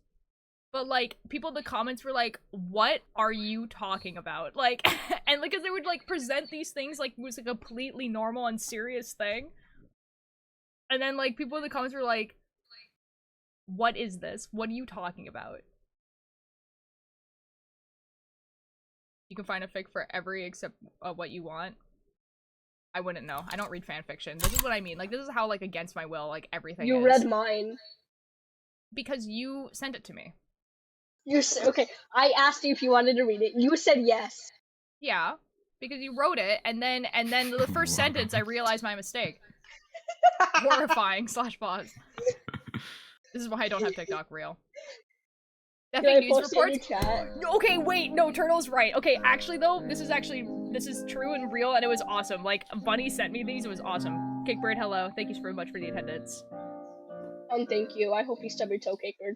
but like, people in the comments were like, what are you talking about? Like, and like, cause they would like, present these things like it was a completely normal and serious thing. And then like, people in the comments were like, what is this? What are you talking about? You can find a fic for every except what you want. I wouldn't know. I don't read fanfiction. This is what I mean. Like, this is how, like, against my will, like, everything You is. read mine. Because you sent it to me. Okay, I asked you if you wanted to read it. You said yes. Yeah, because you wrote it, and then the first sentence, I realized my mistake. Horrifying / pause. This is why I don't have TikTok real. Definitely news reports. Okay, wait, no, Turtle's right. Okay, actually though, this is true and real, and it was awesome. Like, Bunny sent me these, it was awesome. Cakebird, hello. Thank you so very much for the attendance. Thank you. I hope you stub your toe, Cakebird.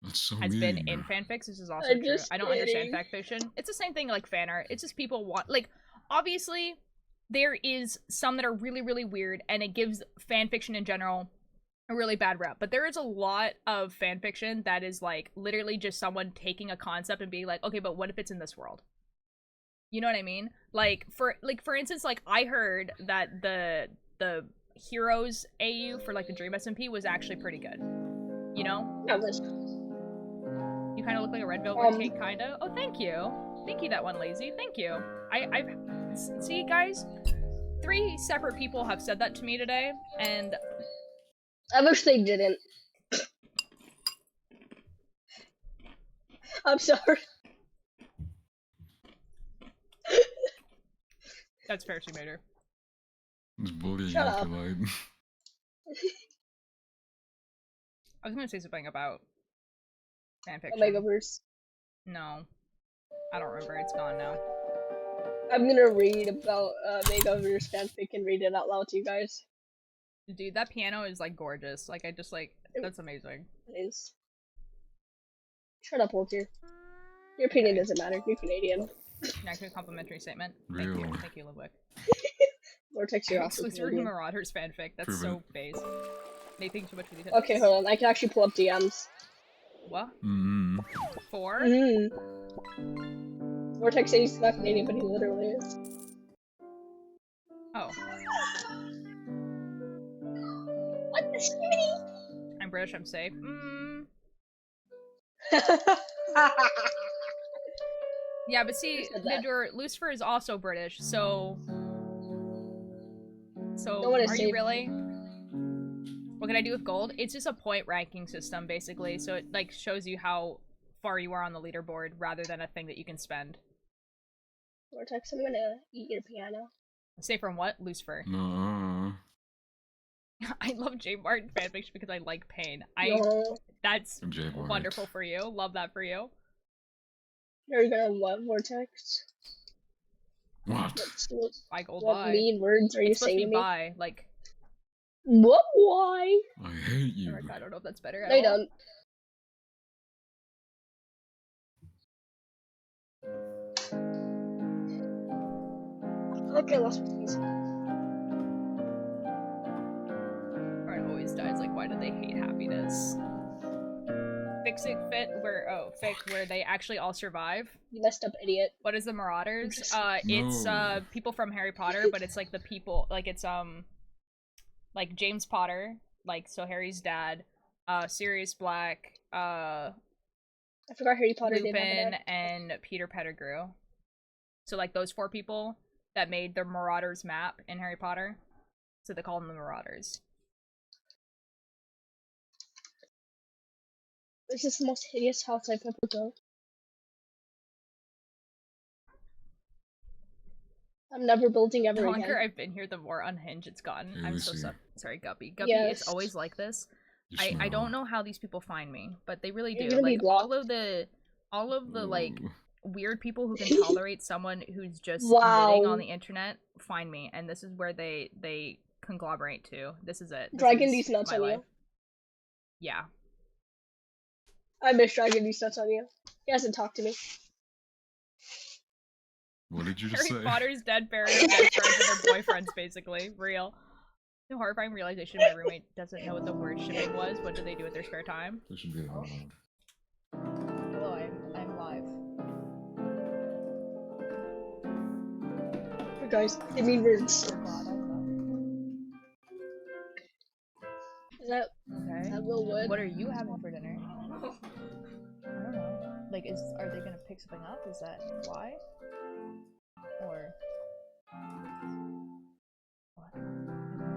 That's so Has mean. been in fanfics. This is also I'm true. just I don't understand kidding. fanfiction. It's the same thing like fan art. It's just people want, like, obviously there is some that are really, really weird, and it gives fanfiction in general a really bad rep. But there is a lot of fanfiction that is like literally just someone taking a concept and being like, okay, but what if it's in this world? You know what I mean? Like for instance, like I heard that the Heroes AU for like the Dream SMP was actually pretty good. You know? Yeah, but You kind of look like a red velvet cake, kinda. Oh, thank you. Thank you, that one lazy. Thank you. I've see, guys, 3 separate people have said that to me today, and I wish they didn't. I'm sorry. that's fair, she made her. It's bullying Shut after up. line. I was gonna say something about fanfiction. Omegaverse. No. I don't remember, it's gone now. I'm gonna read about Omegaverse fanfic and read it out loud to you guys. Dude, that piano is like gorgeous. Like, I just like, that's amazing. It is. Shut up, Walter. Your opinion doesn't matter. You're Canadian. Next complimentary statement. Real. Thank you, Ludwig. Vortex, you're also Exclusive Canadian. Marauders fanfic. That's Prove so base. Nate, thank you so much for the Okay, hold on. I can actually pull up DMs. What? Mm-hmm. 4? Vortex says he's not Canadian, but he literally is. Oh. What the skimmy? I'm British, I'm safe. Yeah, but see, Lucifer is also British, so are you really? What can I do with gold? It's just a point ranking system, basically, so it like shows you how far you are on the leaderboard rather than a thing that you can spend. Vortex, I'm gonna eat your piano. Say from what? Lucifer. No. I love J. Martin fanfiction because I like pain. That's wonderful for you. Love that for you. You're gonna love Vortex. What? Buy gold, what buy. mean words are you saying to me? Buy, like. What? Why? I hate you. I don't know if that's better at No, you all. don't. Okay, last one, please. It always dies. Like, why do they hate happiness? Fix it fit where where they actually all survive. You messed up, idiot. What is the Marauders? It's people from Harry Potter, but it's like the people like it's like James Potter, like so Harry's dad, Sirius Black, I forgot Harry Potter Lupin, didn't have a dad. and Peter Pettigrew. So like those 4 people that made the Marauders map in Harry Potter. So they call them the Marauders. This is the most hideous house I've ever built. I'm never building ever The again. longer I've been here, the more unhinged it's gotten. Hey, I'm so Lucy. sorry, Guppy. Guppy Yes. is always like this. You I don't know how these people find me, but they really You're do. gonna be Like all of the like weird people who can tolerate someone who's just knitting on the internet find me, and this is where they conglomerate to. This is it. This Dragging is these nuts my on life. you. Yeah. I miss dragging these nuts on you. He hasn't talked to me. What did you just Harry say? Potter's dead parents, dead friends, and their boyfriends, basically. Real. The horrifying realization my roommate doesn't know what the word shipping was. What do they do with their spare time? That should be the one. Hello, I'm live. Hey guys, I mean words. Is that Okay. Will Wood? What are you having for dinner? I don't know. Like, are they gonna pick something up? Is that why? Or what?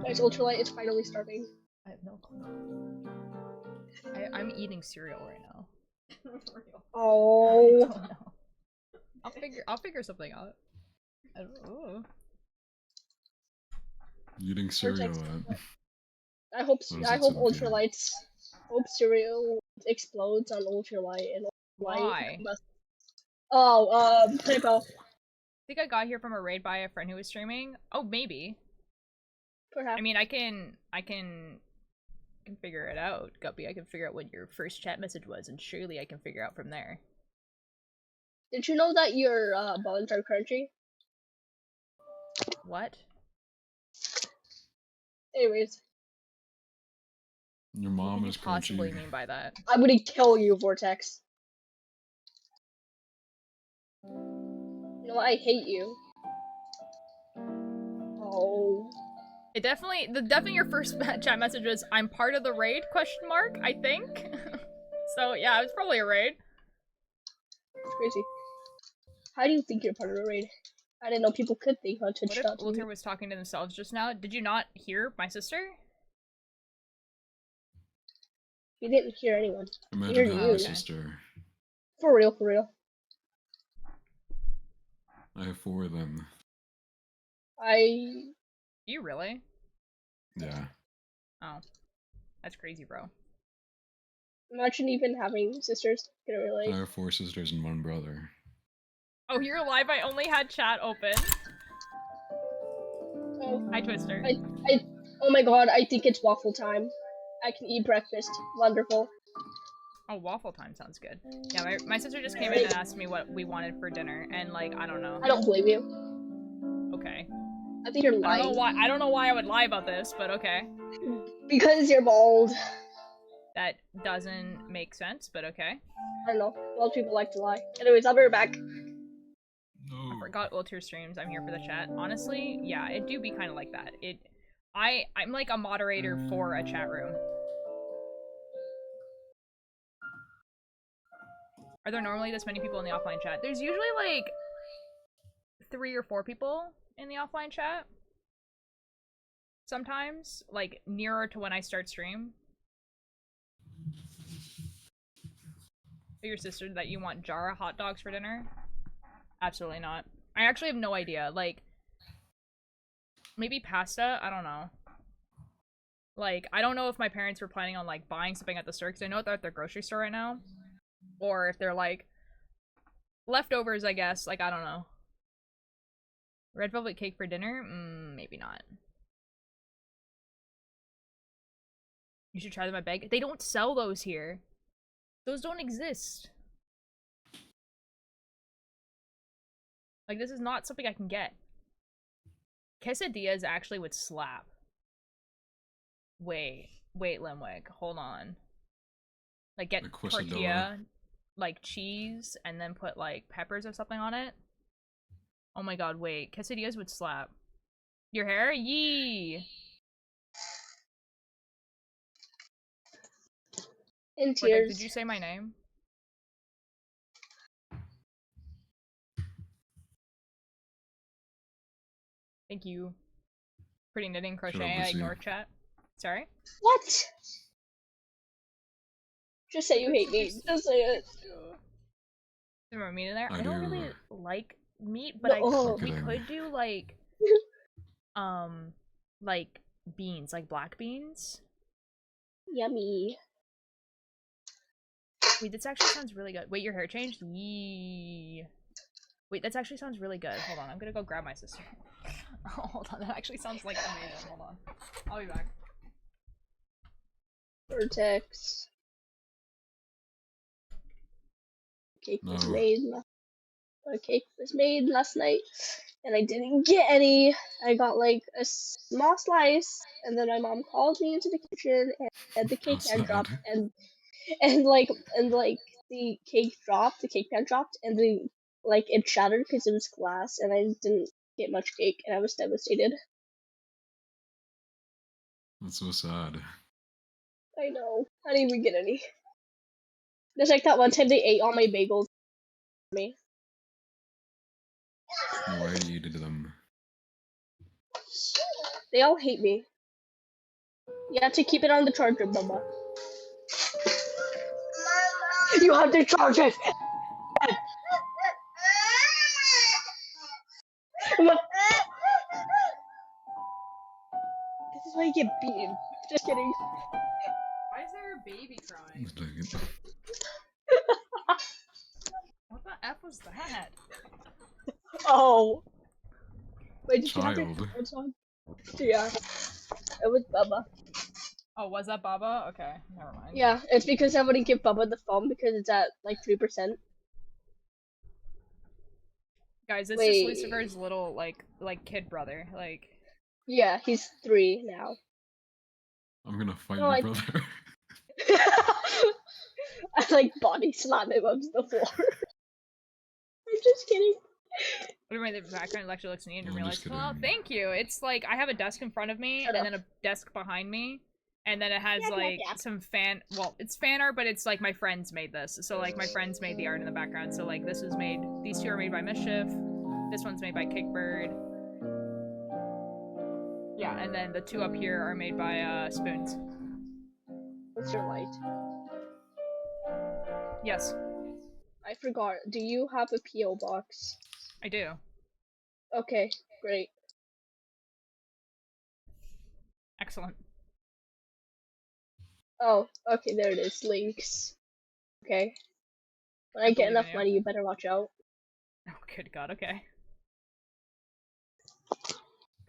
Guys, Ultralight is finally starting. I have no clue. I'm eating cereal right now. Oh. I don't know. I'll figure something out. I don't know. Eating cereal at. I hope What is I it, hope 7 p.m.? Ultralight's hope cereal explodes on Ultralight and Why? typo. I think I got here from a raid by a friend who was streaming. Oh, maybe. Perhaps. I mean, I can figure it out, Guppy. I can figure out what your first chat message was, and surely I can figure out from there. Did you know that your buns are crunchy? What? Anyways, Your mom What is do you possibly crunchy. mean by that? I'm gonna kill you, Vortex. You know what? I hate you. Oh. It definitely your first chat message was, "I'm part of the raid?" ? I think. So yeah, it was probably a raid. It's crazy. How do you think you're part of a raid? I didn't know people could think on Twitch. What if Ulter was talking to themselves just now? Did you not hear my sister? You didn't hear anyone. Imagine You heard having you. a sister. For real, for real. I have 4 of them. You really? Yeah. Oh. That's crazy, bro. Imagine even having sisters. Can I relate? I have 4 sisters and 1 brother. Oh, you're live? I only had chat open. Oh. Hi, Twister. Oh my god, I think it's waffle time. I can eat breakfast. Wonderful. Oh, waffle time sounds good. Yeah, my sister just came in and asked me what we wanted for dinner, and like, I don't know. I don't blame you. Okay. I think you're lying. I don't know why I would lie about this, but okay. Because you're bald. That doesn't make sense, but okay. I don't know. Most people like to lie. Anyways, I'll be right back. I forgot Ulter streams. I'm here for the chat. Honestly, yeah, it do be kind of like that. I'm like a moderator for a chat room. Are there normally this many people in the offline chat? There's usually like 3 or 4 people in the offline chat. Sometimes, like nearer to when I start stream. Your sister that you want Jara hot dogs for dinner? Absolutely not. I actually have no idea. Like, maybe pasta? I don't know. Like, I don't know if my parents were planning on like buying something at the store, because I know they're at their grocery store right now. Or if they're like leftovers, I guess. Like, I don't know. Red velvet cake for dinner? Maybe not. You should try them at Beg. They don't sell those here. Those don't exist. Like, this is not something I can get. Quesadillas actually would slap. Wait, Limwick, hold on. Like, get tortilla, like cheese, and then put like peppers or something on it. Oh my god, wait, quesadillas would slap. Your hair? Yee! In tears. Did you say my name? Thank you. Pretty knitting crochet, I ignore chat. Sorry? What? Just say you hate me. Just say it. Is there meat in there? I I don't do. really like meat, but No. we could do like like beans, like black beans. Yummy. Wait, this actually sounds really good. Wait, your hair changed? Yee. Wait, that actually sounds really good. Hold on, I'm gonna go grab my sister. Hold on, that actually sounds like amazing. Hold on. I'll be back. Vertex. Cake was No. made. A cake was made last night, and I didn't get any. I got like a small slice, and then my mom called me into the kitchen, and the How cake pan sad. dropped, and the cake dropped, the cake pan dropped, and the like it shattered because it was glass, and I didn't get much cake, and I was devastated. That's so sad. I know. I didn't even get any. Just like that one time they ate all my bagels for me. Why do you do them? They all hate me. You have to keep it on the charger, Bubba. You have to charge it! This is why you get beaten. Just kidding. Why is there a baby crying? Dang it. What the F was that? Oh. Wait, did you have Child. your headphones on? Yeah. It was Bubba. Oh, was that Baba? Okay, never mind. Yeah, it's because I wouldn't give Bubba the phone because it's at like 3%. Guys, this Wait. is Lucifer's little like kid brother. Like, Yeah, he's 3 now. I'm gonna fight No, your brother. I like body slam him onto the floor. I'm just kidding. whatever the background lecture looks neat and I'm realize, just well, kidding. thank you. It's like I have a desk in front of me Shut and up. then a desk behind me. And then it has Yeah, like yeah. some well, it's fan art, but it's like my friends made this. So like my friends made the art in the background. So like this was made, these two are made by Mischief. This one's made by Kickbird. Yeah, and then the two up here are made by Spoons. What's your light? Yes, I forgot. Do you have a P.O. box? I do. Okay, great. Excellent. Oh, okay, there it is. Links. Okay. When I get believe in enough you. money, you better watch out. Oh, good God, okay.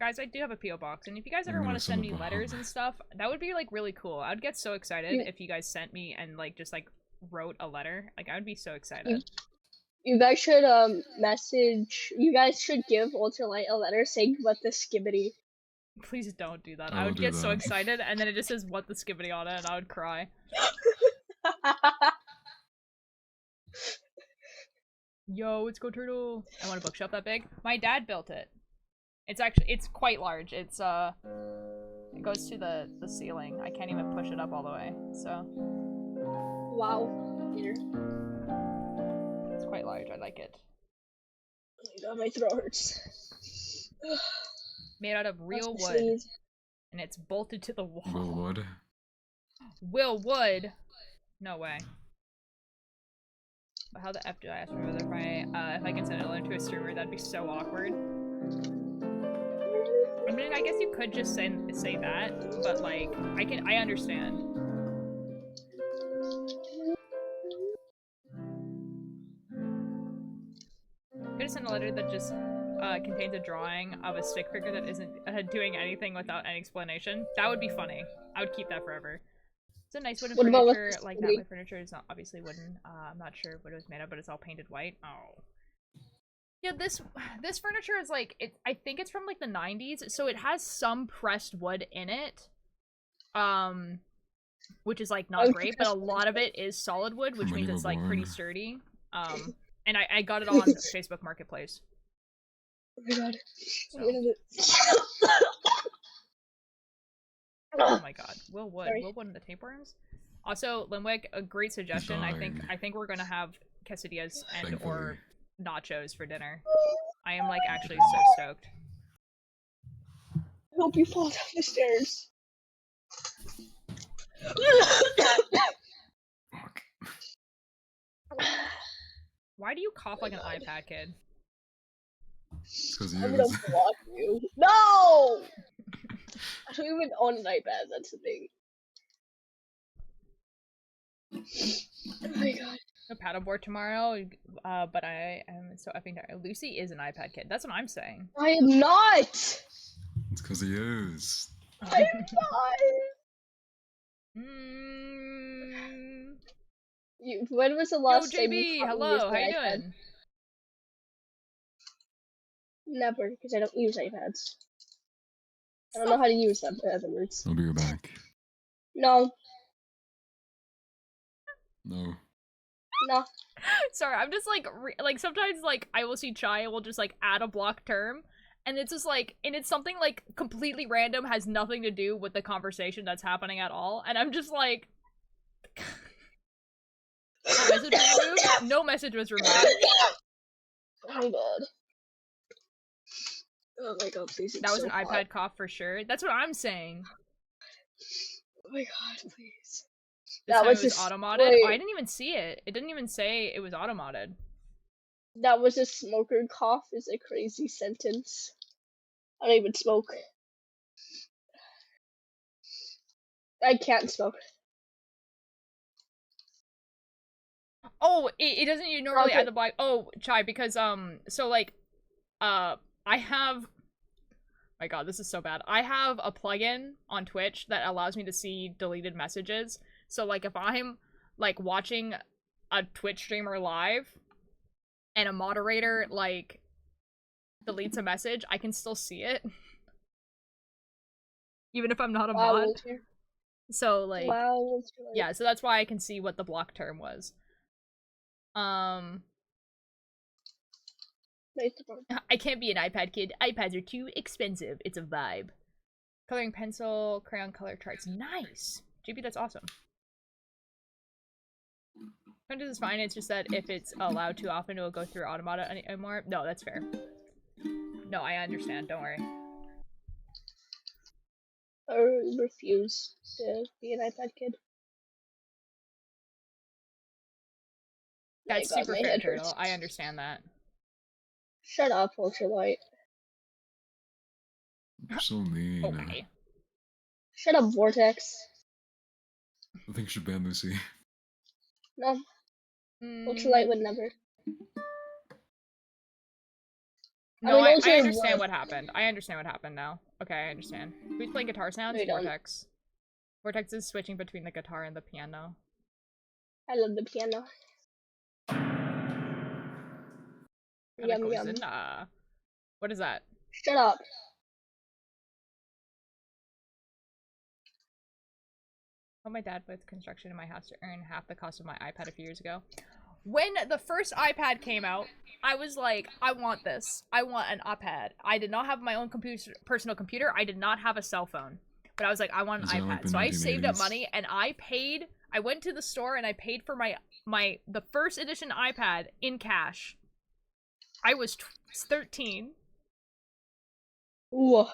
Guys, I do have a P.O. box, and if you guys ever I'm want gonna to send send me it letters behind. and stuff, that would be like really cool. I would get so excited You- if you guys sent me and like just like wrote a letter. Like I would be so excited. You guys should message. You guys should give Ultralight a letter saying what the skibbity. Please don't do that. I I will would do get so that. excited, and then it just says what the skibbity on it, and I would cry. Yo, it's Go Turtle. I want a bookshelf that big. My dad built it. It's quite large. It goes to the ceiling. I can't even push it up all the way. So Wow. Peter. it's quite large. I like it. Oh my god, my throat hurts. Made out of real Let's wood, sneeze. and it's bolted to the wall. Will Wood. Will Wood? No way. But how the F do I ask my mother if I can send a letter to a streamer? That'd be so awkward. I mean, I guess you could just say that, but like, I understand. Could have sent a letter that just contains a drawing of a stick figure that isn't doing anything without any explanation. That would be funny. I would keep that forever. It's a nice wooden What about furniture with like the that. skibbity? My furniture is not obviously wooden. I'm not sure what it was made of, but it's all painted white. Oh. Yeah, this furniture is like I think it's from like the 90s, so it has some pressed wood in it. Which is like not great, but a lot of it is solid wood, which When means you it's were like pretty born. sturdy. And I got it all on Facebook Marketplace. Oh my god. So. Oh my god, Will Wood. Sorry. Will Wood and the tapeworms. Also, Limwick, a great suggestion. I dying. think we're gonna have quesadillas and Thankfully. or nachos for dinner. I am like actually so stoked. I hope you fall down the stairs. Fuck. Why do you cough like an iPad kid? It's because he I'm gonna is. block you. No! I don't even own an iPad, that's the thing. Oh my god. No paddleboard tomorrow, but I am so effing tired. Lucy is an iPad kid. That's what I'm saying. I am not! It's because he is. I am not! Mm. When was the Yo, last time you JB, caught me use hello, my how you iPad? doing? Never, because I don't use iPads. I don't know how to use them, in other words. I'll be right back. No. No. No. Sorry, I'm just like, sometimes like I will see Chai and will just like add a block term, and it's just like, and it's something like completely random, has nothing to do with the conversation that's happening at all, and I'm just like, oh, message was removed? No message was removed. Oh my god. Oh my god, please. That was so an hot. iPad cough for sure. That's what I'm saying. Oh my god, please. This time it was auto-modded. Wait. Oh, I didn't even see it. It didn't even say it was auto-modded. That was a smoker cough is a crazy sentence. I don't even smoke. I can't smoke. Oh, it doesn't you normally Okay. add the black. Oh, Chai, because so like, I have. My God, this is so bad. I have a plugin on Twitch that allows me to see deleted messages. So like, if I'm like watching a Twitch streamer live, and a moderator like deletes a message, I can still see it, even if I'm not a mod. So like, yeah, so that's why I can see what the block term was. I can't be an iPad kid. iPads are too expensive. It's a vibe. Coloring pencil, crayon color charts. Nice! JP, that's awesome. Sometimes it's fine, it's just that if it's allowed too often, it'll go through automata anymore. No, that's fair. No, I understand. Don't worry. I refuse to be an iPad kid. That's super fair, Turtle. I understand that. Shut up, Ultralight. You're so mean. Okay. Shut up, Vortex. I think you should ban Lucy. No. Ultralight would never. No, I understand what happened. I understand what happened now. Okay, I understand. Who's playing guitar sounds? No, Vortex. Vortex is switching between the guitar and the piano. I love the piano. Yum yum. What is that? Shut up. Oh, my dad with construction in my house to earn half the cost of my iPad a few years ago. When the first iPad came out, I was like, I want this. I want an iPad. I did not have my own personal computer. I did not have a cell phone. But I was like, I want an iPad. Like so I saved up money and I went to the store and I paid for the first edition iPad in cash. I was 13. Ooh.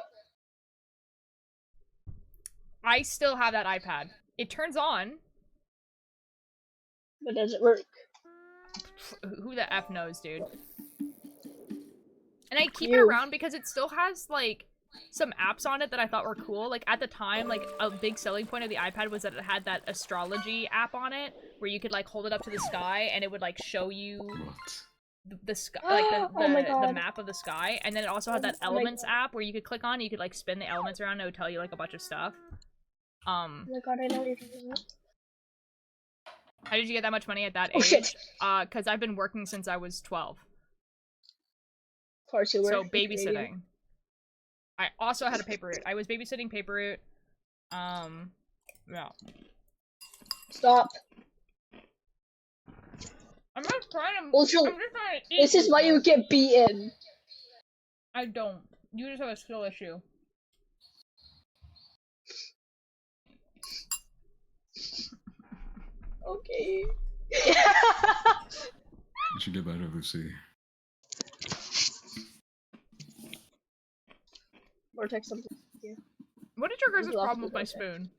I still have that iPad. It turns on. But does it work? Who the F knows, dude? And I keep it around because it still has, like, some apps on it that I thought were cool. Like, at the time, like, a big selling point of the iPad was that it had that astrology app on it, where you could, like, hold it up to the sky, and it would, like, show you the sky, like, the map of the sky. And then it also had that elements app where you could click on, you could, like, spin the elements around, and it would tell you, like, a bunch of stuff. Oh my god, I know what you're talking about. How did you get that much money at that age? Shit. Because I've been working since I was 12. Of course you were. So babysitting. I also had a paper route. I was babysitting paper route. No. Stop. I'm just trying to. Also, I'm just trying to eat. This is why you get beaten. I don't. You just have a skill issue. Okay. You should get better, Lucy. Vortex something. Yeah. What is your guys' problem with my spoon?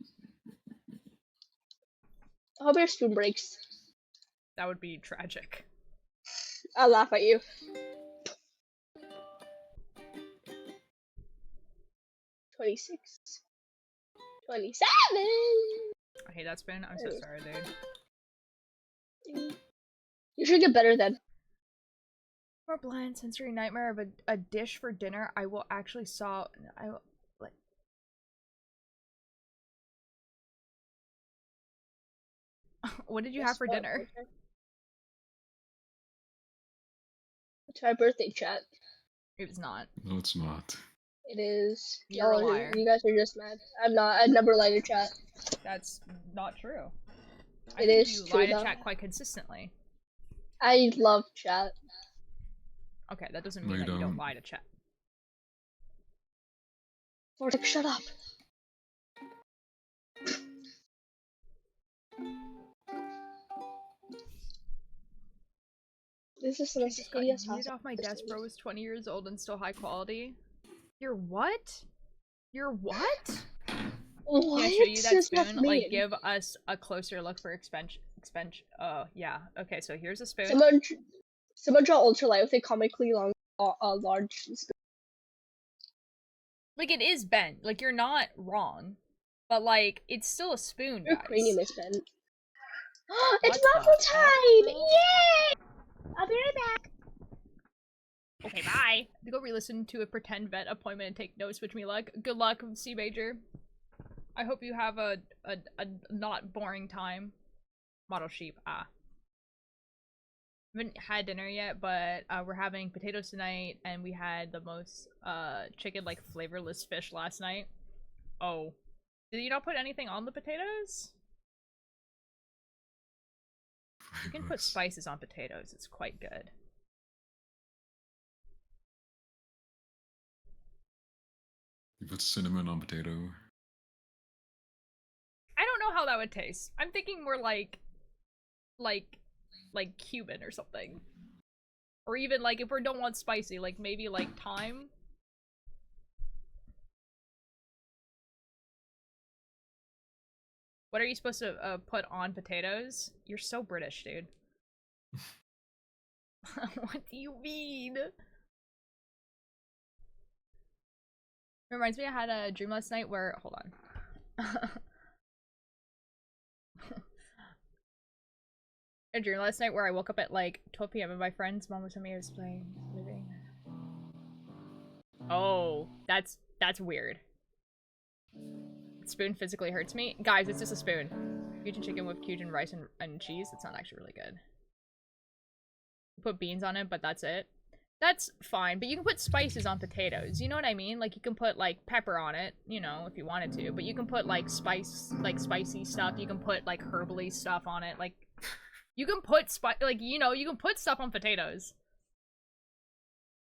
I hope your spoon breaks. That would be tragic. I'll laugh at you. 26. 27! I hate that spoon. I'm so sorry, dude. You should get better then. More bland sensory nightmare of a dish for dinner. I will actually What did you have for dinner? It's my birthday, chat. It was not. No, it's not. It is. You're a Y'all liar. You guys are just mad. I'm not. I'd never lie to chat. That's not true. It I think is you true, lie to though. chat quite consistently. I love chat. Okay, that doesn't No, mean you that you don't don't. lie to chat. Vortex, shut up. This is an Just got insidious yeeted house. off my desk, bro. Was 20 years old and still high quality. You're what? You're what? What Can I show you that does that spoon? mean? Like, give us a closer look for oh, yeah. Okay, so here's a spoon. Someone draw ultralight with a comically long, large spoon. Like, it is bent. Like, you're not wrong. But, like, it's still a spoon, Your guys. cranium is bent. It's What waffle the time! heck? Yay! I'll be right back. Okay, bye. Go re-listen to a pretend vet appointment and take notes. Wish me luck. Good luck, C Major. I hope you have a not boring time. Model sheep. Ah. Haven't had dinner yet, but we're having potatoes tonight, and we had the most chicken like flavorless fish last night. Oh, did you not put anything on the potatoes? You can put spices on potatoes. It's quite good. You put cinnamon on potato. I don't know how that would taste. I'm thinking more like Cuban or something. Or even like if we don't want spicy, like maybe like thyme. What are you supposed to put on potatoes? You're so British, dude. What do you mean? Reminds me I had a dream last night where hold on. A dream last night where I woke up at like 12 p.m. and my friend's mom was telling me I was playing living. Oh, that's weird. Spoon physically hurts me. Guys, it's just a spoon. Cajun chicken with Cajun rice and cheese. It's not actually really good. Put beans on it, but that's it. That's fine, but you can put spices on potatoes. You know what I mean? Like you can put like pepper on it, you know, if you wanted to. But you can put like spicy stuff. You can put like herbally stuff on it. Like you can put you know, you can put stuff on potatoes.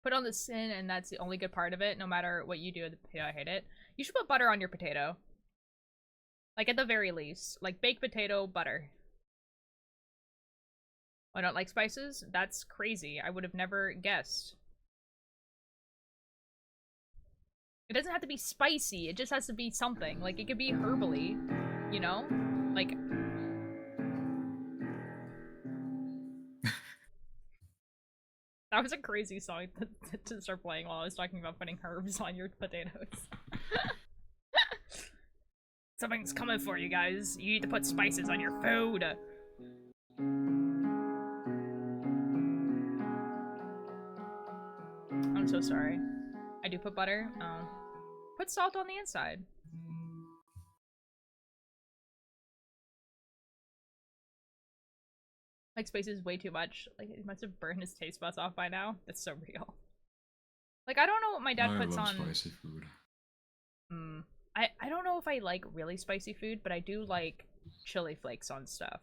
Put on the sin, and that's the only good part of it. No matter what you do with the potato, I hate it. You should put butter on your potato. Like at the very least, like baked potato butter. I don't like spices? That's crazy. I would have never guessed. It doesn't have to be spicy. It just has to be something. Like, it could be herbally, you know? Like... That was a crazy song to start playing while I was talking about putting herbs on your potatoes. Something's coming for you guys. You need to put spices on your food. I'm so sorry. I do put butter. Oh. Put salt on the inside. Like spices way too much. Like it must have burned his taste buds off by now. That's so real. Like I don't know what my dad puts on. Spicy food. I don't know if I like really spicy food, but I do like chili flakes on stuff.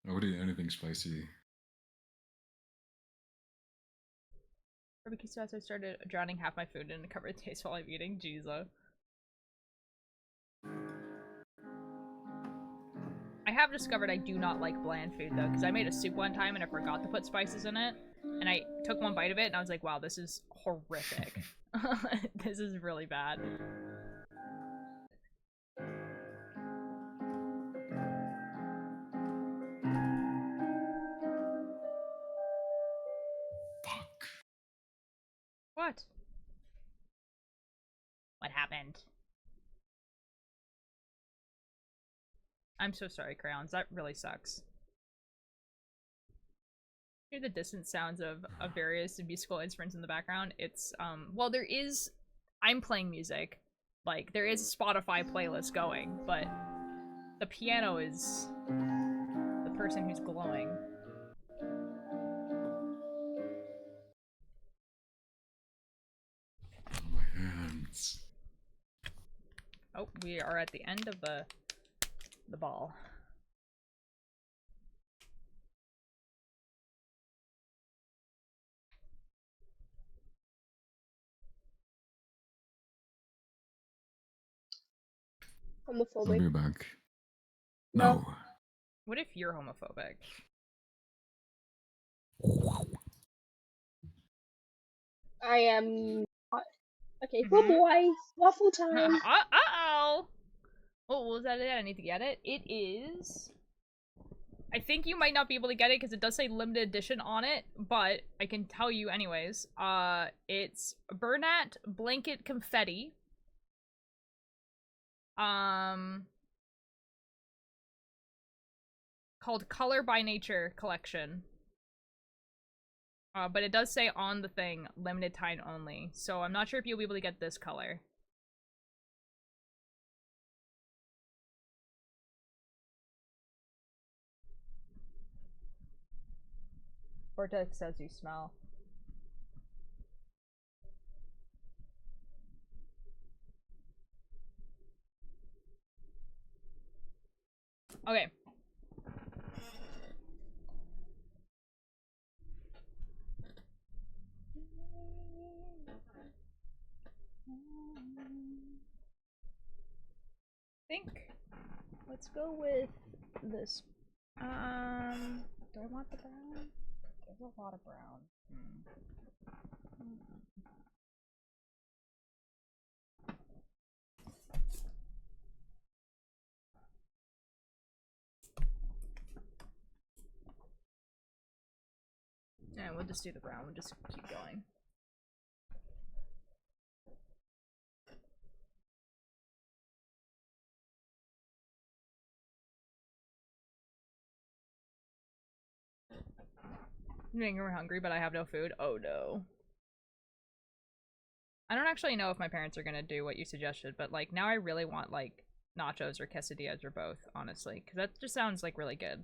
I would eat anything spicy. Barbecue sauce, I started drowning half my food in a covered taste while I'm eating. Jesus. I have discovered I do not like bland food though, because I made a soup one time and I forgot to put spices in it. And I took one bite of it and I was like, wow, this is horrific. This is really bad. Fuck. What? What happened? I'm so sorry, Crayons. That really sucks. Hear the distant sounds of various musical instruments in the background. It's well, there is. I'm playing music, Like, there is a Spotify playlist going, but the piano is the person who's glowing. My hands. Oh, we are at the end of the ball. I'll Homophobic. be back. No. No. What if you're homophobic? I am not. Okay, well, boys, waffle time. Uh-oh! What was that? I need to get it. It is... I think you might not be able to get it because it does say limited edition on it, but I can tell you anyways. It's Bernat Blanket Confetti. Called Color by Nature Collection. But it does say on the thing, limited time only. So I'm not sure if you'll be able to get this color. Vortex says you smell. Okay. Let's go with this. Do I want the brown? There's a lot of brown. Yeah, we'll just do the brown. We'll just keep going. I'm getting hungry, but I have no food. Oh no. I don't actually know if my parents are gonna do what you suggested, but like now I really want like nachos or quesadillas or both, honestly, because that just sounds like really good.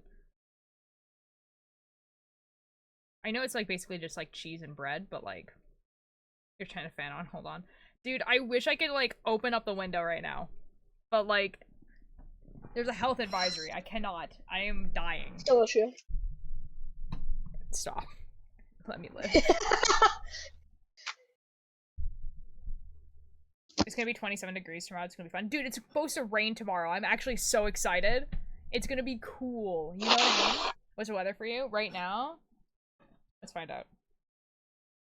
I know it's like basically just like cheese and bread, but like you're trying to fan on. Hold on, dude. I wish I could like open up the window right now, but like there's a health advisory. I cannot. I am dying. Still true. Stop. Let me live. It's gonna be 27 degrees tomorrow. It's gonna be fun. Dude, it's supposed to rain tomorrow. I'm actually so excited. It's gonna be cool. You know what I mean? What's the weather for you right now? Let's find out.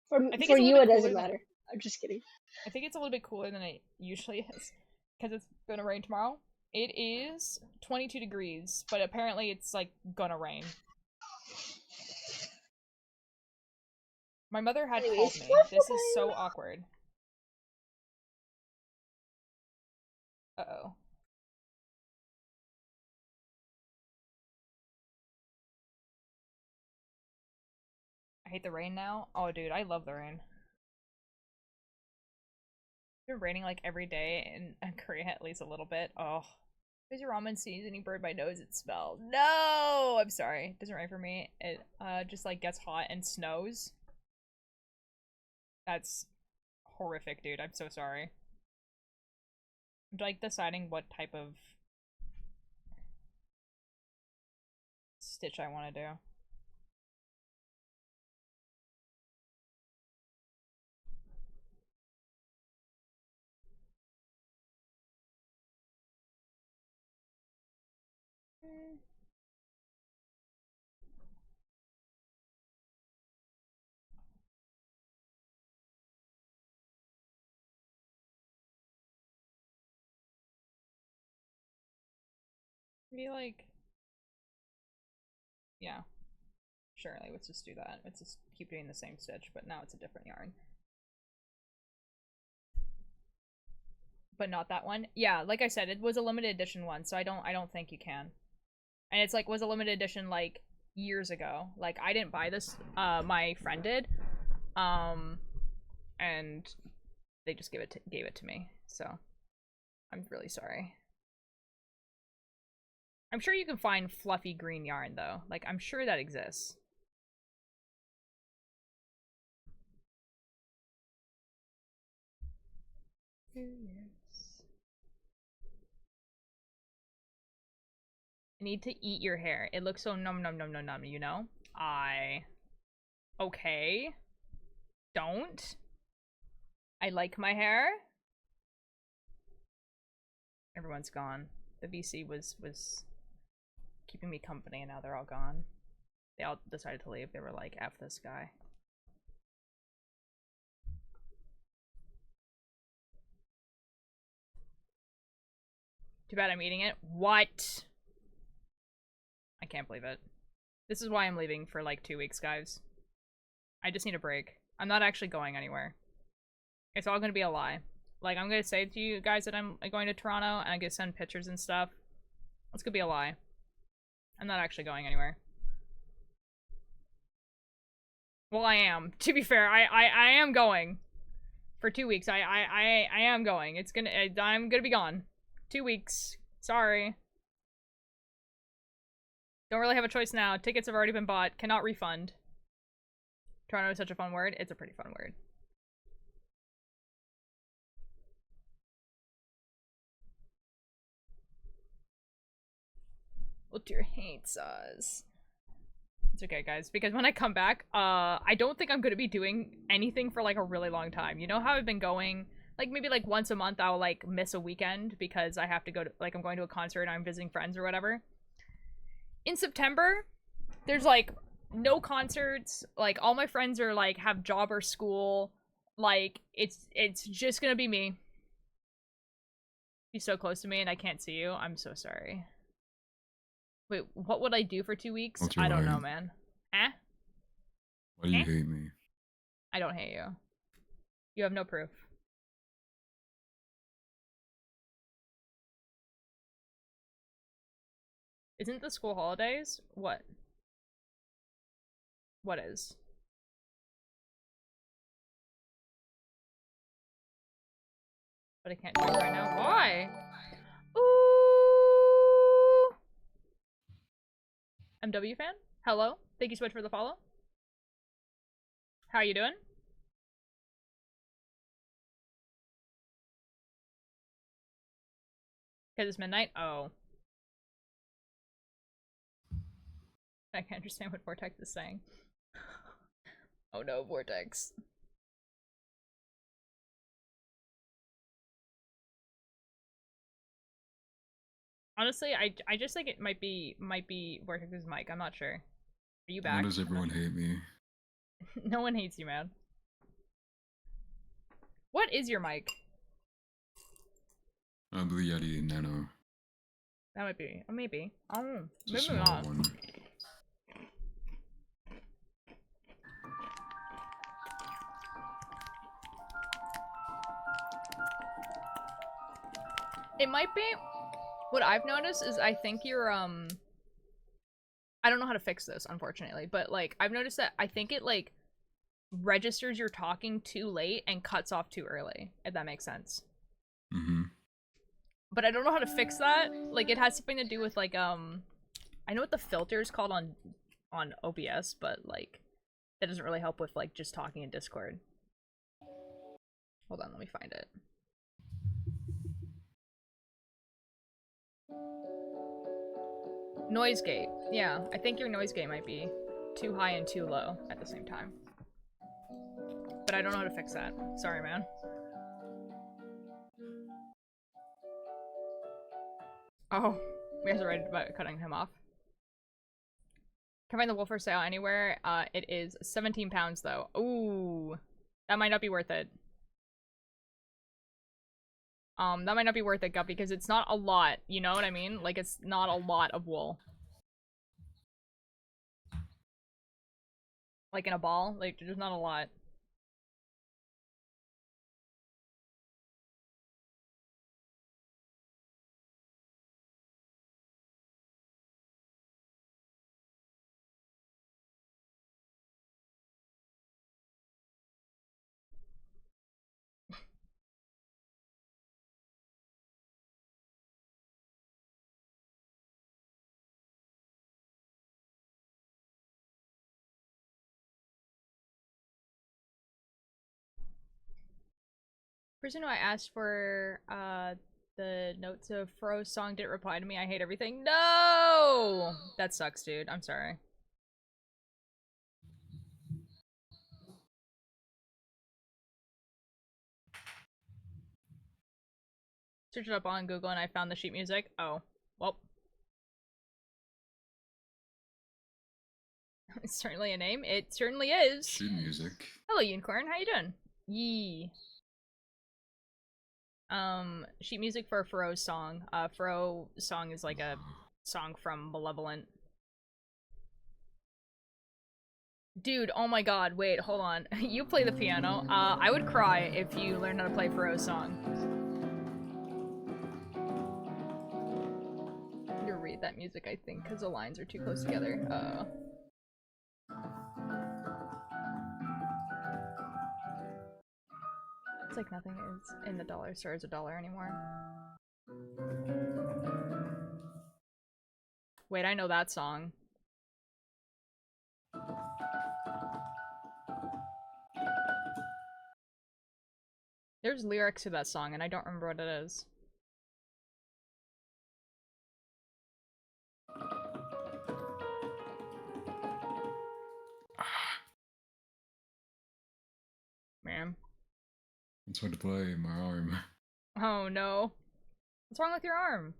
For you, it doesn't matter. I'm just kidding. I think it's a little bit cooler than it usually is. Because it's gonna rain tomorrow. It is 22 degrees, but apparently it's like gonna rain. My mother had called me. This is so awkward. Uh-oh. I hate the rain now. Oh, dude, I love the rain. It's been raining like every day in Korea at least a little bit. Oh. Is your ramen seasoning burned my nose? It smells. No! I'm sorry. It doesn't rain for me. It just like gets hot and snows. That's horrific, dude. I'm so sorry. I'm like deciding what type of stitch I want to do. Be like, yeah, sure. Like, let's just do that. Let's just keep doing the same stitch, but now it's a different yarn. But not that one. Yeah, like I said, it was a limited edition one, so I don't think you can. And it's like was a limited edition like years ago. Like I didn't buy this. My friend did. And they just gave it to me. So I'm really sorry. I'm sure you can find fluffy green yarn, though. Like, I'm sure that exists. Yes. I need to eat your hair. It looks so num num num num num, you know? Okay. Don't. I like my hair. Everyone's gone. The VC was keeping me company, and now they're all gone. They all decided to leave. They were like, F this guy. Too bad I'm eating it. What? I can't believe it. This is why I'm leaving for like 2 weeks, guys. I just need a break. I'm not actually going anywhere. It's all gonna be a lie. Like, I'm gonna say to you guys that I'm going to Toronto, and I'm gonna send pictures and stuff. It's gonna be a lie. I'm not actually going anywhere. Well, I am. To be fair, I am going. For 2 weeks. I am going. I'm gonna be gone. 2 weeks. Sorry. Don't really have a choice now. Tickets have already been bought. Cannot refund. Toronto is such a fun word. It's a pretty fun word. What your hates us? It's okay, guys, because when I come back, I don't think I'm gonna be doing anything for like a really long time. You know how I've been going, like maybe like once a month I'll like miss a weekend because I have to go to, like, I'm going to a concert and I'm visiting friends or whatever. In September, there's like no concerts, like all my friends are like have job or school, like it's just gonna be me. You're so close to me and I can't see you. I'm so sorry. Wait, what would I do for 2 weeks? I don't know, man. Eh? Why do you hate me? I don't hate you. You have no proof. Isn't the school holidays? What? What is? But I can't do it right now. Why? Ooh! MW fan? Hello? Thank you so much for the follow. How are you doing? Because it's midnight? Oh. I can't understand what Vortex is saying. Oh no, Vortex. Honestly, I just think it might be Vortex's mic. I'm not sure. Are you back? Why does everyone hate me? No one hates you, man. What is your mic? Blue Yeti Nano. That might be. Or maybe. It's a Maybe small not. one. It might be. What I've noticed is I think you're, I don't know how to fix this, unfortunately, but, like, I've noticed that I think it, like, registers you're talking too late and cuts off too early, if that makes sense. Mm-hmm. But I don't know how to fix that. Like, it has something to do with, like, I know what the filter is called on OBS, but, like, that doesn't really help with, like, just talking in Discord. Hold on, let me find it. Noise gate. Yeah, I think your noise gate might be too high and too low at the same time. But I don't know how to fix that. Sorry, man. Oh, we guys are right about cutting him off. Can find the wool for sale anywhere. It is 17 pounds though. Ooh, that might not be worth it. That might not be worth it, Guppy, because it's not a lot. You know what I mean? Like, it's not a lot of wool. Like in a ball, like there's not a lot. Person who I asked for the notes of Fro's song didn't reply to me. I hate everything. No! That sucks, dude. I'm sorry. Searched it up on Google and I found the sheet music. Oh, well. It's certainly a name. It certainly is. Sheet music. Hello, Unicorn. How you doing? Yee. Sheet music for Fro's song. Fro's song is like a song from Malevolent. Dude, oh my god, wait, hold on. You play the piano. I would cry if you learned how to play Fro's song. I'm gonna read that music, I think, because the lines are too close together. It's like nothing is in the dollar store is a dollar anymore. Wait, I know that song. There's lyrics to that song, and I don't remember what it is. Man. It's hard to play, my arm. Oh no. What's wrong with your arm?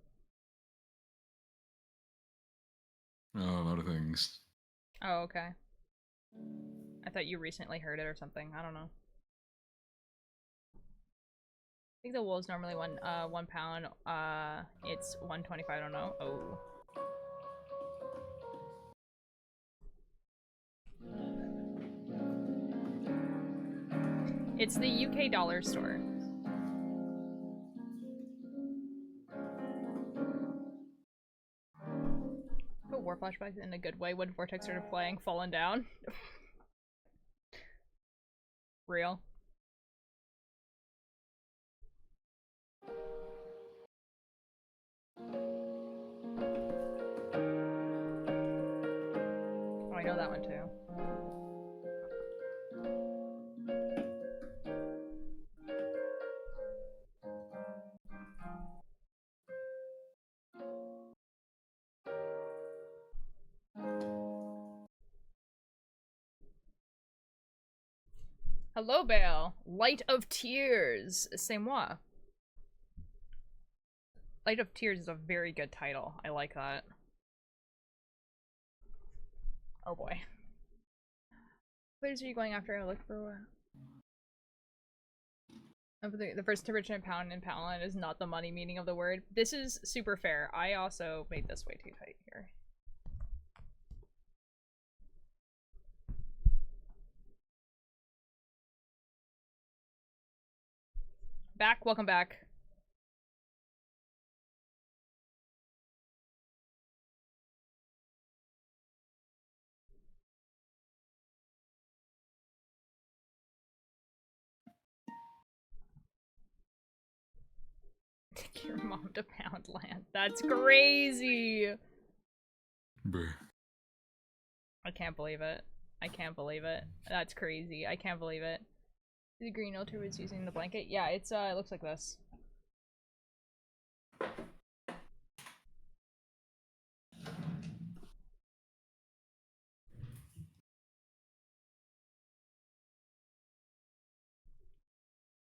Oh, a lot of things. Oh, okay. I thought you recently heard it or something. I don't know. I think the wool is normally one pound. It's $1.25. I don't know. Oh. It's the UK dollar store. Oh, war flashbacks in a good way when Vortex started playing, falling down. Real. Oh, I know that one too. Hello, Bale. Light of Tears. C'est moi. Light of Tears is a very good title. I like that. Oh boy. What are you going after? I look for the first original pound in Poundland is not the money meaning of the word. This is super fair. I also made this way too tight here. Back, welcome back. Take your mom to Poundland. That's crazy. Bruh. I can't believe it. I can't believe it. That's crazy. I can't believe it. The green altar was using the blanket. Yeah, it's it looks like this.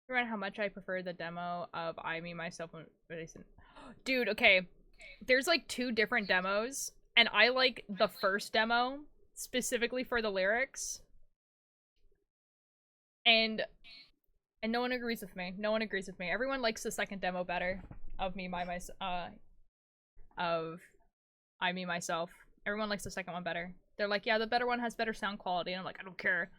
Remember how much I prefer the demo of I, Me, Myself, and dude, okay. There's like 2 different demos, and I like the first demo specifically for the lyrics. And no one agrees with me. No one agrees with me. Everyone likes the second demo better of Me, of I, Me, Myself. Everyone likes the second one better. They're like, yeah, the better one has better sound quality, and I'm like, I don't care.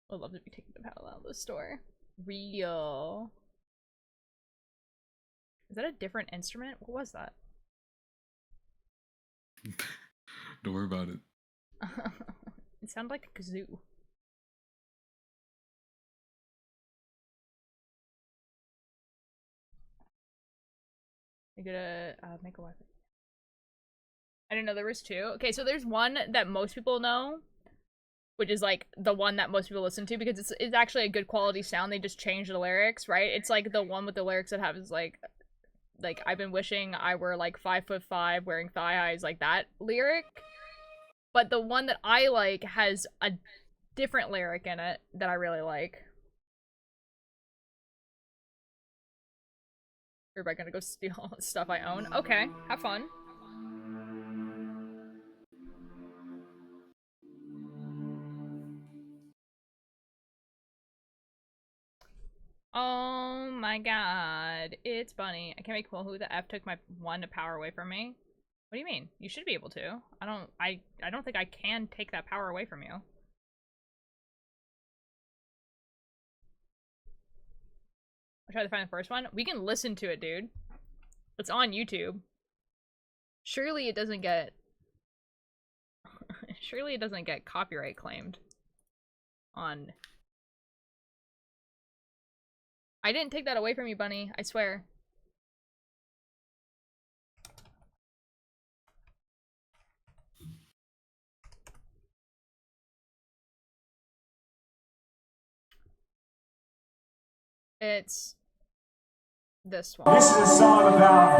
Would love to be taking the paddle out of the store. Real. Is that a different instrument? What was that? Don't worry about it. It sounded like a kazoo. I gotta make a weapon. I didn't know there was two. Okay, so there's one that most people know, which is like the one that most people listen to because it's actually a good quality sound. They just changed the lyrics, right? It's like the one with the lyrics that has like I've been wishing I were like 5'5" wearing thigh highs, like that lyric. But the one that I like has a different lyric in it that I really like. Everybody gonna go steal stuff I own? Okay, have fun. Oh my god, it's Bunny. I can't make well who the F took my one power away from me. What do you mean? You should be able to. I don't think I can take that power away from you. I'll try to find the first one. We can listen to it, dude. It's on YouTube. Surely it doesn't get surely it doesn't get copyright claimed on. I didn't take that away from you, Bunny. I swear. It's this one. This is a song about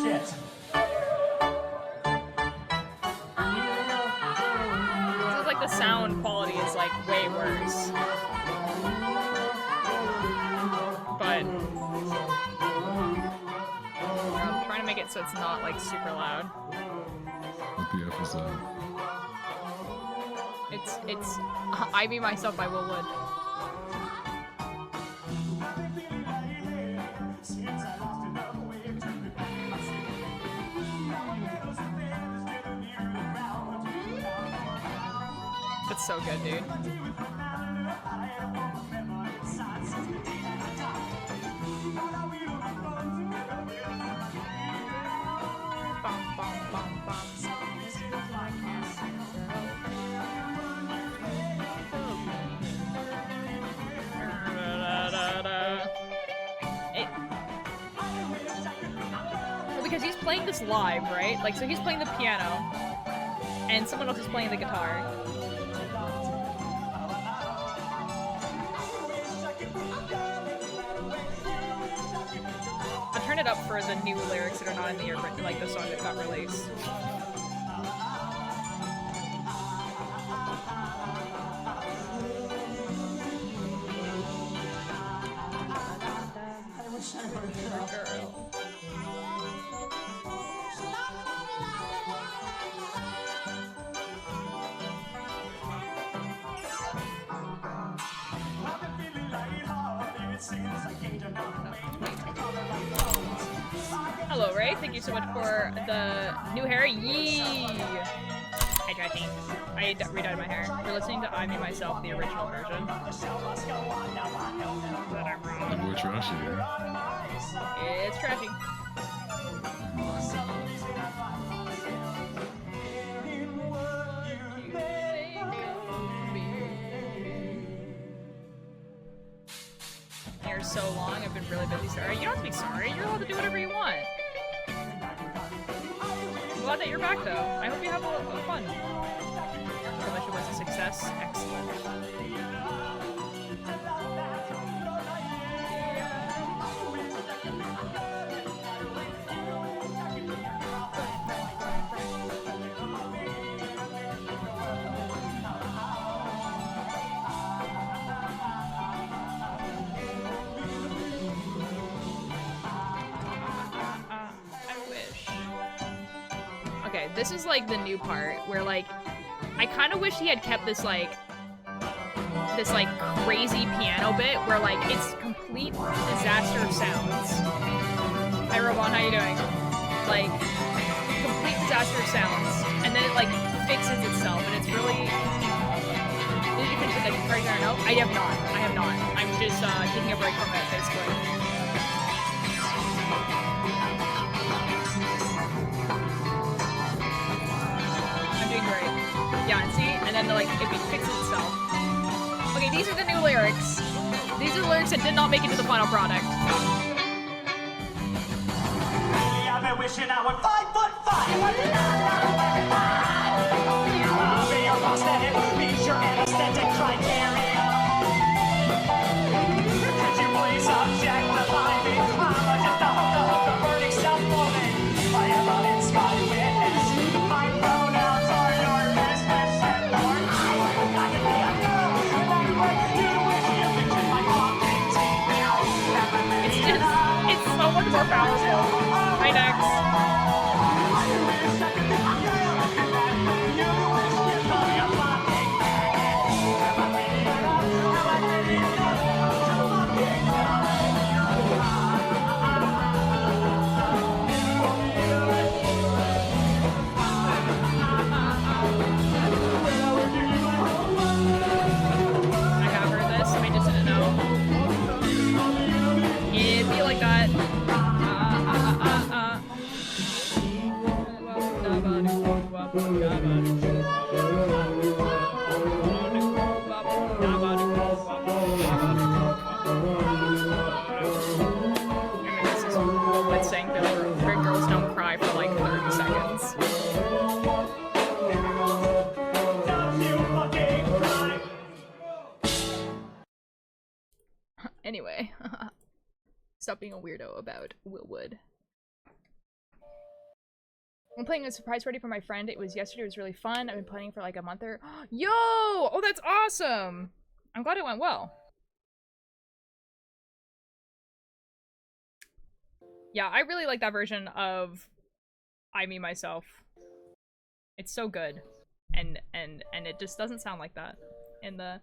shit. This is like the sound quality is like way worse. But I'm trying to make it so it's not like super loud. What the F is that? It's I Be Myself by Will Wood. It's so good, dude. Because he's playing this live, right? Like, so he's playing the piano, and someone else is playing the guitar. I'll turn it up for the new lyrics that are not in the like the song that got released. Girl. Hello, Ray. Thank you so much for the new hair. Yee! Hi, Trashy. I redyed my hair. We're listening to I Me Myself, the original version. That boy Trashy, yeah? It's trashy. Hair's so long, I've been really busy. Sorry. You don't have to be sorry. You're allowed to do whatever you want. I'm glad that you're back, though. I hope you have a lot of fun. The mission was a success. Excellent. Okay, this is like the new part where like I kind of wish he had kept this like crazy piano bit where like it's complete disaster of sounds. Hi Robon, how you doing? Like complete disaster of sounds, and then it like fixes itself, and it's really. Did you finish the right there? No, I have not. I have not. I'm just taking a break from it basically. Great. Yeah, and see? And then like it fixes itself. Okay, these are the new lyrics. These are the lyrics that did not make it to the final product. been wishing I were 5'5". I'll be your boss, and it means your anesthetic criteria. Could you please objectify me? I'm just a hooker, burning self-loathing. I am an inside witness. My pronouns are your business, and Lord, I would have got to be a girl. And anyway, you wish you could kiss my fucking teeth now. It's so much more powerful. Hi, Dex. I have heard this, I just didn't know. It'd be like that. This is what saying that girls don't cry for like 30 seconds. Anyway, stop being a weirdo about Willwood. I'm playing a surprise party for my friend. It was yesterday. It was really fun. I've been planning for like a month or— Yo! Oh, that's awesome! I'm glad it went well. Yeah, I really like that version of I Me Myself. It's so good. And it just doesn't sound like that in the—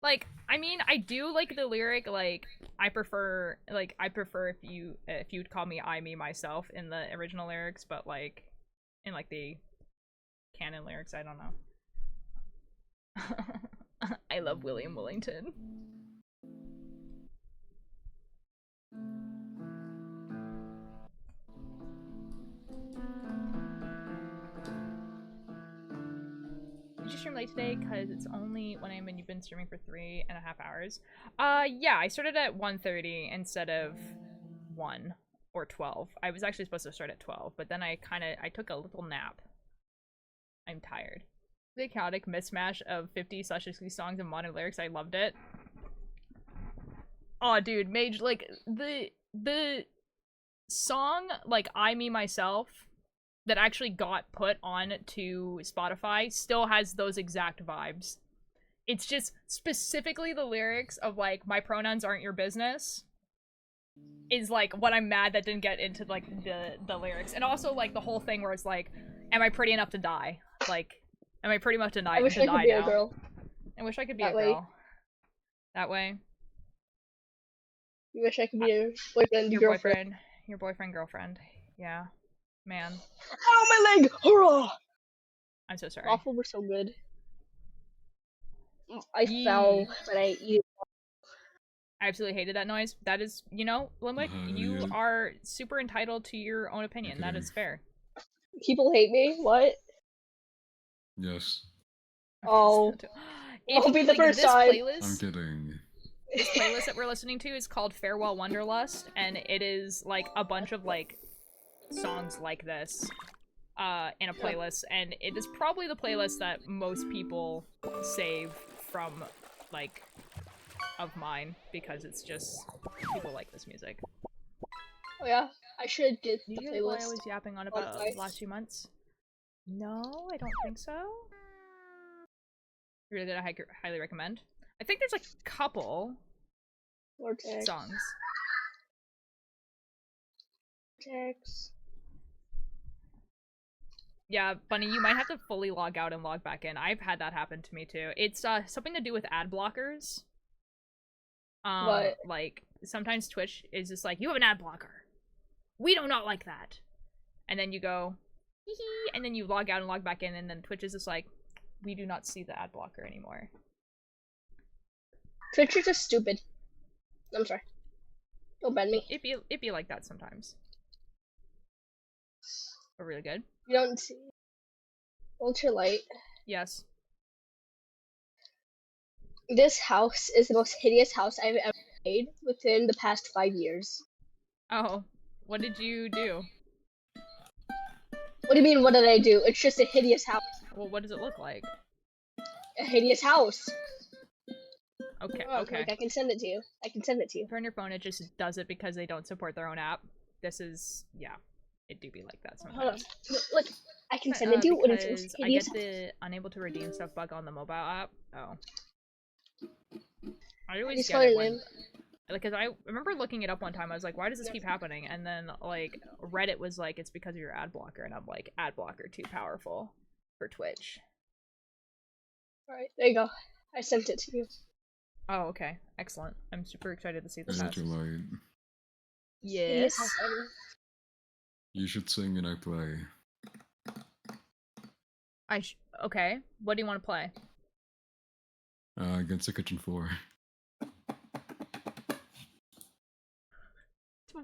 like, I mean, I do like the lyric, like, I prefer if you'd call me I Me Myself in the original lyrics, but like, in like the canon lyrics, I don't know. I love William Willington. Did you stream late today? Because it's only 1 AM and you've been streaming for 3.5 hours. Yeah, I started at 1:30 instead of 1 or 12. I was actually supposed to start at 12, but then I took a little nap. I'm tired. The chaotic mismatch of 50/60 songs and modern lyrics, I loved it. Oh, dude, Mage, like, the song, like, I Me Myself, that actually got put on to Spotify still has those exact vibes. It's just specifically the lyrics of, like, my pronouns aren't your business is, like, what I'm mad that didn't get into, like, the lyrics. And also, like, the whole thing where it's like, am I pretty enough to die? Like, am I pretty much to die now? I wish I could be a girl. I wish I could be That a girl. That way. You wish I could be your boyfriend, Your girlfriend. boyfriend. Your boyfriend, girlfriend. Yeah. Man. Ow, my leg! Hurrah! I'm so sorry. Waffle were so good. I fell when I eat. I absolutely hated that noise. That is, you know, Limwick, you are super entitled to your own opinion. That is fair. People hate me? What? Yes. Oh. Won't be the first time. I'm kidding. This playlist that we're listening to is called Farewell Wanderlust, and it is, like, a bunch of, like, songs like this in a playlist, and it is probably the playlist that most people save from, like, of mine, because it's just people like this music. Oh yeah, I should get the Did you hear what I playlist. was yapping on about the last few months? No, I don't think so. Really that I highly recommend. I think there's like a couple Vortex. songs. Vortex. Yeah, Bunny, you might have to fully log out and log back in. I've had that happen to me too. It's something to do with ad blockers. What? Like, sometimes Twitch is just like, you have an ad blocker. We do not like that. And then you go, hee hee, and then you log out and log back in, and then Twitch is just like, we do not see the ad blocker anymore. Twitch is just stupid. I'm sorry. Don't ban me. It'd be like that sometimes. But really good. You don't see ultralight. Yes. This house is the most hideous house I've ever made within the past 5 years. Oh, what did you do? What do you mean, what did I do? It's just a hideous house. Well, what does it look like? A hideous house. Okay, Oh, okay. like, I can send it to you. I can send it to you. If you're on your phone, it just does it because they don't support their own app. This is, yeah. It do be like that sometimes. Hold on. Look, I can send it to you when it's Because I hideous. get the unable to redeem stuff bug on the mobile app. Oh. I always get it when... Like, cause I remember looking it up one time, I was like, why does this keep happening? And then, like, Reddit was like, it's because of your ad blocker, and I'm like, ad blocker too powerful for Twitch. Alright, there you go. I sent it to you. Oh, okay. Excellent. I'm super excited to see this Is house. it your light? Yes. You should sing and I play. Okay. What do you want to play? Against the kitchen floor.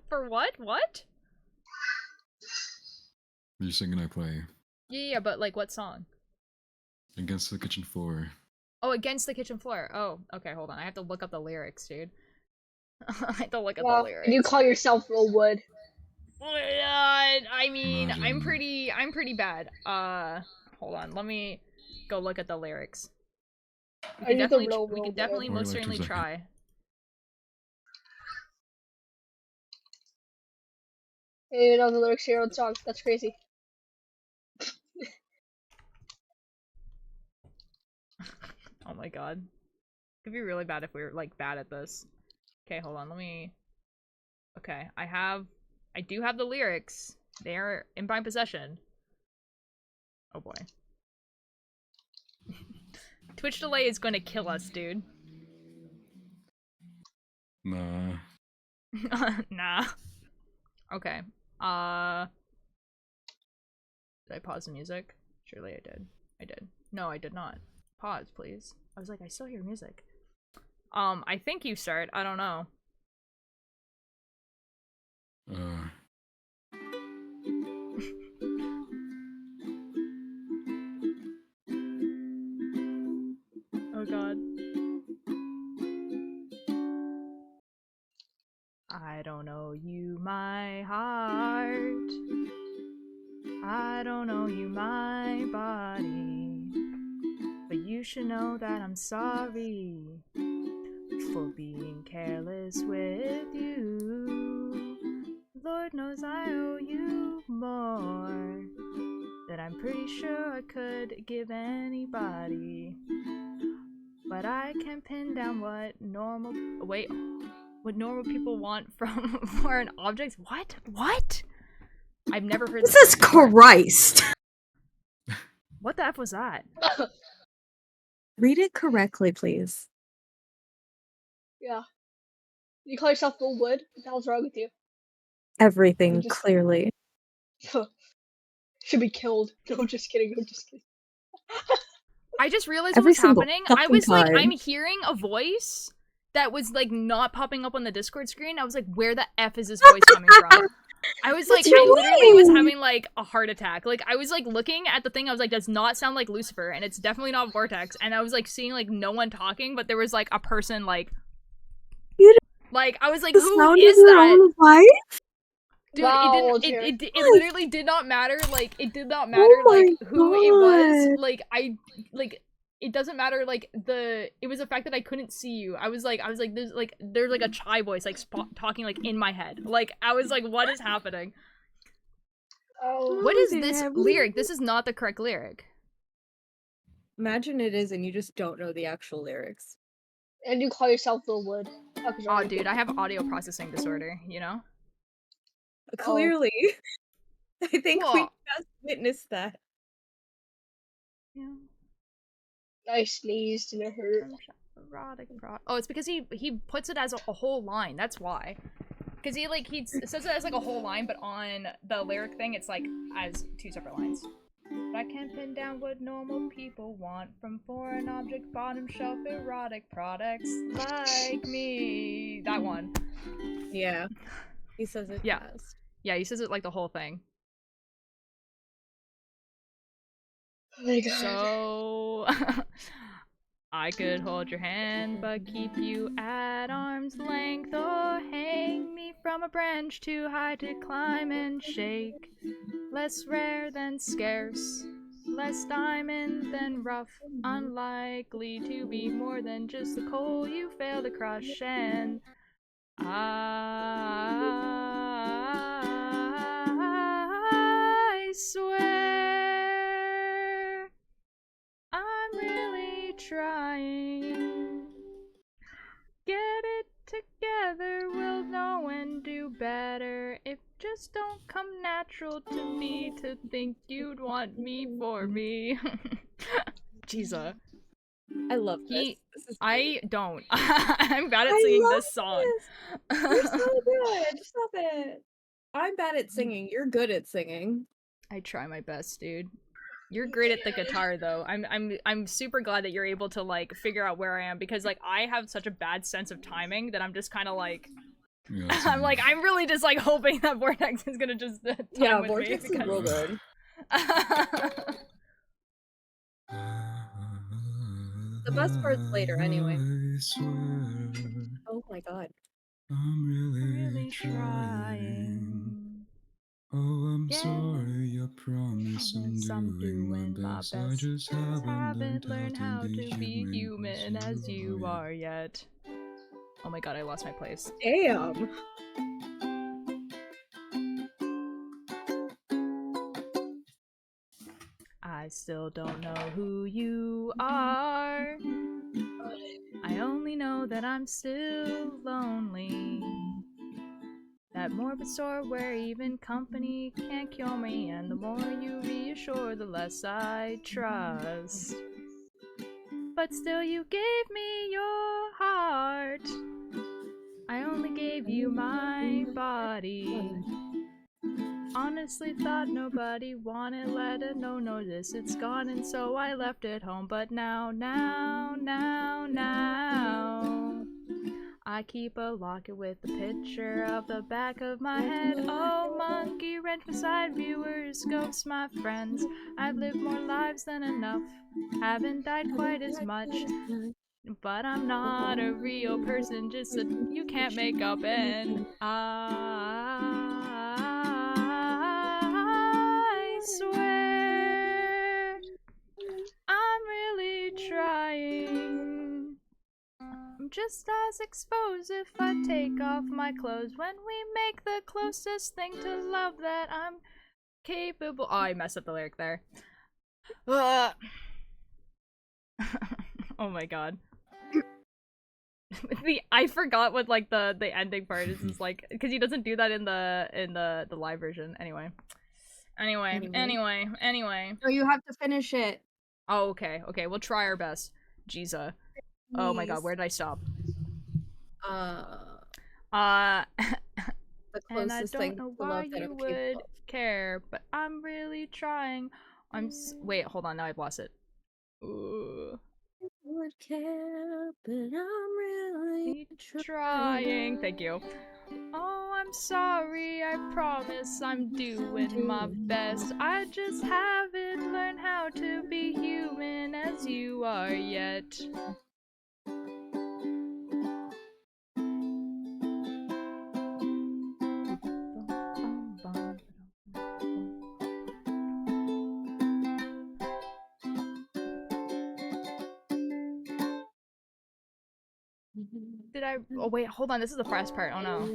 For what? What? You sing and I play. Yeah, but like what song? Against the kitchen floor. Oh, Against the Kitchen Floor. Oh, okay, hold on. I have to look up the lyrics, dude. I have to look up the lyrics. You call yourself Will Wood. I mean, Imagine. I'm pretty bad. Hold on. Let me go look at the lyrics. We could definitely most like 2 certainly seconds. try. Hey, you know the lyrics to your own song. That's crazy. Oh my god. It'd be really bad if we were, like, bad at this. Okay, hold on, let me... Okay, I do have the lyrics. They're in my possession. Oh boy. Twitch delay is gonna kill us, dude. Nah. Nah. Okay. Did I pause the music? Surely I did. I did. No, I did not. Pause, please. I was like, I still hear music. I think you start. I don't know. Oh god. I don't know you, my heart. I don't know you, my body. But you should know that I'm sorry for being careless with you. Lord knows I owe you more than I'm pretty sure I could give anybody. But I can't pin down what normal people want from foreign objects. What? What? I've never heard this. Jesus Christ! What the F was that? Read it correctly, please. Yeah. You call yourself Will Wood? What the hell's wrong with you? Everything, clearly. Should be killed. No, I'm just kidding. I'm just kidding. I just realized Every what was single happening. I fucking was like, time. I'm hearing a voice that was like not popping up on the Discord screen. I was like, where the F is this voice coming from? I was like, I literally was having like a heart attack. Like I was like looking at the thing, I was like, does not sound like Lucifer, and it's definitely not Vortex. And I was like seeing like no one talking, but there was like a person like I was like, who is that? Dude, Wow, it literally did not matter. Like it did not matter like who it was. Like it doesn't matter. Like it was the fact that I couldn't see you. I was like there's like a chai voice like talking like in my head. Like I was like, what is happening? Oh, What is this lyric? This is not the correct lyric. Imagine it is and you just don't know the actual lyrics. and you call yourself Will Wood. Oh, dude, I have audio processing disorder. You know. Clearly. I think we Well, just witnessed that. yeah. I sneezed and it hurt. Oh, it's because he puts it as a whole line. That's why. Because he says it as like a whole line, but on the lyric thing, it's like as 2 separate lines. But I can't pin down what normal people want from foreign object, bottom shelf, erotic products like me. That one. Yeah. He says it fast. Yeah, he says it like the whole thing. Oh my god. So I could hold your hand but keep you at arm's length or hang me me from a branch too high to climb and shake. Less rare than scarce, less diamond than rough, unlikely to be more than just the coal you fail to crush. And I swear I'm really trying. Get it together, we'll know and do better. It just don't come natural to me to think you'd want me for me. Jesus. I love this. I don't. I'm bad at singing this song. You're so good. Stop it. I'm bad at singing. You're good at singing. I try my best, dude. You're great at the guitar though. I'm super glad that you're able to like figure out where I am, because like I have such a bad sense of timing that I'm just kind of like I'm like I'm really just like hoping that Vortex is gonna just time with Vortex me is real good. The best part's later anyway. Oh my god. I'm really trying. Oh, I'm sorry, I promise I'm doing my best. I just haven't learned how to be human as you are yet. Oh my god, I lost my place. Damn. I still don't know who you are. I only know that I'm still lonely. That morbid sore where even company can't cure me, and the more you reassure, the less I trust. But still you gave me your heart. I only gave you my body. Honestly thought nobody wanted, let it no notice it's gone, and so I left it home. But now I keep a locket with the picture of the back of my head. Oh, monkey wrench beside viewers, ghosts, my friends. I've lived more lives than enough, haven't died quite as much. But I'm not a real person, just that you can't make up. And I swear I'm really trying. I'm just as exposed if I take off my clothes when we make the closest thing to love that I'm capable. Oh, I messed up the lyric there. Oh my god. I forgot what like the ending part is like, because he doesn't do that in the live version. Anyway. No, you have to finish it. Oh, okay. We'll try our best. Jesus. Oh my god, where did I stop? The And I closest don't thing know to why love that you I'm would capable of. care, but I'm really trying. Wait, hold on, now I've lost it. Ooh. Would care, but I'm really Trying. Thank you. Oh, I'm sorry, I promise I'm doing my best. I just haven't learned how to be human as you are yet. Did I? Oh wait, hold on. This is the first part. Oh no.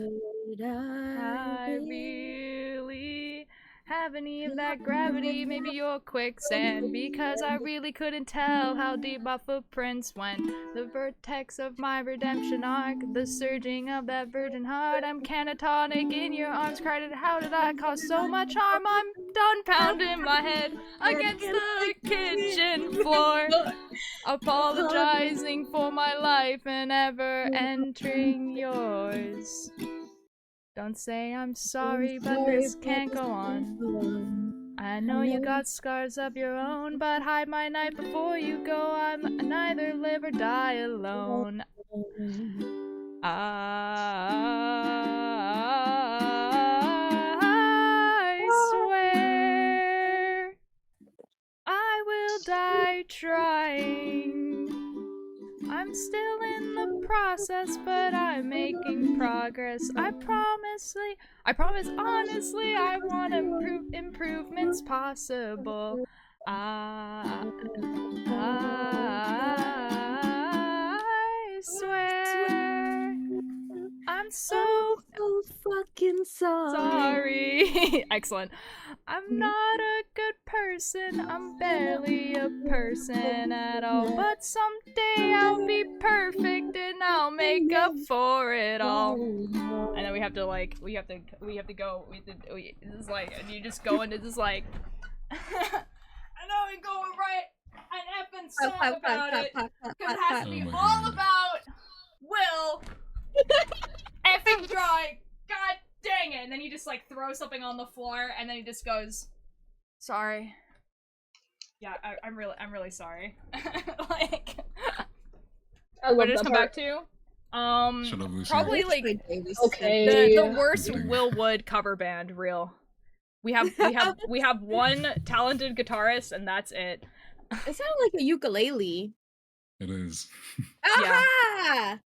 I really have any of that gravity. Maybe you're quicksand, because I really couldn't tell how deep my footprints went. The vertex of my redemption arc, the surging of that virgin heart. I'm catatonic in your arms, cried it. How did I cause so much harm? I'm done pounding my head against the kitchen floor, apologizing for my life and ever entering yours. Don't say I'm sorry, but this can't go on. I know you got scars of your own, but hide my night before you go. I'm neither live or die alone. I swear I will die trying. I'm still in the process, but I'm making progress. I promise honestly, I want improvements possible. I swear I'm so fucking sorry. Excellent. I'm not a good person. I'm barely a person at all. But someday I'll be perfect and I'll make up for it all. And then we have to go. This is like, and you just go into this like. I know we're going right an effing song about it, because it has to be all about Will effing drawing. God dang it! And then you just like throw something on the floor, and then he just goes, "Sorry." Yeah, I'm really sorry. Like, what did it come back to? Probably like the worst Will Wood cover band. Real. We have one talented guitarist, and that's it. It sounded like a ukulele. It is. Aha!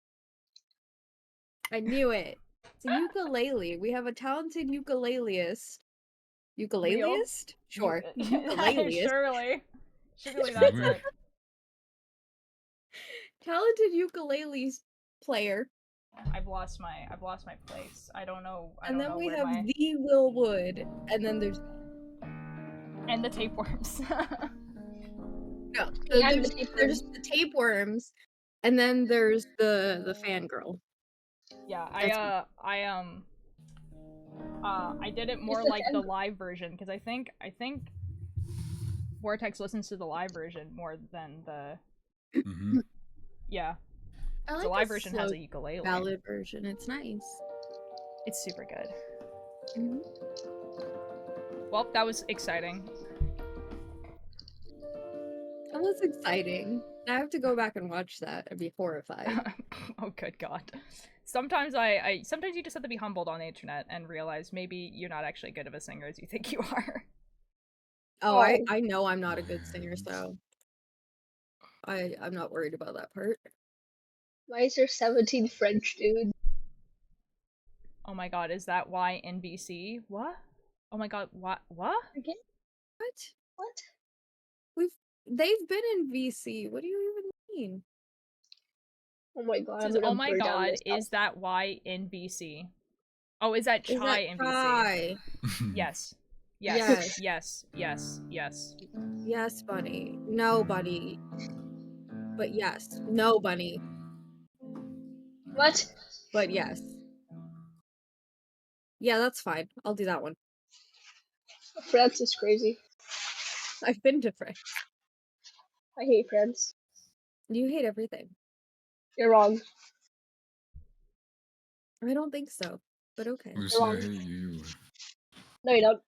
I knew it. It's a ukulele. We have a talented ukuleleist. Ukuleleist? Sure. Ukuleleist. Surely that's it. Talented ukulele player. I've lost my place. I don't know. And then we have the Will Wood, and then there's the tapeworms. No, so there's the tapeworms, and then there's the fangirl. Yeah, I did it more like the live version, because I think Vortex listens to the live version more than the yeah. I like the live version has a ukulele. Ballad version. It's nice. It's super good. Well, that was exciting. That was exciting. I have to go back and watch that. I'd be horrified. Oh, good God. Sometimes sometimes you just have to be humbled on the internet and realize maybe you're not actually good of a singer as you think you are. Oh, I know I'm not a good singer, so I'm not worried about that part. Why is there 17 French dudes? Oh my God, is that why NBC? What? Oh my God, what? Again? What? They've been in VC. What do you even mean? Oh my God. Says, oh my God, is that why NBC? Oh, is that Chai NBC? Yes. Yes. Yes. Yes. Yes. Yes, Bunny. No, Bunny. But yes. No, Bunny. What? But yes. Yeah, that's fine. I'll do that one. France is crazy. I've been to France. I hate France. You hate everything. You're wrong. I don't think so, but okay. Lucy, I hate you. No, you don't.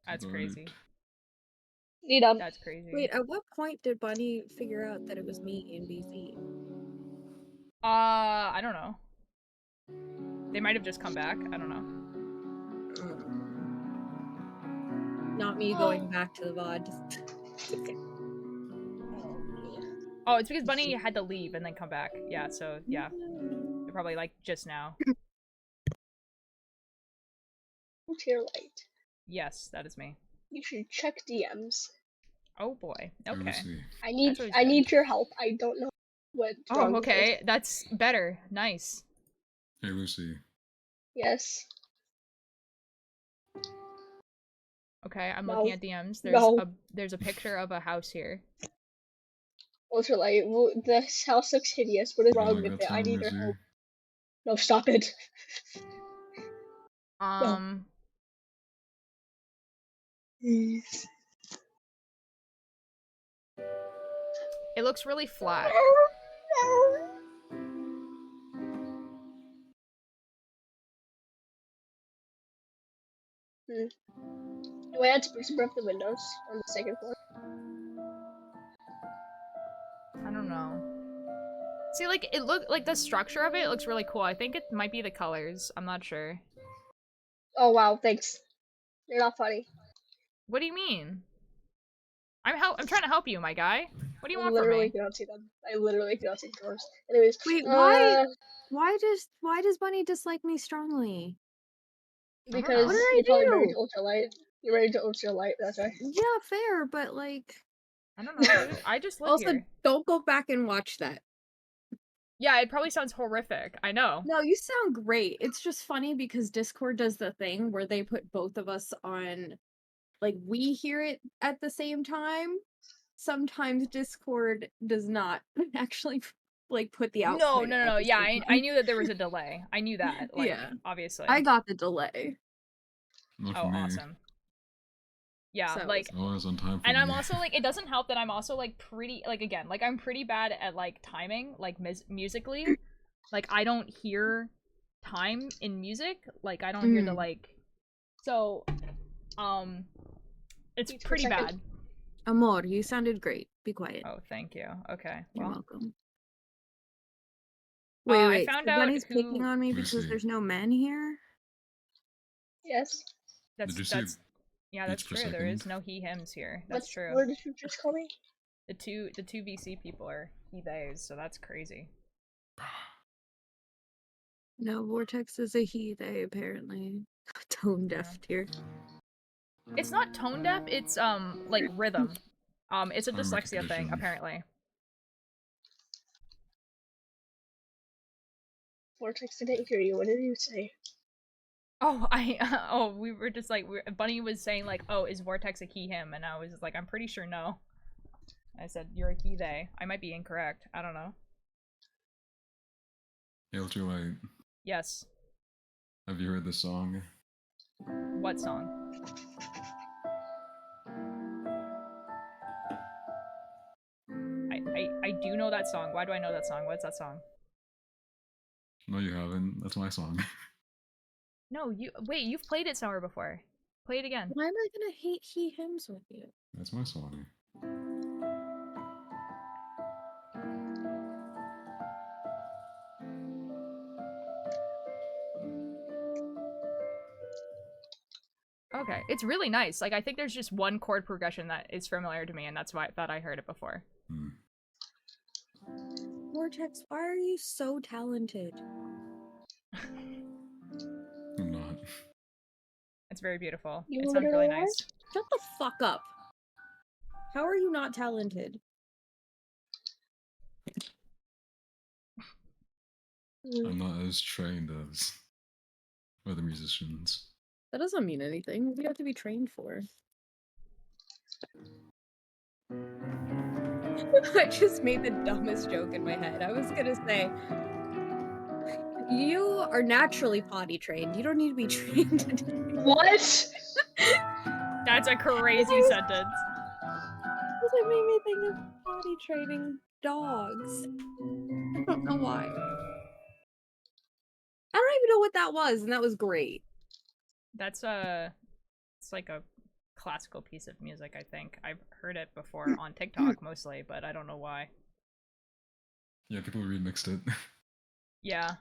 That's crazy. You don't. That's crazy. Wait, at what point did Bunny figure out that it was me in VC? I don't know. They might have just come back. I don't know. Not me going back to the VOD. Okay. Oh, it's because Bunny had to leave and then come back. Yeah, so yeah. They're probably like just now. Tier light. Yes, that is me. You should check DMs. Oh boy. Okay. I need your help. I don't know what. Oh, okay. That's better. Nice. Hey, Lucy. Yes. Okay, I'm No. looking at DMs. There's a picture of a house here. Ultralight, this house looks hideous. What is wrong with it? I need your help. No, stop it. Please. It looks really flat. Do I add spruce above the windows on the second floor? I don't know. See, like, it look like the structure of it looks really cool. I think it might be the colors. I'm not sure. Oh wow, thanks. You're not funny. What do you mean? I'm trying to help you, my guy. What do you I want from literally me? cannot see them. I literally cannot see the doors. Anyways, Wait, why does Bunny dislike me strongly? because What did I you're probably very do? ultralight. You're very ultralight, that's why. Yeah, fair, but like I don't know, dude. I just live also here. don't go back and watch that. Yeah, it probably sounds horrific. I know. No, you sound great. It's just funny because Discord does the thing where they put both of us on, like, we hear it at the same time. Sometimes Discord does not actually like put the output No. at the Yeah, same I time. knew that there was a delay. I knew that, like, Yeah. obviously. I got the delay. Not Oh, for me. awesome. Yeah, So like, It's always on time for and me. I'm also, like, it doesn't help that I'm also, like, pretty, like, again, like, I'm pretty bad at, like, timing, like, musically. Like, I don't hear time in music. Like, I don't hear the, like, so, it's pretty bad. Amor, you sounded great. Be quiet. Oh, thank you. Okay, You're well. welcome. Wait, I so found out Bunny's who... picking on me because there's no men here? Yes. Did you say Yeah, that's beats per true. There second? is no he hims here. That's true. What did you just call me? The two VC people are he theys, so that's crazy. No, Vortex is a he, they apparently. Tone deaf here. It's not tone deaf, it's like rhythm. It's a Time dyslexia thing, recognition. apparently. Vortex, I didn't hear you. What did you say? Oh, we were just like, Bunny was saying like, oh, is Vortex a he him? And I was like, I'm pretty sure no. I said, you're a he they. I might be incorrect. I don't know. Hail to Light. Yes. Have you heard this song? What song? I do know that song. Why do I know that song? What's that song? No, you haven't. That's my song. No, wait, you've played it somewhere before. Play it again. Why am I gonna hate he hims with you? That's my song. Okay, it's really nice. Like, I think there's just one chord progression that is familiar to me, and that's why I thought I heard it before. Vortex, why are you so talented? I'm not. It's very beautiful. You It sounds really literally nice. Shut the fuck up. How are you not talented? I'm not as trained as other musicians. That doesn't mean anything. What do you have to be trained for? I just made the dumbest joke in my head. I was gonna say, you are naturally potty trained. You don't need to be trained. What? That's a crazy sentence. It made me think of potty training dogs. I don't know why. I don't even know what that was, and that was great. That's it's like a classical piece of music, I think. I've heard it before on TikTok mostly, but I don't know why. Yeah, people remixed it. Yeah.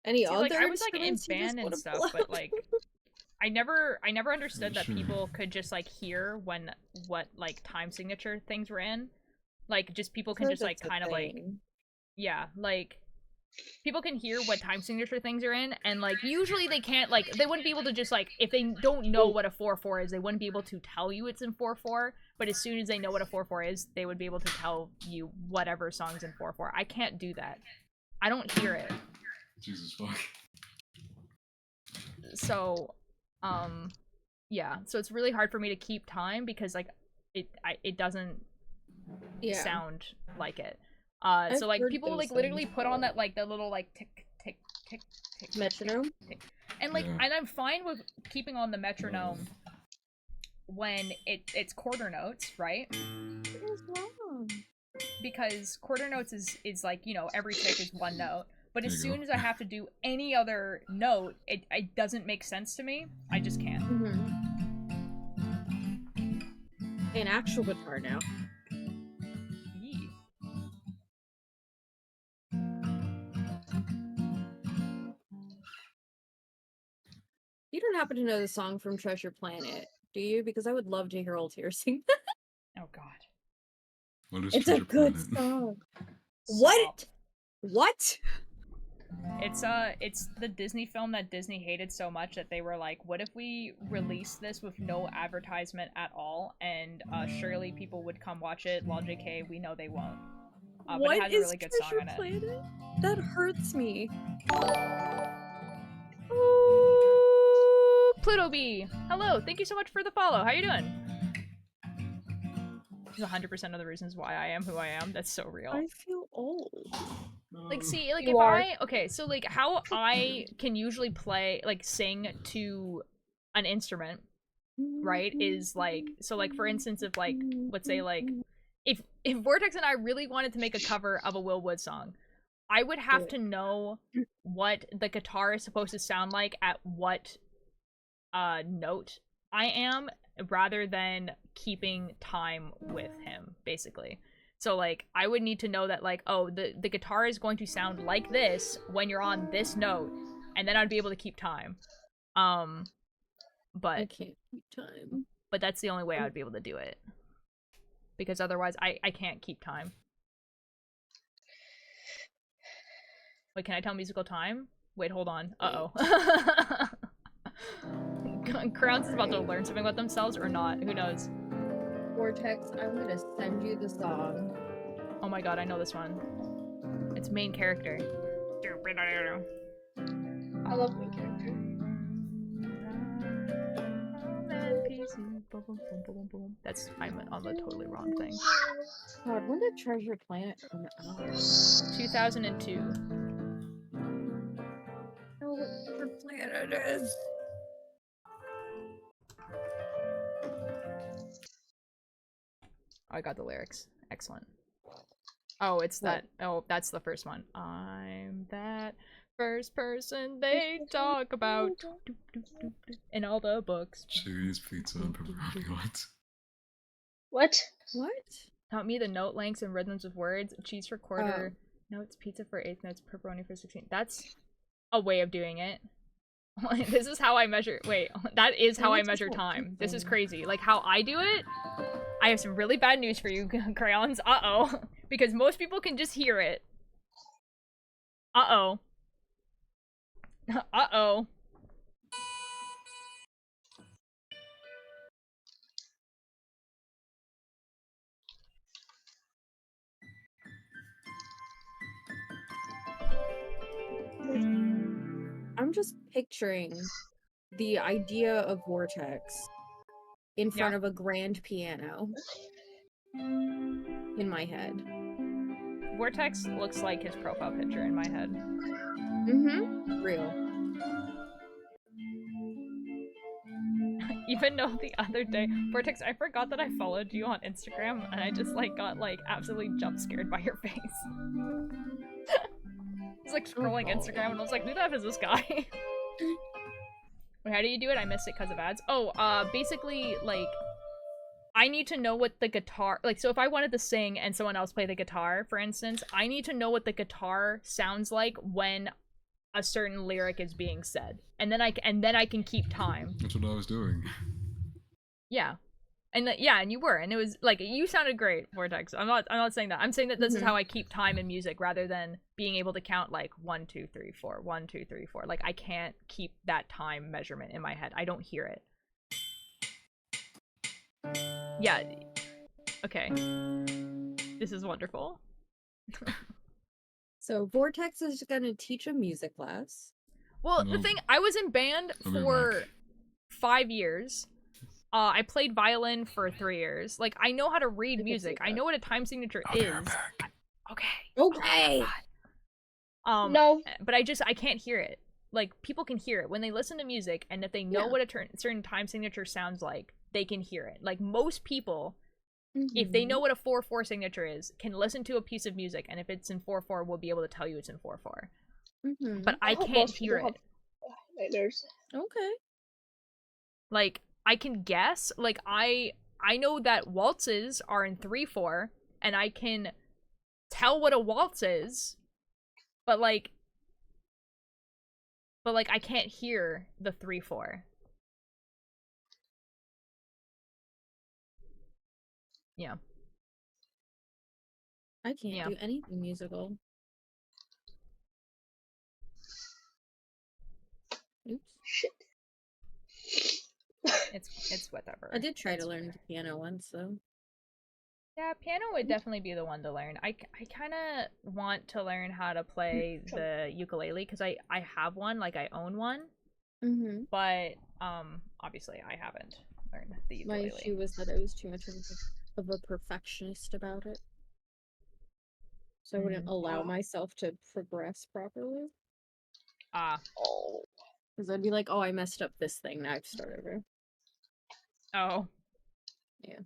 Any See, other like, I was like in instruments you just band and wanna stuff, pull but out? like I never understood that Sure. people could just like hear what like time signature things were in. Like just people can Feel just like like that's a kind of like thing. yeah, like people can hear what time signature things are in, and like usually they can't, like they wouldn't be able to just like, if they don't know what a 4/4 is, they wouldn't be able to tell you it's in 4/4, but as soon as they know what a 4/4 is, they would be able to tell you whatever song's in 4/4. I can't do that. I don't hear it. Jesus fuck. So yeah, so it's really hard for me to keep time because like it doesn't sound like it. So like people like literally put on that like the little like tick tick tick tick metronome, and like and I'm fine with keeping on the metronome when it's quarter notes, right? What is wrong? Because quarter notes is like, you know, every tick is one note. But as There you soon go. as I have to do any other note, it doesn't make sense to me. I just can't. An actual guitar now. Yee. You don't happen to know the song from Treasure Planet, do you? Because I would love to hear Altair sing that. Oh God. What is It's Treasure a good Planet? song. Stop. What? It's the Disney film that Disney hated so much that they were like, what if we release this with no advertisement at all, and surely people would come watch it. Lol, JK, we know they won't. But What it has a is really good song Treasure in it. Planet? That hurts me. Ooh, Pluto Bee. Hello, thank you so much for the follow. How you doing? This is 100% of the reasons why I am who I am. That's so real. I feel old. Like, see, like, You are. okay, so, like, how I can usually play, like, sing to an instrument, right, is, like, so, like, for instance, if, like, let's say, like, if Vortex and I really wanted to make a cover of a Will Wood song, I would have to know what the guitar is supposed to sound like at what, note I am, rather than keeping time with him, basically. So, like, I would need to know that, like, oh, the guitar is going to sound like this when you're on this note, and then I'd be able to keep time. But I can't keep time. But that's the only way I would be able to do it. Because otherwise, I can't keep time. Wait, can I tell musical time? Wait, hold on. Uh-oh. Crowns is about to learn something about themselves, or not. Who knows? Vortex, I'm gonna send you the song. Oh my god, I know this one. It's main character. I love main character. That's, I'm on the totally wrong thing. God, when did Treasure Planet come out? 2002. Oh, what Treasure Planet is. I got the lyrics. Excellent. Oh, it's that. Oh, that's the first one. I'm that first person they talk about in all the books. Cheese, pizza, and pepperoni. What? What? What? Taught me the note lengths and rhythms of words. Cheese for quarter notes, pizza for eighth notes, pepperoni for 16. That's a way of doing it. This is how I measure. Wait, that is how I measure time. This is crazy. Like, how I do it, I have some really bad news for you, Crayons. Uh-oh. Because most people can just hear it. Uh-oh. Uh-oh. I'm just picturing the idea of Vortex in front of a grand piano in my head. Vortex looks like his profile picture in my head. Mm-hmm. Real. Even though the other day, Vortex, I forgot that I followed you on Instagram, and I just, like, got, like, absolutely jump scared by your face. I was, like, scrolling Instagram, and I was like, who the F is this guy? Wait, how do you do it? I missed it because of ads. Oh, basically, like, I need to know what the guitar, like, so if I wanted to sing and someone else play the guitar, for instance, I need to know what the guitar sounds like when a certain lyric is being said, and then I can keep time. That's what I was doing. Yeah, and yeah, and you were, and it was like, you sounded great, Vortex. I'm not saying that. I'm saying that this is how I keep time in music, rather than being able to count like 1 2 3 4 1 2 3 4. Like, I can't keep that time measurement in my head. I don't hear it. Yeah. Okay. This is wonderful. So Vortex is gonna teach a music class. Well, the thing, I was in band for 5 years. I played violin for 3 years. Like, I know how to read music. I know what a time signature is. Okay. Okay. No. But I can't hear it. Like, people can hear it when they listen to music, and if they know what a certain time signature sounds like, they can hear it. Like, most people, if they know what a 4/4 signature is, can listen to a piece of music, and if it's in 4/4, will be able to tell you it's in 4/4. But I can't hear it. Okay. Like, I can guess. Like, I know that waltzes are in 3/4, and I can tell what a waltz is, but, like, but like I can't hear the 3/4. Yeah. I can't do anything musical. Oops. Shit. It's whatever. I did try It's to learn the piano once, though. Yeah, piano would definitely be the one to learn. I kind of want to learn how to play the ukulele because I have one, like I own one. Mm-hmm. But obviously I haven't learned the ukulele. My issue was that I was too much of a perfectionist about it. So I wouldn't allow myself to progress properly. Oh. Because I'd be like, oh, I messed up this thing, now I have to start over. Oh. Yeah.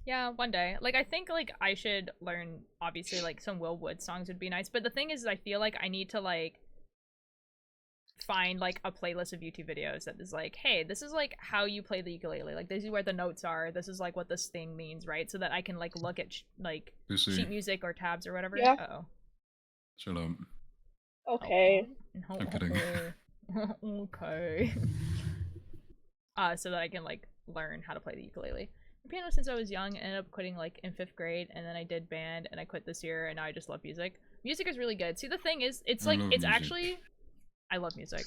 Yeah, one day. Like, I think, like, I should learn, obviously, like, some Will Wood songs would be nice. But the thing is, I feel like I need to, like, find, like, a playlist of YouTube videos that is like, hey, this is, like, how you play the ukulele. Like, this is where the notes are. This is, like, what this thing means, right? So that I can, like, look at, like, sheet music or tabs or whatever. Yeah. Uh-oh. Shut up. Okay. I'm kidding. Okay. So that I can, like, learn how to play the ukulele. Piano since I was young. I ended up quitting like in 5th grade, and then I did band and I quit this year, and now I just love music. Music is really good. See, the thing is, it's like it's actually I love music.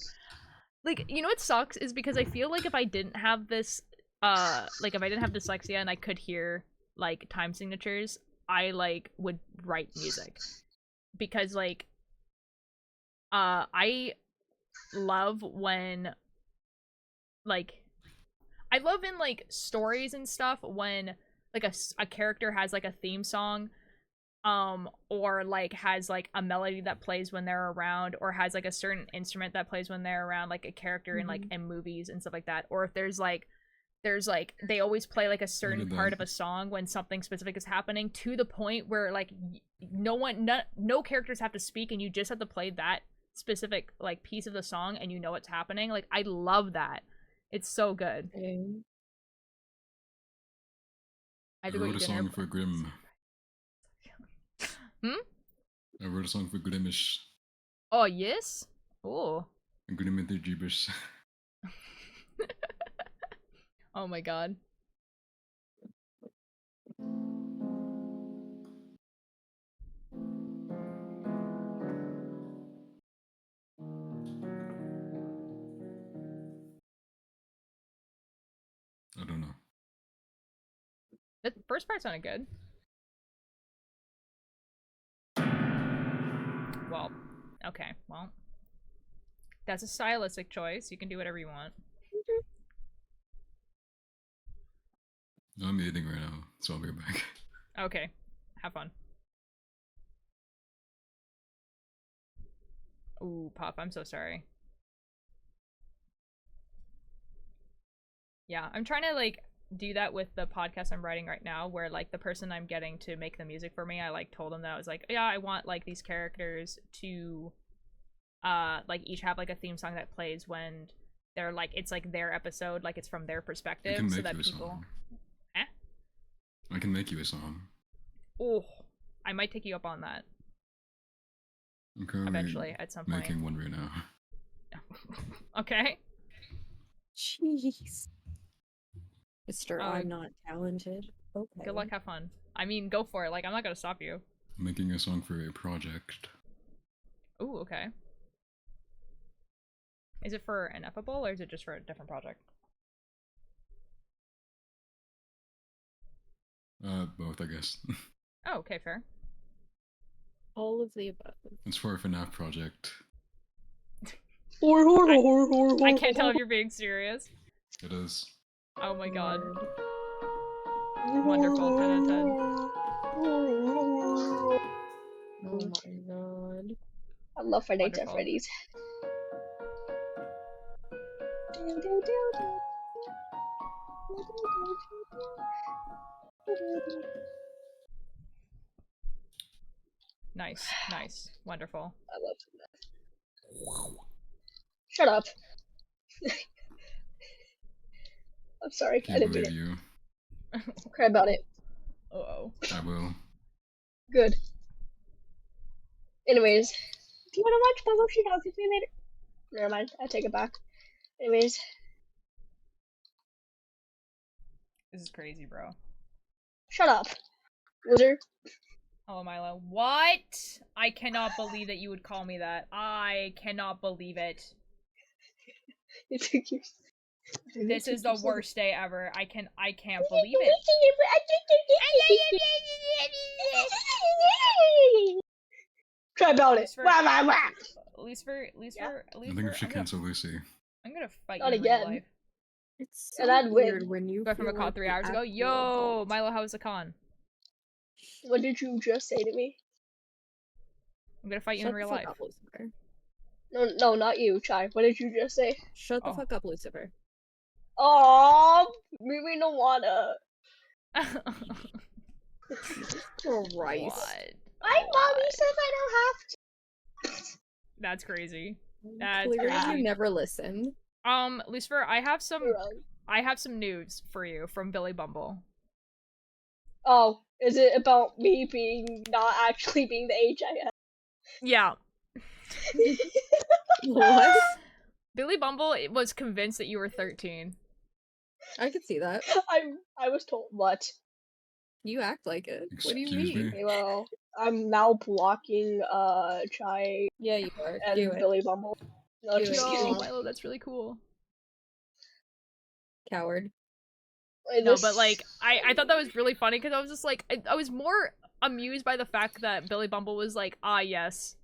Like, you know what sucks is because I feel like if I didn't have this like if I didn't have dyslexia and I could hear like time signatures, I like would write music. Because like I love when like I love in, like, stories and stuff when, like, a character has, like, a theme song, or, like, has, like, a melody that plays when they're around, or has, like, a certain instrument that plays when they're around, like, a character in, like, in movies and stuff like that. Or if there's, like, they always play, like, a certain part of a song when something specific is happening, to the point where, like, no characters have to speak, and you just have to play that specific, like, piece of the song, and you know what's happening. Like, I love that. It's so good. I wrote a song for Grimm. Hmm? I wrote a song for Grimmish. Oh, yes? Oh. Grimm and the Jeebus. Oh my god. I don't know. The first part sounded good. Well, okay, well. That's a stylistic choice. You can do whatever you want. I'm eating right now, so I'll be back. Okay, have fun. Ooh, Pop, I'm so sorry. Yeah, I'm trying to, like, do that with the podcast I'm writing right now, where, like, the person I'm getting to make the music for me, I, like, told them that I was like, yeah, I want, like, these characters to, like, each have, like, a theme song that plays when they're, like, it's, like, their episode, like, it's from their perspective, so that people... Eh? I can make you a song. Oh, I might take you up on that. I'm currently eventually, at some point. making one right now. Okay. Jeez. Mr. I'm not talented. Okay. Good luck, have fun. I mean, go for it. Like, I'm not gonna stop you. I'm making a song for a project. Ooh, okay. Is it for Ineffable, or is it just for a different project? Both, I guess. Oh, okay, fair. All of the above. It's for a FNAF project. I can't tell if you're being serious. It is. Oh my god. Wonderful, 10 out of 10. Oh my god. I love Friday Night at Freddy's. Nice, nice, wonderful. I love that. Shut up. I'm sorry. Can't I didn't believe mean you. it. Cry about it. Uh-oh. I will. Good. Anyways, do you want to watch Puzzle Sheet House with me later? Never mind, I take it back. Anyways. This is crazy, bro. Shut up, loser. Hello, Milo. What? I cannot believe that you would call me that. I cannot believe it. You took your... This is the worst day ever. I can't believe it. Try about it. Lucifer, I think we should cancel Lucy. I'm gonna fight Not you in real again. life. It's And so I'd weird win. when you Go from a feel con like 3 the hours ago. actual Yo, adult. Milo, how was the con? What did you just say to me? I'm gonna fight you Shut in the real fuck life. up, Lucifer. No, not you, Chai. What did you just say? Shut the Oh. fuck up, Lucifer. Oh, we don't wanna. Christ. What? My mommy says I don't have to. That's crazy. That's Clearly crazy. you never listened. Lucifer, I have some Wrong. news for you from Billy Bumble. Oh, is it about me being not actually being the age I am? Yeah. What? Billy Bumble was convinced that you were 13. I could see that. I was told what? You act like it. What do you Excuse mean? me? Okay, well, I'm now blocking Chai Yeah, you are. and Do it. Billy Bumble. No, Do just it. kidding. Yo, Milo, that's really cool. Coward. Wait, No, this- but like, I thought that was really funny because I was just like, I was more amused by the fact that Billy Bumble was like, ah, yes.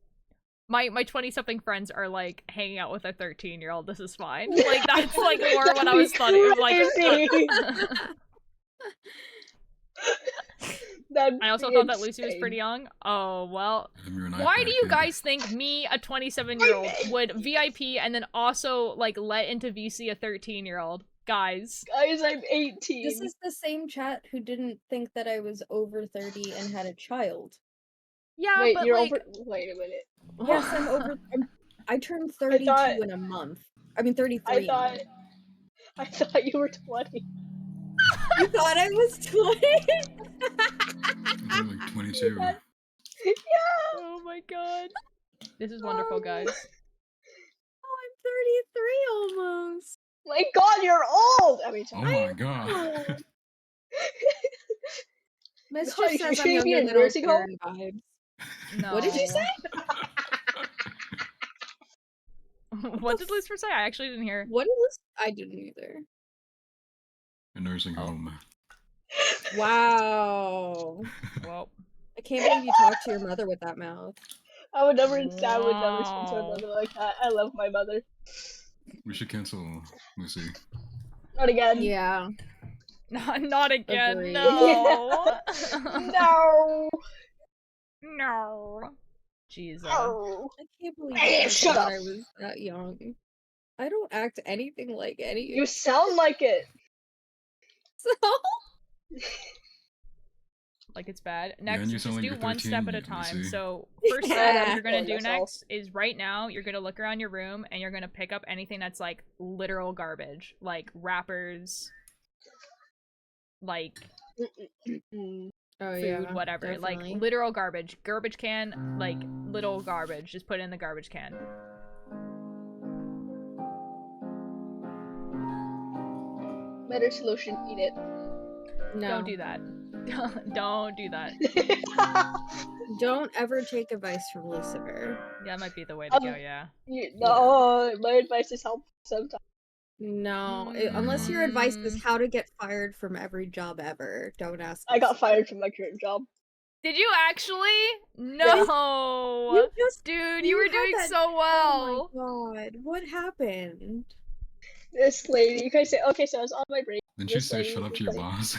My 20-something friends are like hanging out with a 13-year-old. This is fine. Like that's like more what I was thought. It was like. I also thought that Lucy was pretty young. Oh well. Why do you guys think me, a 27-year-old, would VIP and then also like let into VC a 13-year-old? Guys, I'm 18. This is the same chat who didn't think that I was over 30 and had a child. Yeah, Wait, but you're like... over. Wait a minute. Yes, I'm over. I turned 32 in a month. I mean, 33. I thought you were 20. You thought I was 20? I'm like 22. Yeah. Oh my god. This is wonderful, guys. Oh, I'm 33 almost. My god, you're old! I mean, Oh my god. Mischief God, says should I'm you be younger in than nursing home? Karen vibes. No. What did you say? What did Lucifer say? I actually didn't hear. What is? I didn't either. A nursing home. Wow. Well. I can't believe you talked to your mother with that mouth. I would never speak to my mother like that. I love my mother. We should cancel Lucy. Not again. Yeah. Not again. Agreed. No. No. No. Jesus. No. I can't believe Hey, you shut thought up. I was that young. I don't act anything like any. You sound like it. So. Like it's bad. and Next, you just sound like do you're one 13, step at a you time. see. So first step, Yeah. what you're gonna do Myself. next is right now you're gonna look around your room and you're gonna pick up anything that's like literal garbage, like wrappers, like Mm. Oh food, yeah. whatever, Definitely. like literal garbage can, like little garbage. Just put it in the garbage can. Better solution, eat it. No. Don't do that. Don't do that. Don't ever take advice from Lucifer. Yeah, that might be the way to go. Yeah. No, my advice is helpful sometimes. No, unless your advice is how to get fired from every job ever. Don't ask. I got Lucifer. fired from my current job. Did you actually? No. You just, Dude, you were had doing that- so well. Oh my god, what happened? This lady, you guys say, okay, so I was on my break. Didn't you This say lady shut up to was your like- boss?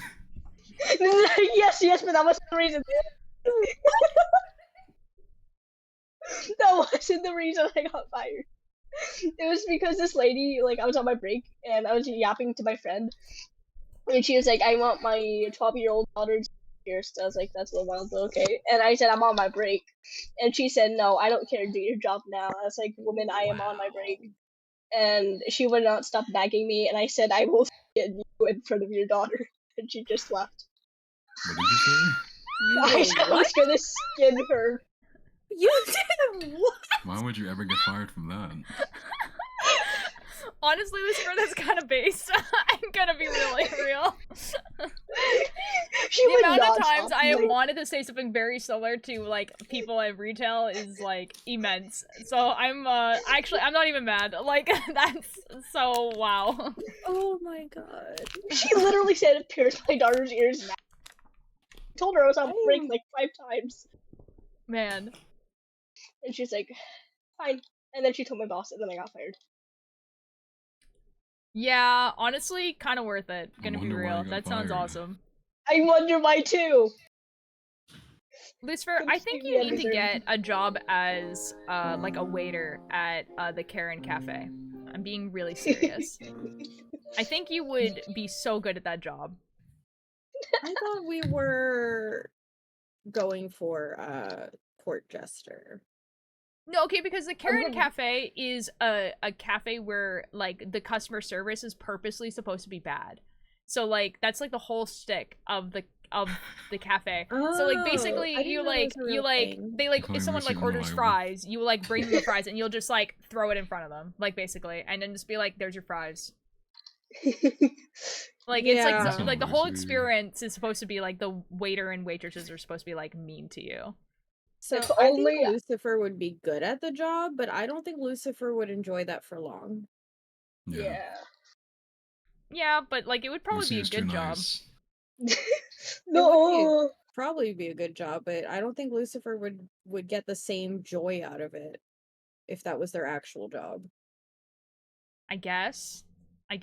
yes, but that wasn't the reason. That wasn't the reason I got fired. It was because this lady, like, I was on my break and I was yapping to my friend, and she was like, "I want my 12-year-old daughter to here." So I was like, "That's a little wild, but okay." And I said, "I'm on my break," and she said, "No, I don't care. Do your job now." I was like, "Woman, I am on my break," and she would not stop nagging me. And I said, "I will get you in front of your daughter," and she just left. What did you say? I was gonna skin her. You did what? Why would you ever get fired from that? Honestly, Lucifer, that's kind of based. I'm gonna be really real. She The would amount not of times stop I have me. wanted to say something very similar to like people at retail is like immense. So I'm actually I'm not even mad. Like that's so wow. Oh my god. She literally said it pierced my daughter's ears. I told her I was on break like 5 times. Man. And she's like, fine. And then she told my boss, and then I got fired. Yeah, honestly, kind of worth it. Gonna be wonder why real. you got That sounds fired. awesome. I wonder why too. Lucifer, I think you need to get a job as like a waiter at the Karen Cafe. I'm being really serious. I think you would be so good at that job. I thought we were going for court jester. No, okay, because the Karen Cafe is a cafe where like the customer service is purposely supposed to be bad. So like that's like the whole shtick of the cafe. So like basically you like they like if someone like orders fries, you like bring them the fries and you'll just like throw it in front of them, like basically, and then just be like, "There's your fries." Like it's like the whole experience is supposed to be like the waiter and waitresses are supposed to be like mean to you. So I think Lucifer would be good at the job, but I don't think Lucifer would enjoy that for long. Yeah. Yeah, but like it would probably be a good job. No. Probably be a good job, but I don't think Lucifer would get the same joy out of it if that was their actual job. I guess. I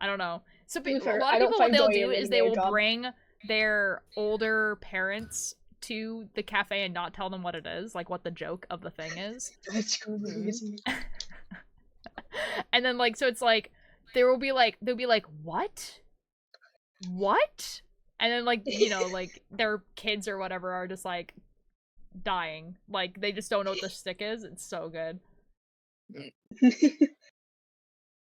don't know. So a Lucifer, lot I of don't people, what find they'll joy do in is any they of will your job. bring their older parents to the cafe and not tell them what it is, like what the joke of the thing is. That's crazy. And then like so it's like they'll be like what? And then like, you know, like their kids or whatever are just like dying. Like they just don't know what the stick is. It's so good.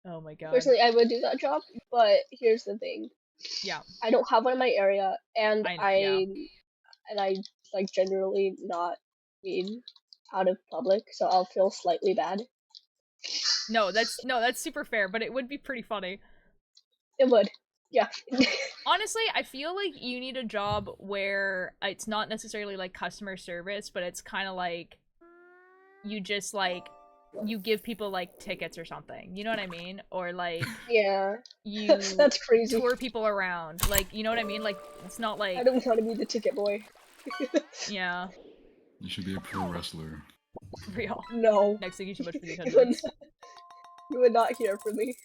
Oh my god. Personally, I would do that job, but here's the thing. Yeah. I don't have one in my area, and yeah. I like generally not mean out of public, so I'll feel slightly bad. No, that's super fair, but it would be pretty funny. It would. Yeah. Honestly, I feel like you need a job where it's not necessarily like customer service, but it's kind of like you just like you give people like tickets or something. You know what I mean? Or like yeah. You That's crazy. Tour people around. Like, you know what I mean? Like it's not like I don't want to be the ticket boy. Yeah. You should be a pro wrestler. Real. No. Next thing you should much for the You attendance. would not hear from me.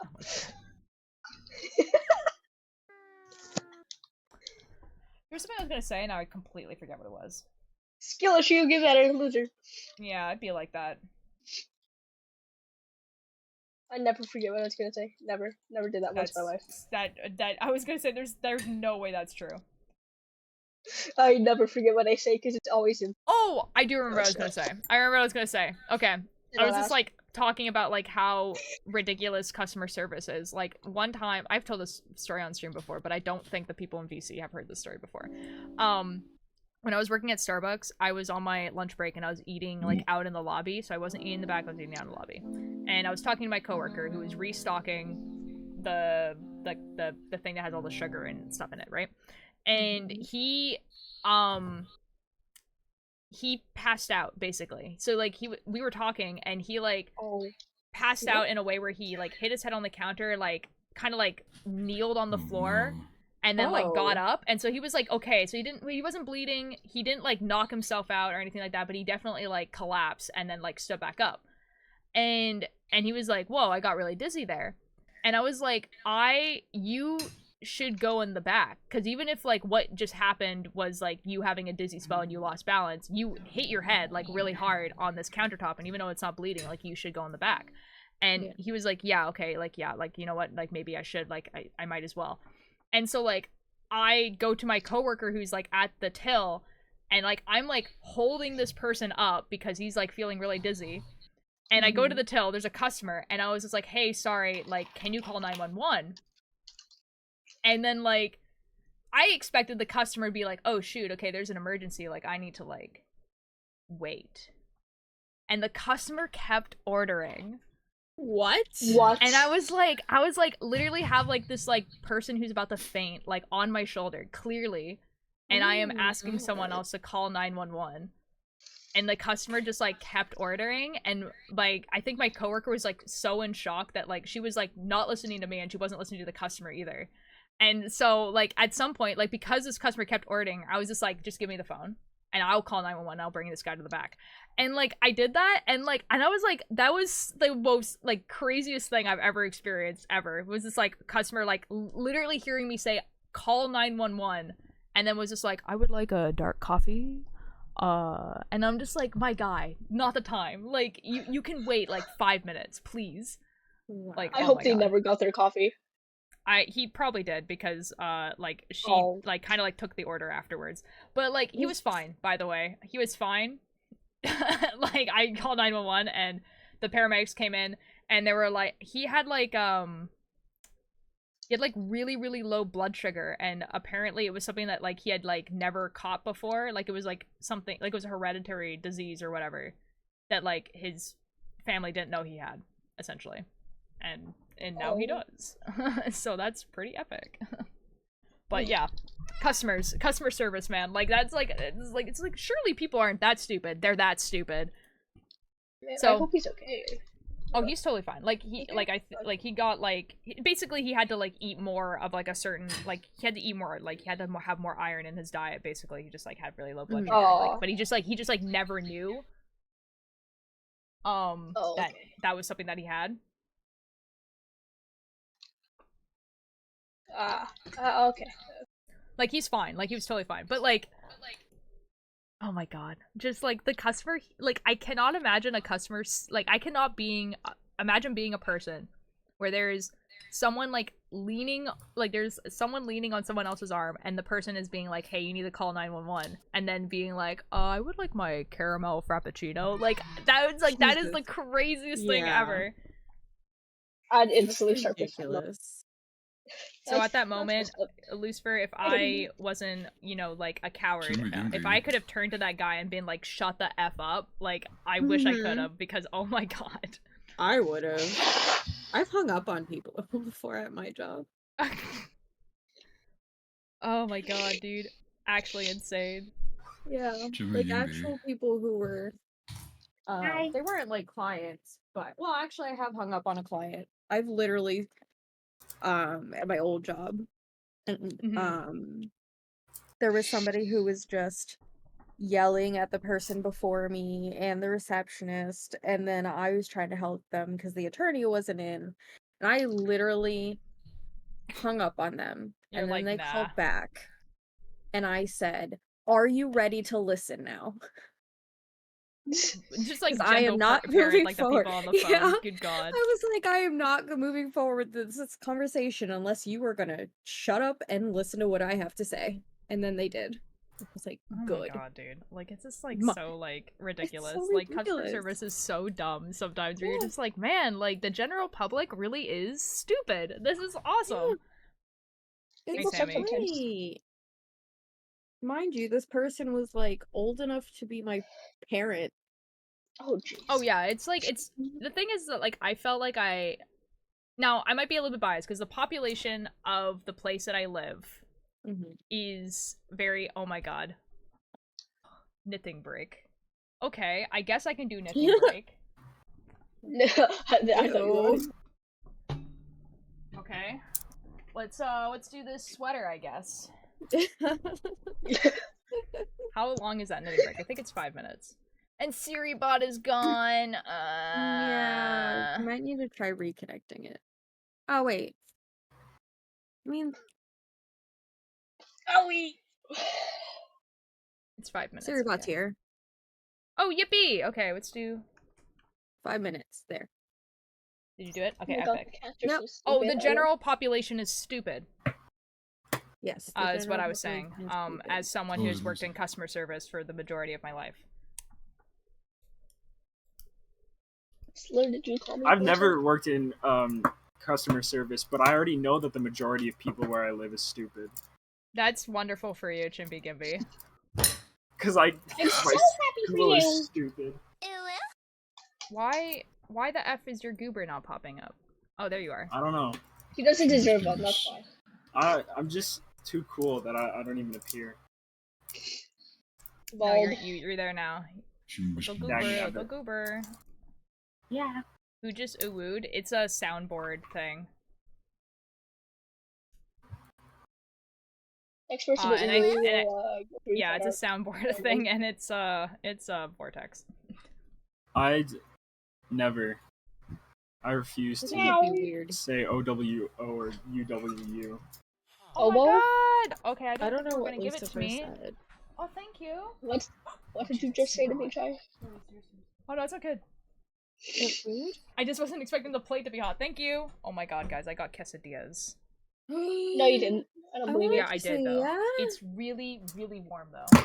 Oh my god. Here's something I was gonna say, and now I completely forget what it was. Skill issue, give that a loser. Yeah, I'd be like that. I never forget what I was gonna say. Never did that once in my life. That I was gonna say there's no way that's true. I never forget what I say because it's always in. Oh, I do remember what I was gonna say. I remember what I was gonna say. Okay, I was just like talking about like how ridiculous customer service is. Like one time, I've told this story on stream before, but I don't think the people in VC have heard this story before. When I was working at Starbucks, I was on my lunch break and I was eating like out in the lobby, so I wasn't eating in the back, I was eating out in the lobby. And I was talking to my coworker who was restocking the thing that has all the sugar and stuff in it, right? And he passed out basically. So like we were talking and he like passed out in a way where he like hit his head on the counter, like kind of like kneeled on the floor. And then like got up, and so he was like okay, so he wasn't bleeding, he didn't like knock himself out or anything like that, but he definitely like collapsed and then like stood back up, and he was like, whoa, I got really dizzy there. And I was like, you should go in the back, because even if like what just happened was like you having a dizzy spell and you lost balance, you hit your head like really hard on this countertop, and even though it's not bleeding, like you should go in the back. And he was like, yeah, okay, like yeah, like you know what, like maybe I should, like I might as well. And so, like, I go to my coworker who's, like, at the till, and, like, I'm, like, holding this person up because he's, like, feeling really dizzy. And I go to the till, there's a customer, and I was just like, hey, sorry, like, can you call 911? And then, like, I expected the customer to be like, oh, shoot, okay, there's an emergency, like, I need to, like, wait. And the customer kept ordering. What? And I was like literally have like this like person who's about to faint like on my shoulder, clearly. And I am asking someone else to call 911. And the customer just like kept ordering, and like I think my coworker was like so in shock that like she was like not listening to me and she wasn't listening to the customer either. And so like at some point, like because this customer kept ordering, I was just like, just give me the phone and I'll call 911. I'll bring this guy to the back. And like I did that, and I was like, that was the most like craziest thing I've ever experienced ever. It was this like customer like literally hearing me say call 911, and then was just like, I would like a dark coffee. And I'm just like, my guy, not the time. Like, you can wait like 5 minutes, please. Wow. Like, I hope they never got their coffee. He probably did, because like she like kind of like took the order afterwards. But like he was fine, by the way. He was fine. Like I called 911 and the paramedics came in, and they were like, he had like really, really low blood sugar, and apparently it was something that like he had like never caught before. Like it was like something like it was a hereditary disease or whatever that like his family didn't know he had, essentially. And now he does. So that's pretty epic. But yeah, customer service, man. Like that's like it's like surely people aren't that stupid. They're that stupid. Man, So I hope he's okay. oh, he's totally fine. Like he he got like basically he had to like eat more of like a certain like he had to eat more, like he had to have more iron in his diet. Basically, he just like had really low blood sugar. Like, but he just like never knew that was something that he had. Okay. Like he's fine. Like he was totally fine. But like oh my god. Just like the customer, like I cannot imagine a customer, like I cannot imagine being a person where there's someone like leaning, like there's someone leaning on someone else's arm, and the person is being like, hey, you need to call 911, and then being like, I would like my caramel frappuccino. Like that was like, that is the craziest thing ever. I'd instantly start picking up. So at that moment, Lucifer, if I wasn't, you know, like a coward, if I could have turned to that guy and been like, shut the F up, like, I wish I could have, because oh my god. I would have. I've hung up on people before at my job. Oh my god, dude. Actually insane. Yeah, like actual people who were, they weren't like clients, but, well, actually I have hung up on a client. I've literally, at my old job, and there was somebody who was just yelling at the person before me and the receptionist, and then I was trying to help them because the attorney wasn't in, and I literally hung up on them. You're and then like, they nah. called back, and I said, are you ready to listen now? Just like I am not moving like forward. The people on the phone. Yeah. Good god. I was like, I am not moving forward with this conversation unless you are gonna shut up and listen to what I have to say. And then they did. I was like, good. Oh my god, dude. Like, it's just like so like ridiculous. so Like ridiculous. customer service is so dumb sometimes where you're just like, man, like the general public really is stupid. This is awesome. It's Thanks, Sammy. funny. Mind you, this person was like old enough to be my parent. Oh jeez. Oh yeah, it's like, it's the thing is that like I felt like now I might be a little bit biased because the population of the place that I live is very, oh my god, knitting break. Okay, I guess I can do knitting break. No, I don't. Okay, let's do this sweater, I guess. How long is that knitting break? I think it's 5 minutes. And SiriBot is gone. Yeah, I might need to try reconnecting it. Oh wait, I mean, it's 5 minutes. SiriBot's here. Oh, yippee! Okay, let's do 5 minutes there. Did you do it? Okay, Oh my epic. God, the cats are so Oh, stupid. the general population is stupid. Yes, Is what I was saying. As someone who's worked in customer service for the majority of my life. Slur, did you call me? I've never worked in customer service, but I already know that the majority of people where I live is stupid. That's wonderful for you, Chimpy Gimpy. Because I I'm so my happy for school you. is stupid. Why the F is your goober not popping up? Oh, there you are. I don't know. He doesn't deserve one, that's why. I'm just too cool that I don't even appear. No, you're there now. Little goober, Yeah, little goober. Yeah. Who just ooh-wooed? It's a soundboard thing. Experts Yeah, it's a screenshot soundboard thing, and it's Vortex. I'd never. I refuse This to would be weird. say OWO or UWU. Oh my god! Okay, I don't think know you were what gonna give it Lucifer to me. said. Oh, thank you. What did you just say to me, Chai? Oh no, it's all good. I just wasn't expecting the plate to be hot. Thank you. Oh my god, guys, I got quesadillas. No, you didn't. I don't believe it. Yeah, I did though. Yeah? It's really, really warm though.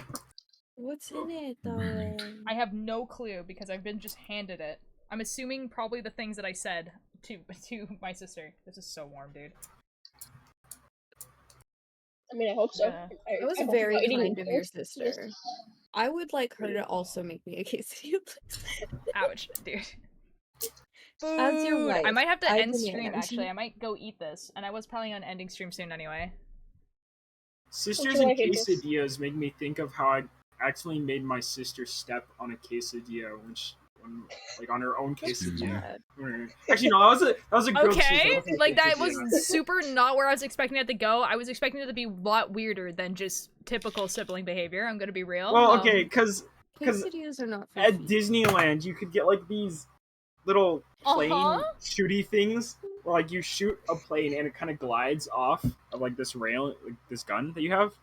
What's in it though? I have no clue because I've been just handed it. I'm assuming probably the things that I said to my sister. This is so warm, dude. I mean, I hope so. Yeah. That was I hope very you're eating kind of your first. sister. I would like her to also make me a quesadilla, please. Ouch, dude. As your Food. wife, I might have to I end demand. stream actually. I might go eat this, and I was planning on ending stream soon anyway. Sisters Okay, and I hate this. quesadillas make me think of how I accidentally made my sister step on a quesadilla like on her own quesadilla. Actually, no, that was a grilled cheese. Okay, That wasn't a like that quesadilla. was super not where I was expecting it to go. I was expecting it to be a lot weirder than just typical sibling behavior. I'm gonna be real. Well, okay, because Quesadillas are not for at feet. Disneyland you could get like these little plane Uh-huh. shooty things where like you shoot a plane and it kind of glides off of like this rail, like this gun that you have.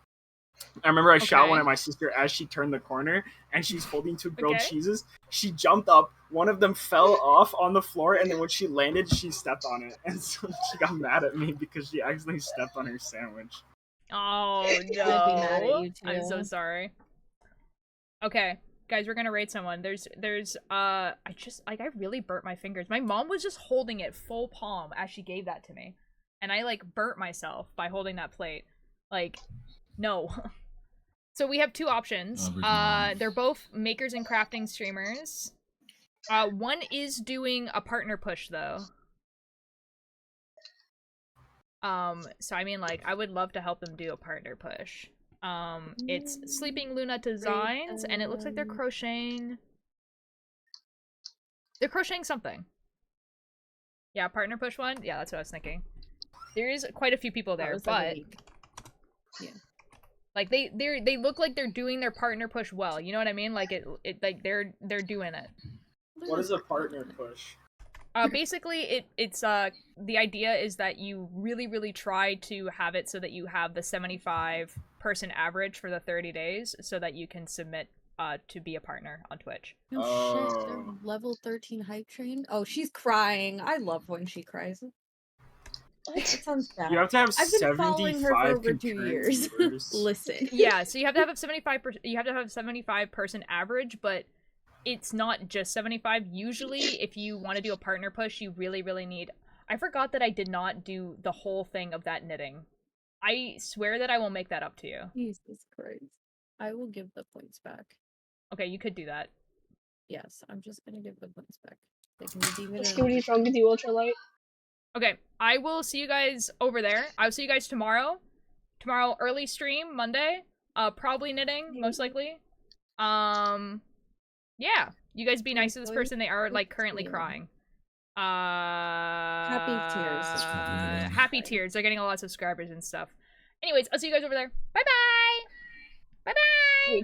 I remember I shot Okay. one at my sister as she turned the corner and she's holding two grilled Okay. cheeses. She jumped up, one of them fell off on the floor, and then when she landed, she stepped on it. And so she got mad at me because she accidentally stepped on her sandwich. Oh I'd be mad at no. you I'm so too. sorry. Okay, guys, we're gonna raid someone. I really burnt my fingers. My mom was just holding it full palm as she gave that to me. And I like burnt myself by holding that plate. Like, no. So we have two options. They're both makers and crafting streamers. One is doing a partner push though. So I mean, like, I would love to help them do a partner push. It's Sleeping Luna Designs, and it looks like they're crocheting. They're crocheting something. Yeah, partner push one. Yeah, that's what I was thinking. There is quite a few people there, but yeah, like they look like they're doing their partner push well. You know what I mean? Like like they're doing it. What is a partner push? Basically, it's the idea is that you really try to have it so that you have the 75 person average for the 30 days so that you can submit to be a partner on Twitch. Oh shit, they're level 13 hype train. Oh, she's crying. I love when she cries. That sounds bad. You have to have I've been following her for 75 over 2 years. viewers. Listen. Yeah, so you have to have a 75 person average, but it's not just 75. Usually, if you want to do a partner push, you really need... I forgot that I did not do the whole thing of that knitting. I swear that I will make that up to you. Jesus Christ. I will give the points back. Okay, you could do that. Yes, I'm just gonna give the points back. They can redeem it. Let's see what he's wrong with you, Ultralight. Okay, I will see you guys over there. I'll see you guys tomorrow. Tomorrow, early stream, Monday. Probably knitting, most likely. Yeah. You guys be nice to this person. They are, like, currently crying. Happy tears. Happy tears. They're getting a lot of subscribers and stuff. Anyways, I'll see you guys over there. Bye-bye! Bye-bye!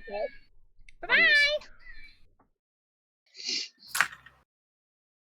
Bye-bye!